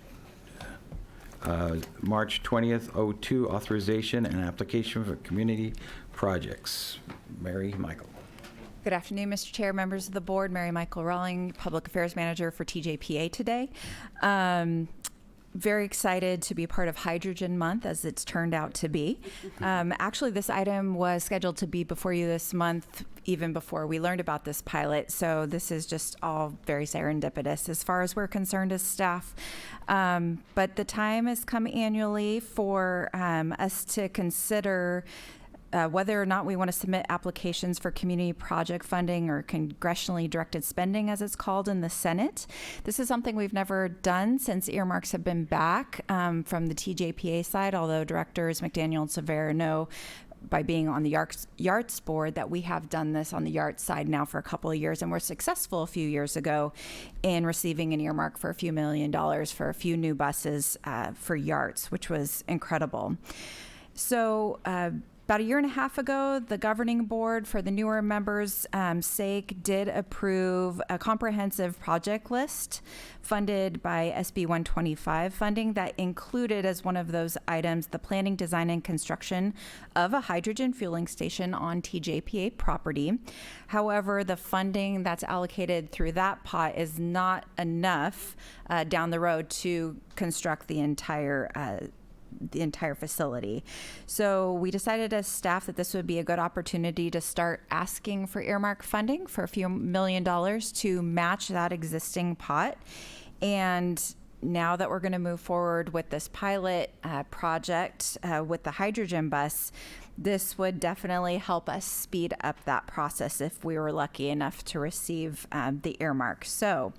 March 20th, 02, authorization and application for community projects. Mary Michael. Good afternoon, Mr. Chair, members of the board. Mary Michael Rawling, Public Affairs Manager for TJPA today. Very excited to be part of Hydrogen Month, as it's turned out to be. Actually, this item was scheduled to be before you this month, even before we learned about this pilot. So this is just all very serendipitous as far as we're concerned as staff. But the time has come annually for us to consider whether or not we want to submit applications for community project funding, or congressionally directed spending, as it's called in the Senate. This is something we've never done since earmarks have been back from the TJPA side, although Directors McDaniel and Severa know by being on the YARTS board that we have done this on the YARTS side now for a couple of years, and were successful a few years ago in receiving an earmark for a few $1 million for a few new buses for YARTS, which was incredible. So about a year and a half ago, the governing board, for the newer members' sake, did approve a comprehensive project list funded by SB 125 funding that included as one of those items the planning, design, and construction of a hydrogen fueling station on TJPA property. However, the funding that's allocated through that pot is not enough down the road to construct the entire facility. So we decided as staff that this would be a good opportunity to start asking for earmark funding for a few $1 million to match that existing pot. And now that we're going to move forward with this pilot project with the hydrogen bus, this would definitely help us speed up that process if we were lucky enough to receive the earmark. So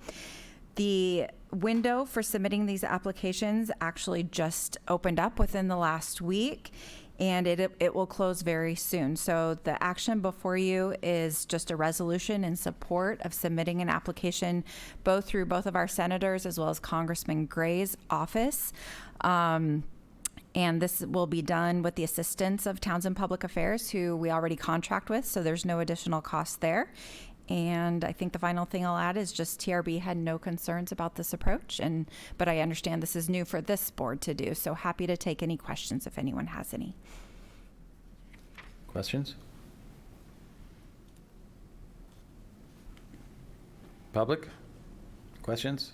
the window for submitting these applications actually just opened up within the last week, and it will close very soon. So the action before you is just a resolution in support of submitting an application through both of our senators as well as Congressman Gray's office. And this will be done with the assistance of Townsend Public Affairs, who we already contract with, so there's no additional cost there. And I think the final thing I'll add is just TRB had no concerns about this approach, but I understand this is new for this board to do, so happy to take any questions if anyone has any. Questions? Public? Questions?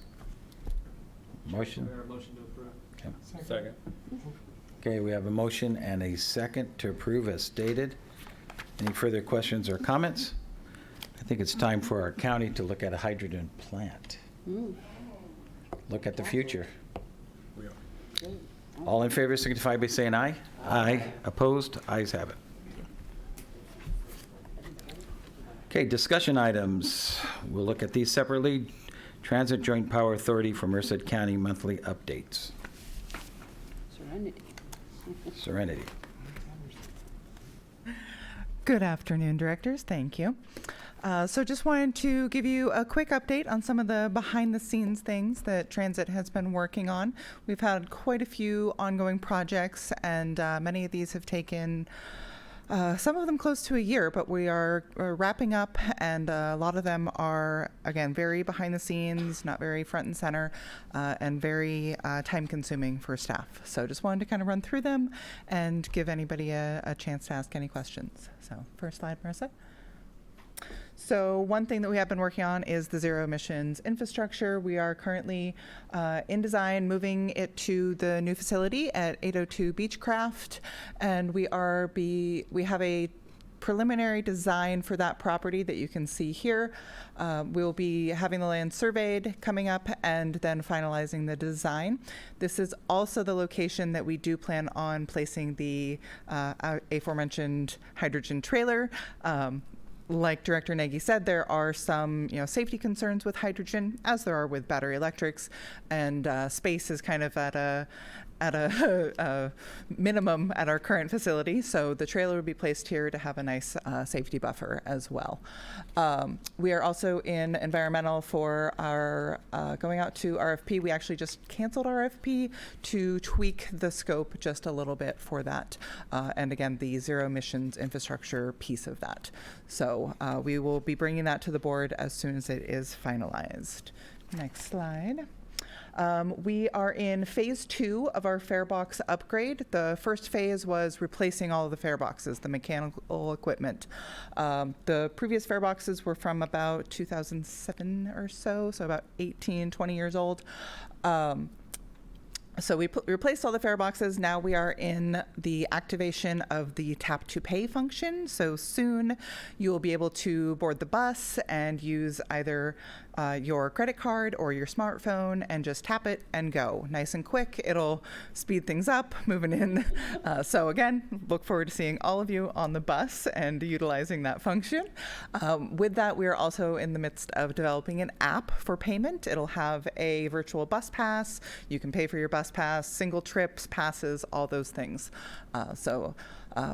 Motion? Motion to approve. Okay. Second. Okay, we have a motion and a second to approve as stated. Any further questions or comments? think it's time for our county to look at a hydrogen plant. Look at the future. All in favor signify by saying aye. Aye. Opposed? Ayes have it. Okay, discussion items. We'll look at these separately. Transit Joint Power Authority for Merced County monthly updates. Serenity. Good afternoon, directors. Thank you. So just wanted to give you a quick update on some of the behind-the-scenes things that Transit has been working on. We've had quite a few ongoing projects, and many of these have taken some of them close to a year, but we are wrapping up, and a lot of them are, again, very behind the scenes, not very front and center, and very time-consuming for staff. So just wanted to kind of run through them and give anybody a chance to ask any questions. So first slide, Marissa. So one thing that we have been working on is the zero emissions infrastructure. We are currently in design, moving it to the new facility at 802 Beechcraft, and we have a preliminary design for that property that you can see here. We'll be having the land surveyed coming up and then finalizing the design. This is also the location that we do plan on placing the aforementioned hydrogen trailer. Like Director Nagy said, there are some safety concerns with hydrogen, as there are with battery electrics, and space is kind of at a minimum at our current facility, so the trailer would be placed here to have a nice safety buffer as well. We are also in environmental for our going out to RFP. We actually just canceled RFP to tweak the scope just a little bit for that, and again, the zero emissions infrastructure piece of that. So we will be bringing that to the board as soon as it is finalized. Next slide. We are in phase 2 of our fare box upgrade. The first phase was replacing all of the fare boxes, the mechanical equipment. The previous fare boxes were from about 2007 or so about 18, 20 years old. So we replaced all the fare boxes. Now we are in the activation of the tap to pay function. So soon you will be able to board the bus and use either your credit card or your smartphone and just tap it and go. Nice and quick. It'll speed things up moving in. So again, look forward to seeing all of you on the bus and utilizing that function. With that, we are also in the midst of developing an app for payment. It'll have a virtual bus pass. You can pay for your bus pass, single trips, passes, all those things. So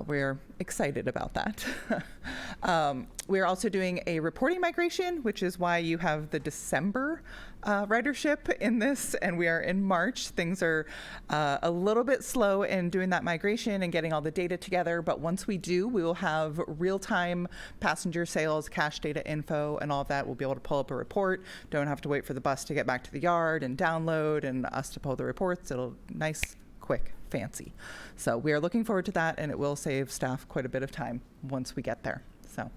we're excited about that. We're also doing a reporting migration, which is why you have the December ridership in this, and we are in March. Things are a little bit slow in doing that migration and getting all the data together, but once we do, we will have real-time passenger sales, cash data info, and all of that. We'll be able to pull up a report. Don't have to wait for the bus to get back to the yard and download and us to pull the reports. It'll nice, quick, fancy. So we are looking forward to that, and it will save staff quite a bit of time once we get there. So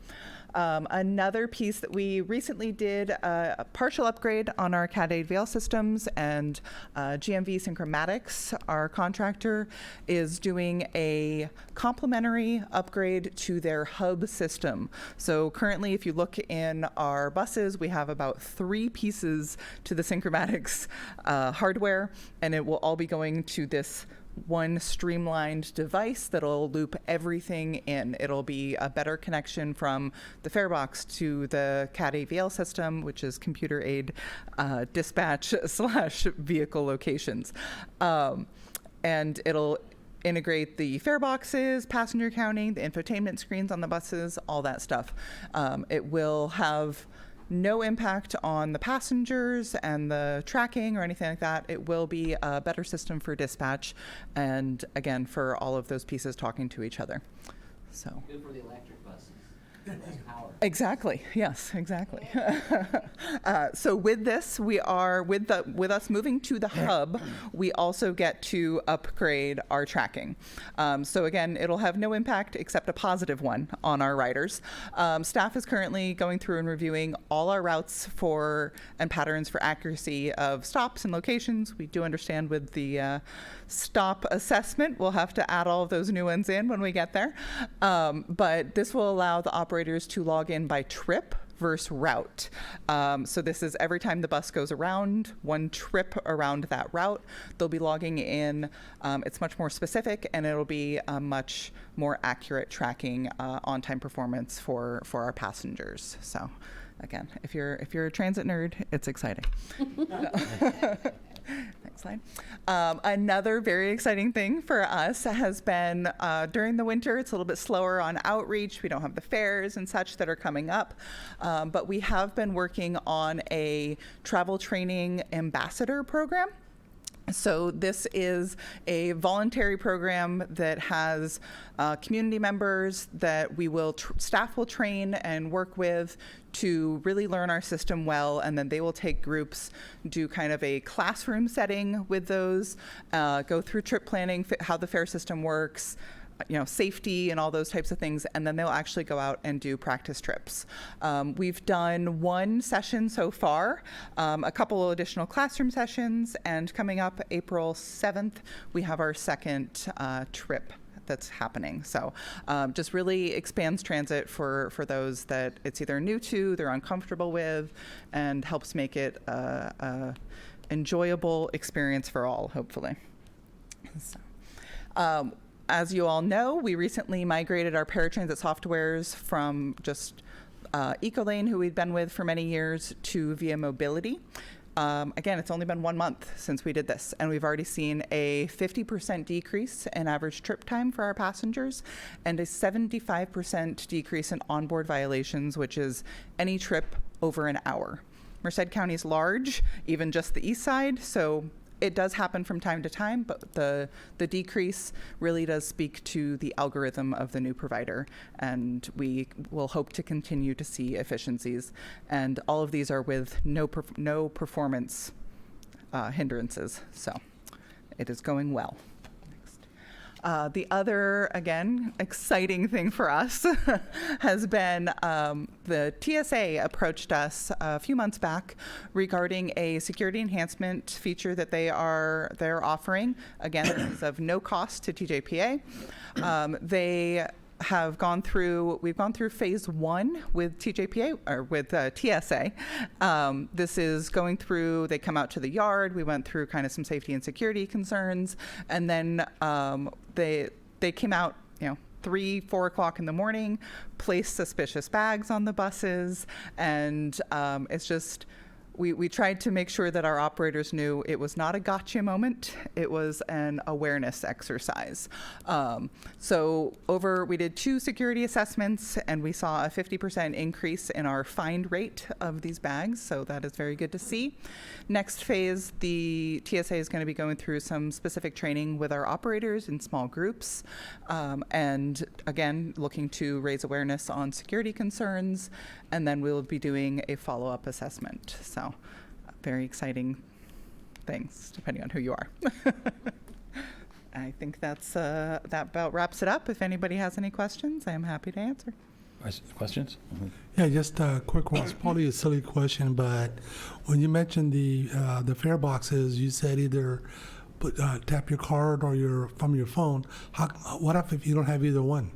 another piece that we recently did a partial upgrade on our Cat 8 Veil systems, and GMV Synchromatics, our contractor, is doing a complementary upgrade to their hub system. So currently, if you look in our buses, we have about 3 pieces to the Synchromatics hardware, and it will all be going to this one streamlined device that'll loop everything in. It'll be a better connection from the fare box to the Cat AVL system, which is computer aid dispatch / vehicle locations. And it'll integrate the fare boxes, passenger counting, the infotainment screens on the buses, all that stuff. It will have no impact on the passengers and the tracking or anything like that. It will be a better system for dispatch, and again, for all of those pieces talking to each other. So good for the electric buses. Power. Exactly. Yes, exactly. So with this, we are with us moving to the hub, we also get to upgrade our tracking. So again, it'll have no impact except a positive one on our riders. Staff is currently going through and reviewing all our routes and patterns for accuracy of stops and locations. We do understand with the stop assessment, we'll have to add all of those new ones in when we get there. But this will allow the operators to log in by trip versus route. So this is every time the bus goes around, one trip around that route, they'll be logging in. It's much more specific, and it'll be a much more accurate tracking on-time performance for our passengers. So again, if you're a transit nerd, it's exciting. Next slide. Another very exciting thing for us has been during the winter, it's a little bit slower on outreach. We don't have the fairs and such that are coming up, but we have been working on a travel training ambassador program. So this is a voluntary program that has community members that we will staff will train and work with to really learn our system well, and then they will take groups, do kind of a classroom setting with those, go through trip planning, how the fare system works, safety and all those types of things, and then they'll actually go out and do practice trips. We've done one session so far, a couple of additional classroom sessions, and coming up April 7th, we have our second trip that's happening. So just really expands transit for those that it's either new to, they're uncomfortable with, and helps make it a enjoyable experience for all, hopefully. So, as you all know, we recently migrated our paratransit softwares from just Ecolane, who we'd been with for many years, to Via Mobility. Again, it's only been 1 month since we did this, and we've already seen a 50% decrease in average trip time for our passengers and a 75% decrease in onboard violations, which is any trip over an hour. Merced County is large, even just the east side, so it does happen from time to time, but the decrease really does speak to the algorithm of the new provider, and we will hope to continue to see efficiencies. And all of these are with no performance hindrances, so it is going well. The other, again, exciting thing for us has been the TSA approached us a few months back regarding a security enhancement feature that they're offering. Again, this is of no cost to TJPA. We've gone through phase 1 with TJPA, or with TSA. This is going through, they come out to the yard, we went through kind of some safety and security concerns, and then they came out, 3, 4 o'clock in the morning, placed suspicious bags on the buses, and it's just, we tried to make sure that our operators knew it was not a gotcha moment, it was an awareness exercise. We did 2 security assessments, and we saw a 50% increase in our find rate of these bags, so that is very good to see. Next phase, the TSA is going to be going through some specific training with our operators in small groups, and again, looking to raise awareness on security concerns, and then we'll be doing a follow-up assessment. So very exciting things, depending on who you are. I think that about wraps it up. If anybody has any questions, I am happy to answer. Questions? Yeah, just a quick one. It's probably a silly question, but when you mentioned the fare boxes, you said either tap your card or from your phone. What if you don't have either one?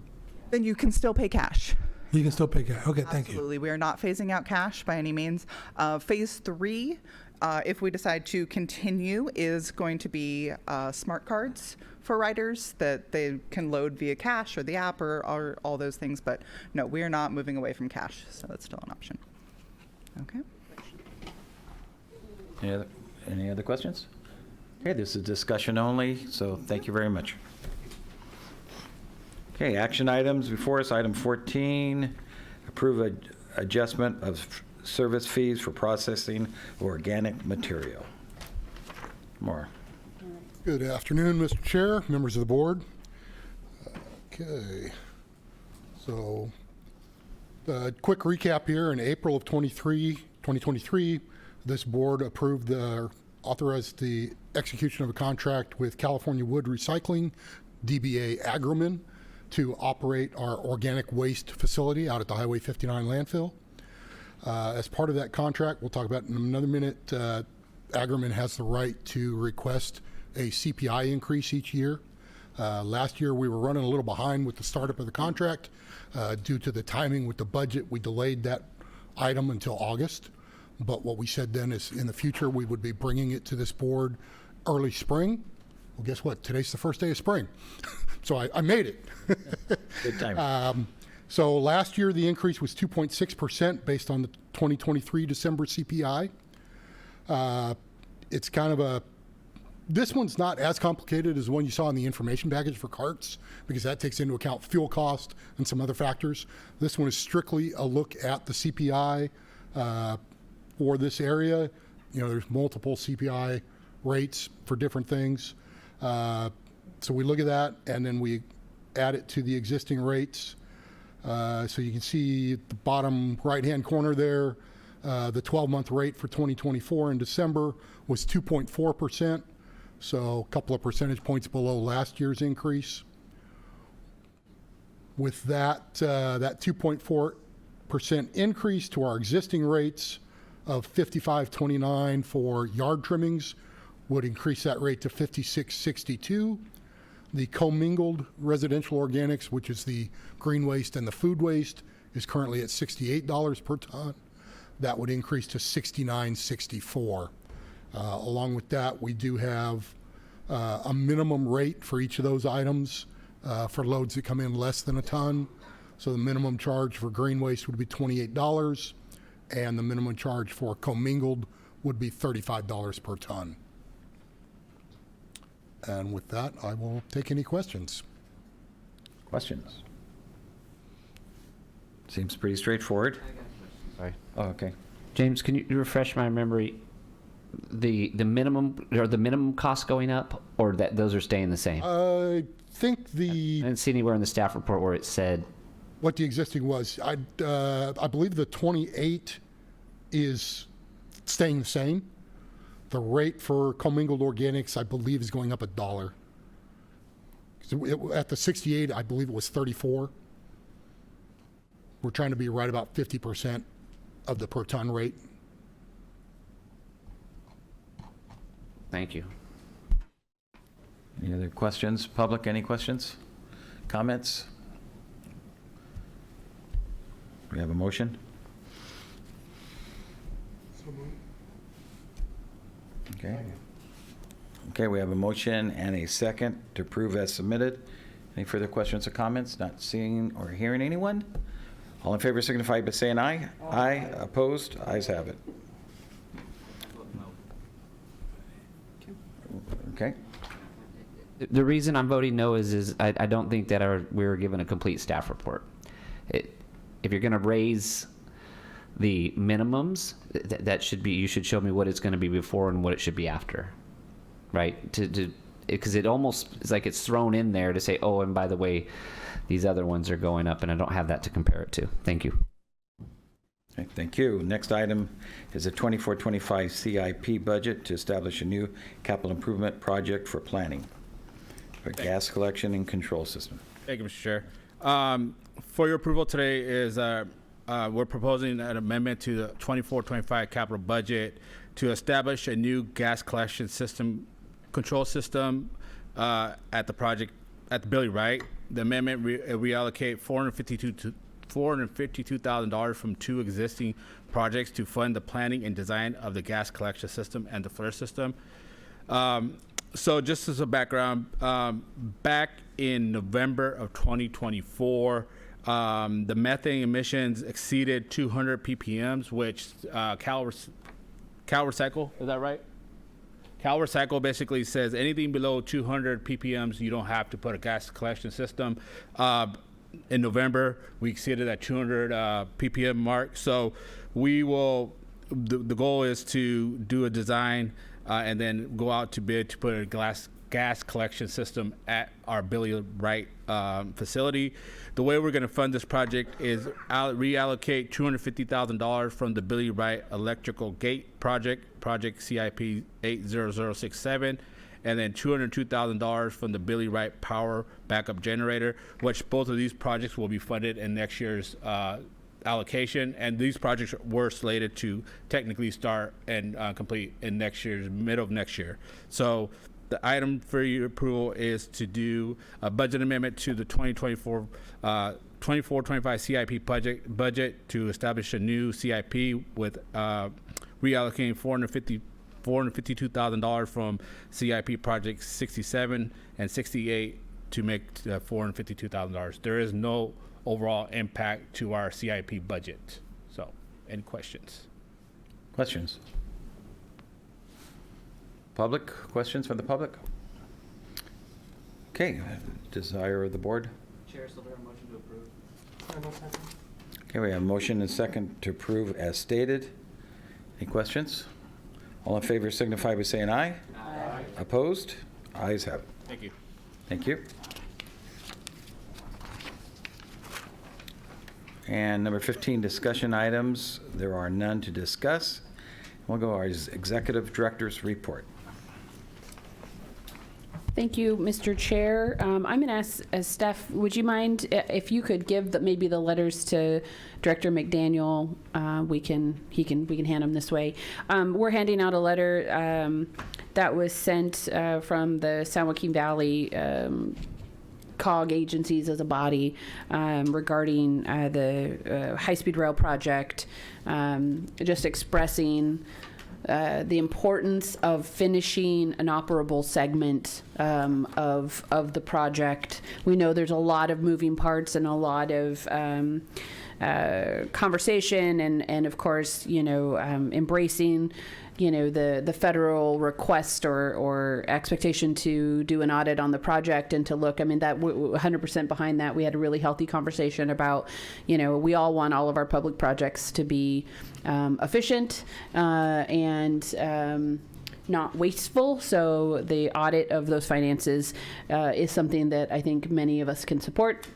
Then you can still pay cash. You can still pay cash. Okay, thank you. Absolutely. We are not phasing out cash by any means. Phase 3, if we decide to continue, is going to be smart cards for riders that they can load via cash or the app or all those things. But no, we are not moving away from cash, so that's still an option. Okay. Any other questions? Okay, this is discussion only, so thank you very much. Okay, action items before us. Item 14, approve adjustment of service fees for processing organic material. More. Good afternoon, Mr. Chair, members of the board. Okay, so quick recap here. In April of 2023, this board authorized the execution of a contract with California Wood Recycling, DBA Agromin, to operate our organic waste facility out at the Highway 59 landfill. As part of that contract, we'll talk about in another minute, Agromin has the right to request a CPI increase each year. Last year, we were running a little behind with the startup of the contract. Due to the timing with the budget, we delayed that item until August. But what we said then is in the future, we would be bringing it to this board early spring. Well, guess what? Today's the first day of spring. So I made it. Good time. So last year, the increase was 2.6% based on the 2023 December CPI. It's kind of this one's not as complicated as the one you saw in the information package for carts, because that takes into account fuel cost and some other factors. This one is strictly a look at the CPI for this area. There's multiple CPI rates for different things. So we look at that, and then we add it to the existing rates. So you can see at the bottom right-hand corner there, the 12-month rate for 2024 in December was 2.4%, so a couple of percentage points below last year's increase. With that 2.4% increase to our existing rates of $55.29 for yard trimmings would increase that rate to $56.62. The commingled residential organics, which is the green waste and the food waste, is currently at $68 per ton. That would increase to $69.64. Along with that, we do have a minimum rate for each of those items for loads that come in less than a ton. So the minimum charge for green waste would be $28, and the minimum charge for commingled would be $35 per ton. And with that, I will take any questions. Questions? Seems pretty straightforward. Sorry. Oh, okay. James, can you refresh my memory? The minimum costs going up, or that those are staying the same? I think I didn't see anywhere in the staff report where it said what the existing was. I believe the 28 is staying the same. The rate for commingled organics, I believe, is going up $1. At the 68, I believe it was 34. We're trying to be right about 50% of the per ton rate. Thank you. Any other questions? Public, any questions? Comments? We have a motion? Okay. Okay, we have a motion and a second to approve as submitted. Any further questions or comments? Not seeing or hearing anyone? All in favor signify by saying aye. Aye. Opposed? Ayes have it. Okay. The reason I'm voting no is I don't think that we were given a complete staff report. If you're going to raise the minimums, that should be, you should show me what it's going to be before and what it should be after, right? Because it almost is like it's thrown in there to say, oh, and by the way, these other ones are going up, and I don't have that to compare it to. Thank you. Okay, thank you. Next item is a 24-25 CIP budget to establish a new capital improvement project for planning for gas collection and control system. Thank you, Mr. Chair. For your approval today is we're proposing an amendment to the 24-25 capital budget to establish a new gas collection system, control system at the project at the Billy Wright. The amendment reallocate $452,000 from two existing projects to fund the planning and design of the gas collection system and the flare system. So just as a background, back in November of 2024, the methane emissions exceeded 200 ppms, which Cal Recycle, is that right? Cal Recycle basically says anything below 200 ppms, you don't have to put a gas collection system. In November, we exceeded that 200 ppm mark. So we will, the goal is to do a design and then go out to bid to put a gas collection system at our Billy Wright facility. The way we're going to fund this project is reallocate $250,000 from the Billy Wright Electrical Gate project CIP 80067, and then $202,000 from the Billy Wright Power Backup Generator, which both of these projects will be funded in next year's allocation. And these projects were slated to technically start and complete in next year's middle of next year. So The item for your approval is to do a budget amendment to the 2024 24-25 CIP budget to establish a new CIP with reallocating $452,000 from CIP projects 67 and 68 to make $452,000. There is no overall impact to our CIP budget. So, any questions? Questions? Public, questions from the public? Okay, desire of the board? Chair Silvera, motion to approve. Okay, we have a motion and second to approve as stated. Any questions? All in favor signify by saying aye. Aye. Opposed? Ayes have it. Thank you. Thank you. And number 15, discussion items. There are none to discuss. We'll go to our executive director's report. Thank you, Mr. Chair. I'm going to ask Steph, would you mind if you could give maybe the letters to Director McDaniel? We can hand them this way. We're handing out a letter that was sent from the San Joaquin Valley COG agencies as a body regarding the high-speed rail project, just expressing the importance of finishing an operable segment of the project. We know there's a lot of moving parts and a lot of conversation and of course, embracing the federal request or expectation to do an audit on the project and to look, that 100% behind that. We had a really healthy conversation about, we all want all of our public projects to be efficient and not wasteful. So the audit of those finances is something that I think many of us can support.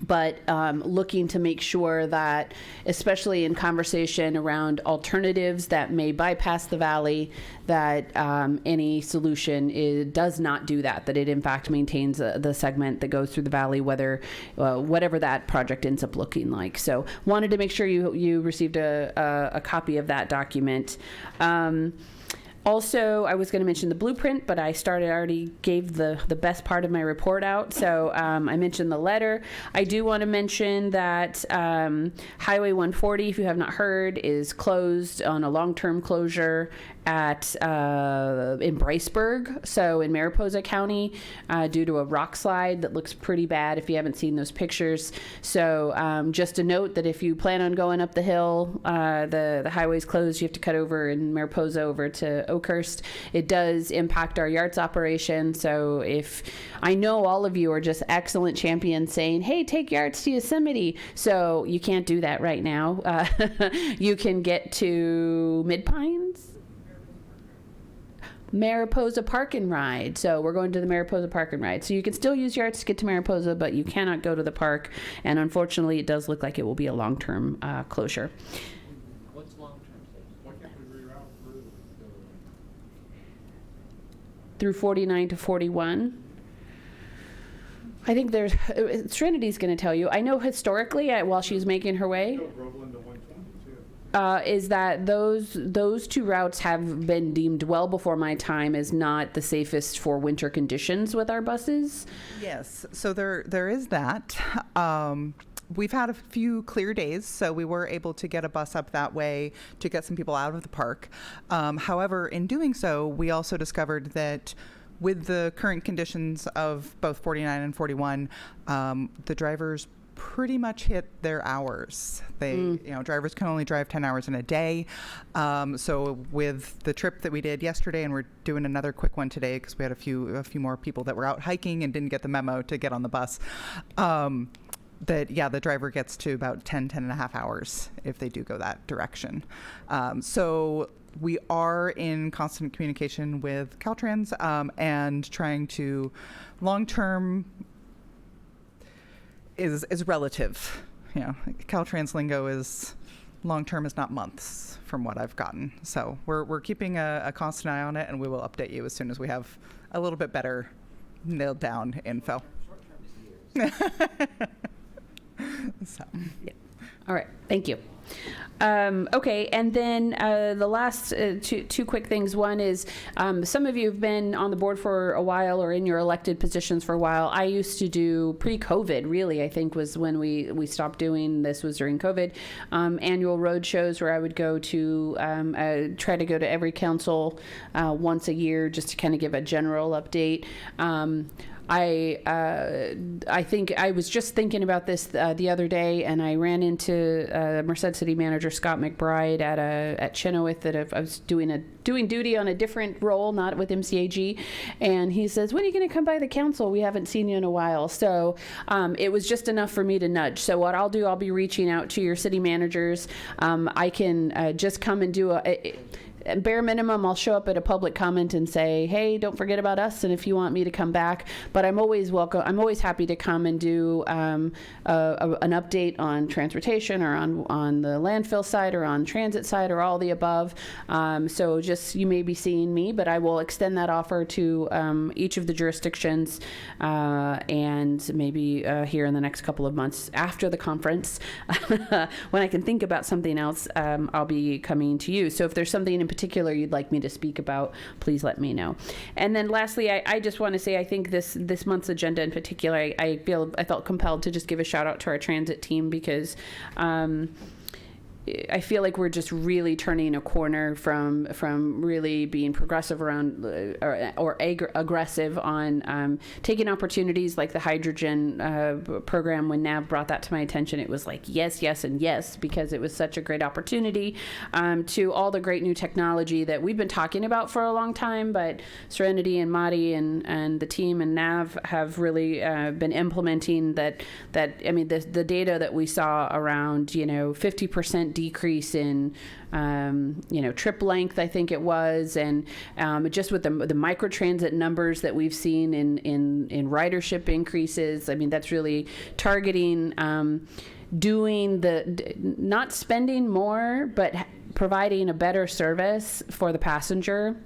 But looking to make sure that, especially in conversation around alternatives that may bypass the valley, that any solution does not do that, that it in fact maintains the segment that goes through the valley, whatever that project ends up looking like. So wanted to make sure you received a copy of that document. Also, I was going to mention the blueprint, but I already gave the best part of my report out. So I mentioned the letter. I do want to mention that Highway 140, if you have not heard, is closed on a long-term closure in Briceburg, so in Mariposa County, due to a rock slide that looks pretty bad if you haven't seen those pictures. So just a note that if you plan on going up the hill, the highway's closed, you have to cut over in Mariposa over to Oakhurst. It does impact our Yards operation, so if I know all of you are just excellent champions saying, hey, take Yards to Yosemite, so you can't do that right now. You can get to Mid-Pines? Mariposa Park and Ride. So we're going to the Mariposa Park and Ride. So you can still use Yards to get to Mariposa, but you cannot go to the park. And unfortunately, it does look like it will be a long-term closure. What's long-term? Why can't we reroute through 49 to 41? I think Trinity's going to tell you. I know historically, while she's making her way, is that those two routes have been deemed well before my time as not the safest for winter conditions with our buses. Yes, so there is that. We've had a few clear days, so we were able to get a bus up that way to get some people out of the park. However, in doing so, we also discovered that with the current conditions of both 49 and 41, the drivers pretty much hit their hours. Drivers can only drive 10 hours in a day. So with the trip that we did yesterday, and we're doing another quick one today because we had a few more people that were out hiking and didn't get the memo to get on the bus. The driver gets to about 10 and a half hours if they do go that direction. So we are in constant communication with Caltrans and trying to long-term is relative. Caltrans lingo is long-term is not months from what I've gotten. So we're keeping a constant eye on it, and we will update you as soon as we have a little bit better nailed down info. Short-term is years. So. All right, thank you. Okay, and then the last two quick things. One is some of you have been on the board for a while or in your elected positions for a while. I used to do pre-COVID, really, I think was when we stopped doing this, was during COVID, annual road shows where I would go to try to go to every council once a year just to kind of give a general update. I think I was just thinking about this the other day, and I ran into Merced City Manager Scott McBride at Chenoweth that I was doing duty on a different role, not with MCAG, and he says, "When are you going to come by the council? We haven't seen you in a while." So it was just enough for me to nudge. So what I'll do, I'll be reaching out to your city managers. I can just come and do bare minimum, I'll show up at a public comment and say, "Hey, don't forget about us," and if you want me to come back. But I'm always welcome. I'm always happy to come and do an update on transportation or on the landfill side or on transit side or all the above. So just, you may be seeing me, but I will extend that offer to each of the jurisdictions and maybe here in the next couple of months after the conference when I can think about something else, I'll be coming to you. So if there's something in particular you'd like me to speak about, please let me know. And then lastly, I just want to say, I think this month's agenda in particular, I felt compelled to just give a shout out to our transit team, because I feel like we're just really turning a corner from really being progressive around or aggressive on taking opportunities like the hydrogen program. When Nav brought that to my attention, it was like yes, yes, and yes, because it was such a great opportunity, to all the great new technology that we've been talking about for a long time, but Serenity and Madi and the team and Nav have really been implementing that. I mean, the data that we saw around 50% decrease in trip length, I think it was, and just with the microtransit numbers that we've seen in ridership increases. I mean, that's really targeting doing not spending more, but providing a better service for the passenger,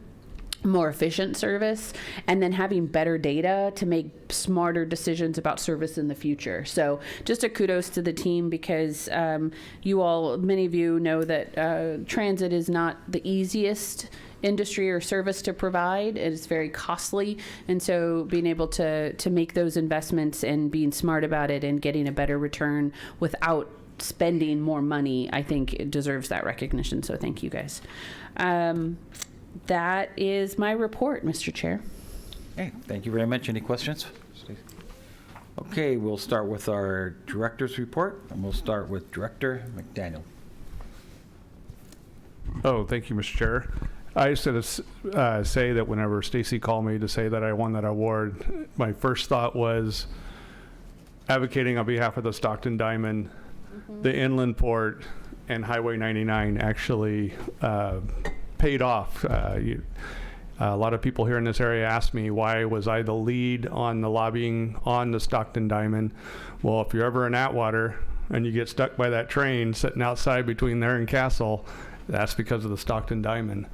more efficient service, and then having better data to make smarter decisions about service in the future. So just a kudos to the team, because many of you know that transit is not the easiest industry or service to provide. It's very costly, and so being able to make those investments and being smart about it and getting a better return without spending more money, I think it deserves that recognition. So thank you guys. That is my report, Mr. Chair. Okay, thank you very much. Any questions? Okay, we'll start with our director's report, and we'll start with Director McDaniel. Oh, thank you, Mr. Chair. I just had to say that whenever Stacy called me to say that I won that award, my first thought was advocating on behalf of the Stockton Diamond, the Inland Port, and Highway 99 actually paid off. A lot of people here in this area asked me why was I the lead on the lobbying on the Stockton Diamond. Well, if you're ever in Atwater and you get stuck by that train sitting outside between there and Castle, that's because of the Stockton Diamond.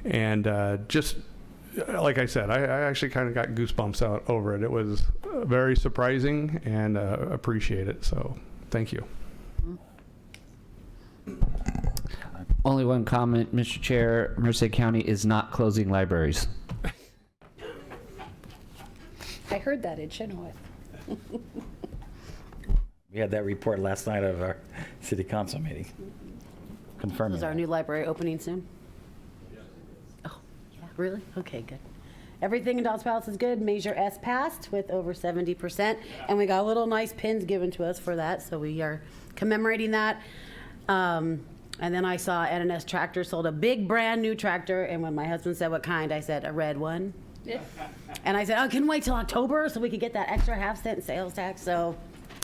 And just like I said, I actually kind of got goosebumps out over it. It was very surprising, and appreciate it. So thank you. Only one comment, Mr. Chair. Merced County is not closing libraries. I heard that in Chenoweth. We had that report last night of our city council meeting, confirming Is our that. new library opening soon? Oh, yeah, really? Okay, good. Everything in Dodds Palace is good. Measure S passed with over 70%, and we got little nice pins given to us for that, so we are commemorating that. And then I saw NNS Tractor sold a big brand new tractor, and when my husband said what kind, I said a red one. And I said, oh, can we wait till October so we could get that extra half-cent sales tax? So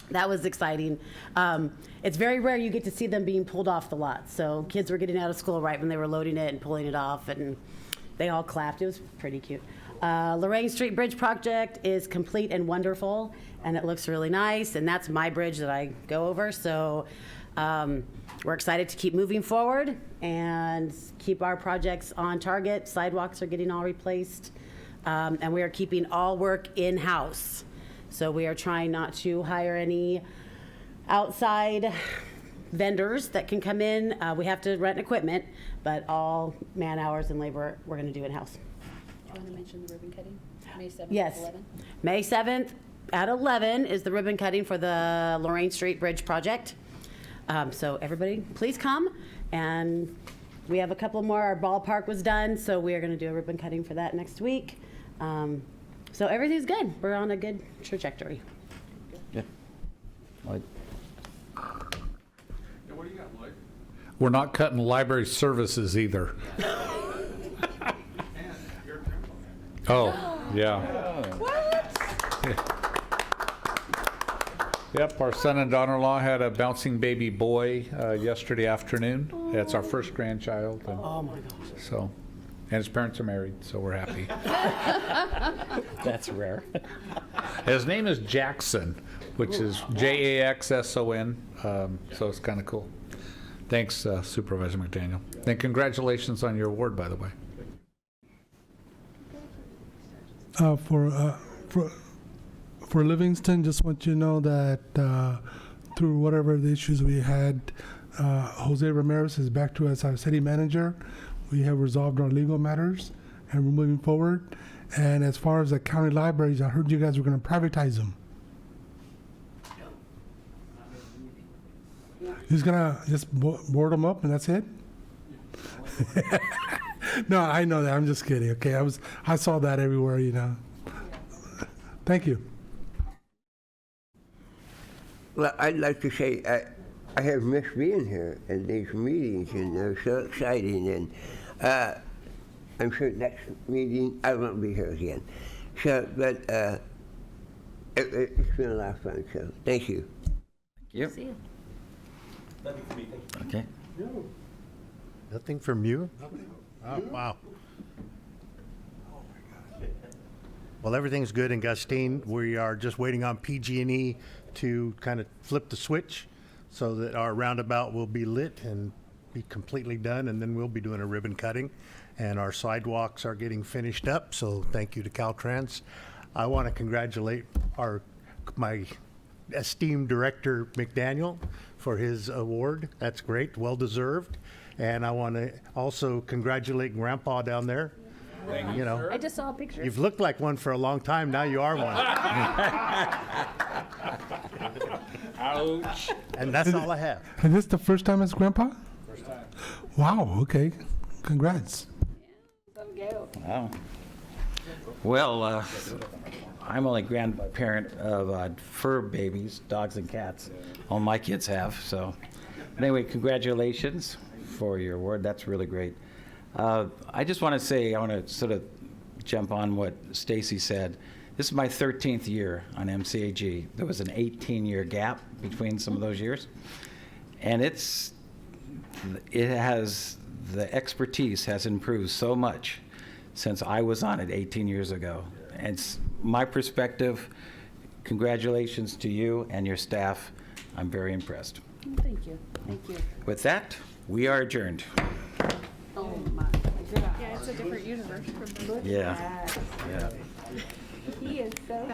that was exciting. It's very rare you get to see them being pulled off the lot. So kids were getting out of school right when they were loading it and pulling it off, and they all clapped. It was pretty cute. Lorraine Street Bridge project is complete and wonderful, and it looks really nice, and that's my bridge that I go over. So we're excited to keep moving forward and keep our projects on target. Sidewalks are getting all replaced, and we are keeping all work in-house. So we are trying not to hire any outside vendors that can come in. We have to rent equipment, but all man hours and labor we're going to do in-house. Do you want to mention the ribbon cutting? May 7th Yes. at 11? May 7th at 11 is the ribbon cutting for the Lorraine Street Bridge project. So everybody, please come. And we have a couple more. Our ballpark was done, so we are going to do a ribbon cutting for that next week. So everything's good. We're on a good trajectory. Yeah. Lloyd? We're not cutting library services either. Oh, yeah. Yep, our son and daughter-in-law had a bouncing baby boy yesterday afternoon. That's our first grandchild. And Oh my gosh. so, and his parents are married, so we're happy. That's rare. His name is Jackson, which is Jaxson. So it's kind of cool. Thanks, Supervisor McDaniel. And congratulations on your award, by the way. For Livingston, just want you to know that through whatever the issues we had, Jose Ramirez is back to us, our city manager. We have resolved our legal matters, and we're moving forward. And as far as the county libraries, I heard you guys were going to privatize them. He's gonna just board them up, and that's it. No, I know that. I'm just kidding. Okay, I saw that everywhere, you know. Thank you. Well, I'd like to say I have missed being here at these meetings, and they're so exciting. And I'm sure next meeting I won't be here again. So, but it's been a lot of fun. So, thank you. Thank you. See you. Okay. Nothing from you? Oh, wow. Well, everything's good in Gustine. We are just waiting on PG&E to kind of flip the switch so that our roundabout will be lit and be completely done, and then we'll be doing a ribbon cutting. And our sidewalks are getting finished up, so thank you to Caltrans. I want to congratulate my esteemed Director McDaniel for his award. That's great, well deserved. And I want to also congratulate Grandpa down there. You know, I just saw a picture. you've looked like one for a long time. Now you are one. Ouch. And that's all I have. And this the first time as Grandpa? First time. Wow. Okay. Congrats. Wow. Well, I'm only grandparent of fur babies, dogs and cats. All my kids have. So, but anyway, congratulations for your award. That's really great. I just want to say, I want to sort of jump on what Stacy said. This is my 13th year on MCAG. There was an 18-year gap between some of those years, and the expertise has improved so much since I was on it 18 years ago. And it's my perspective. Congratulations to you and your staff. I'm very impressed. Thank you. Thank you. With that, we are adjourned. Oh my. Yeah, it's a different universe from the Yeah. Yeah. He is so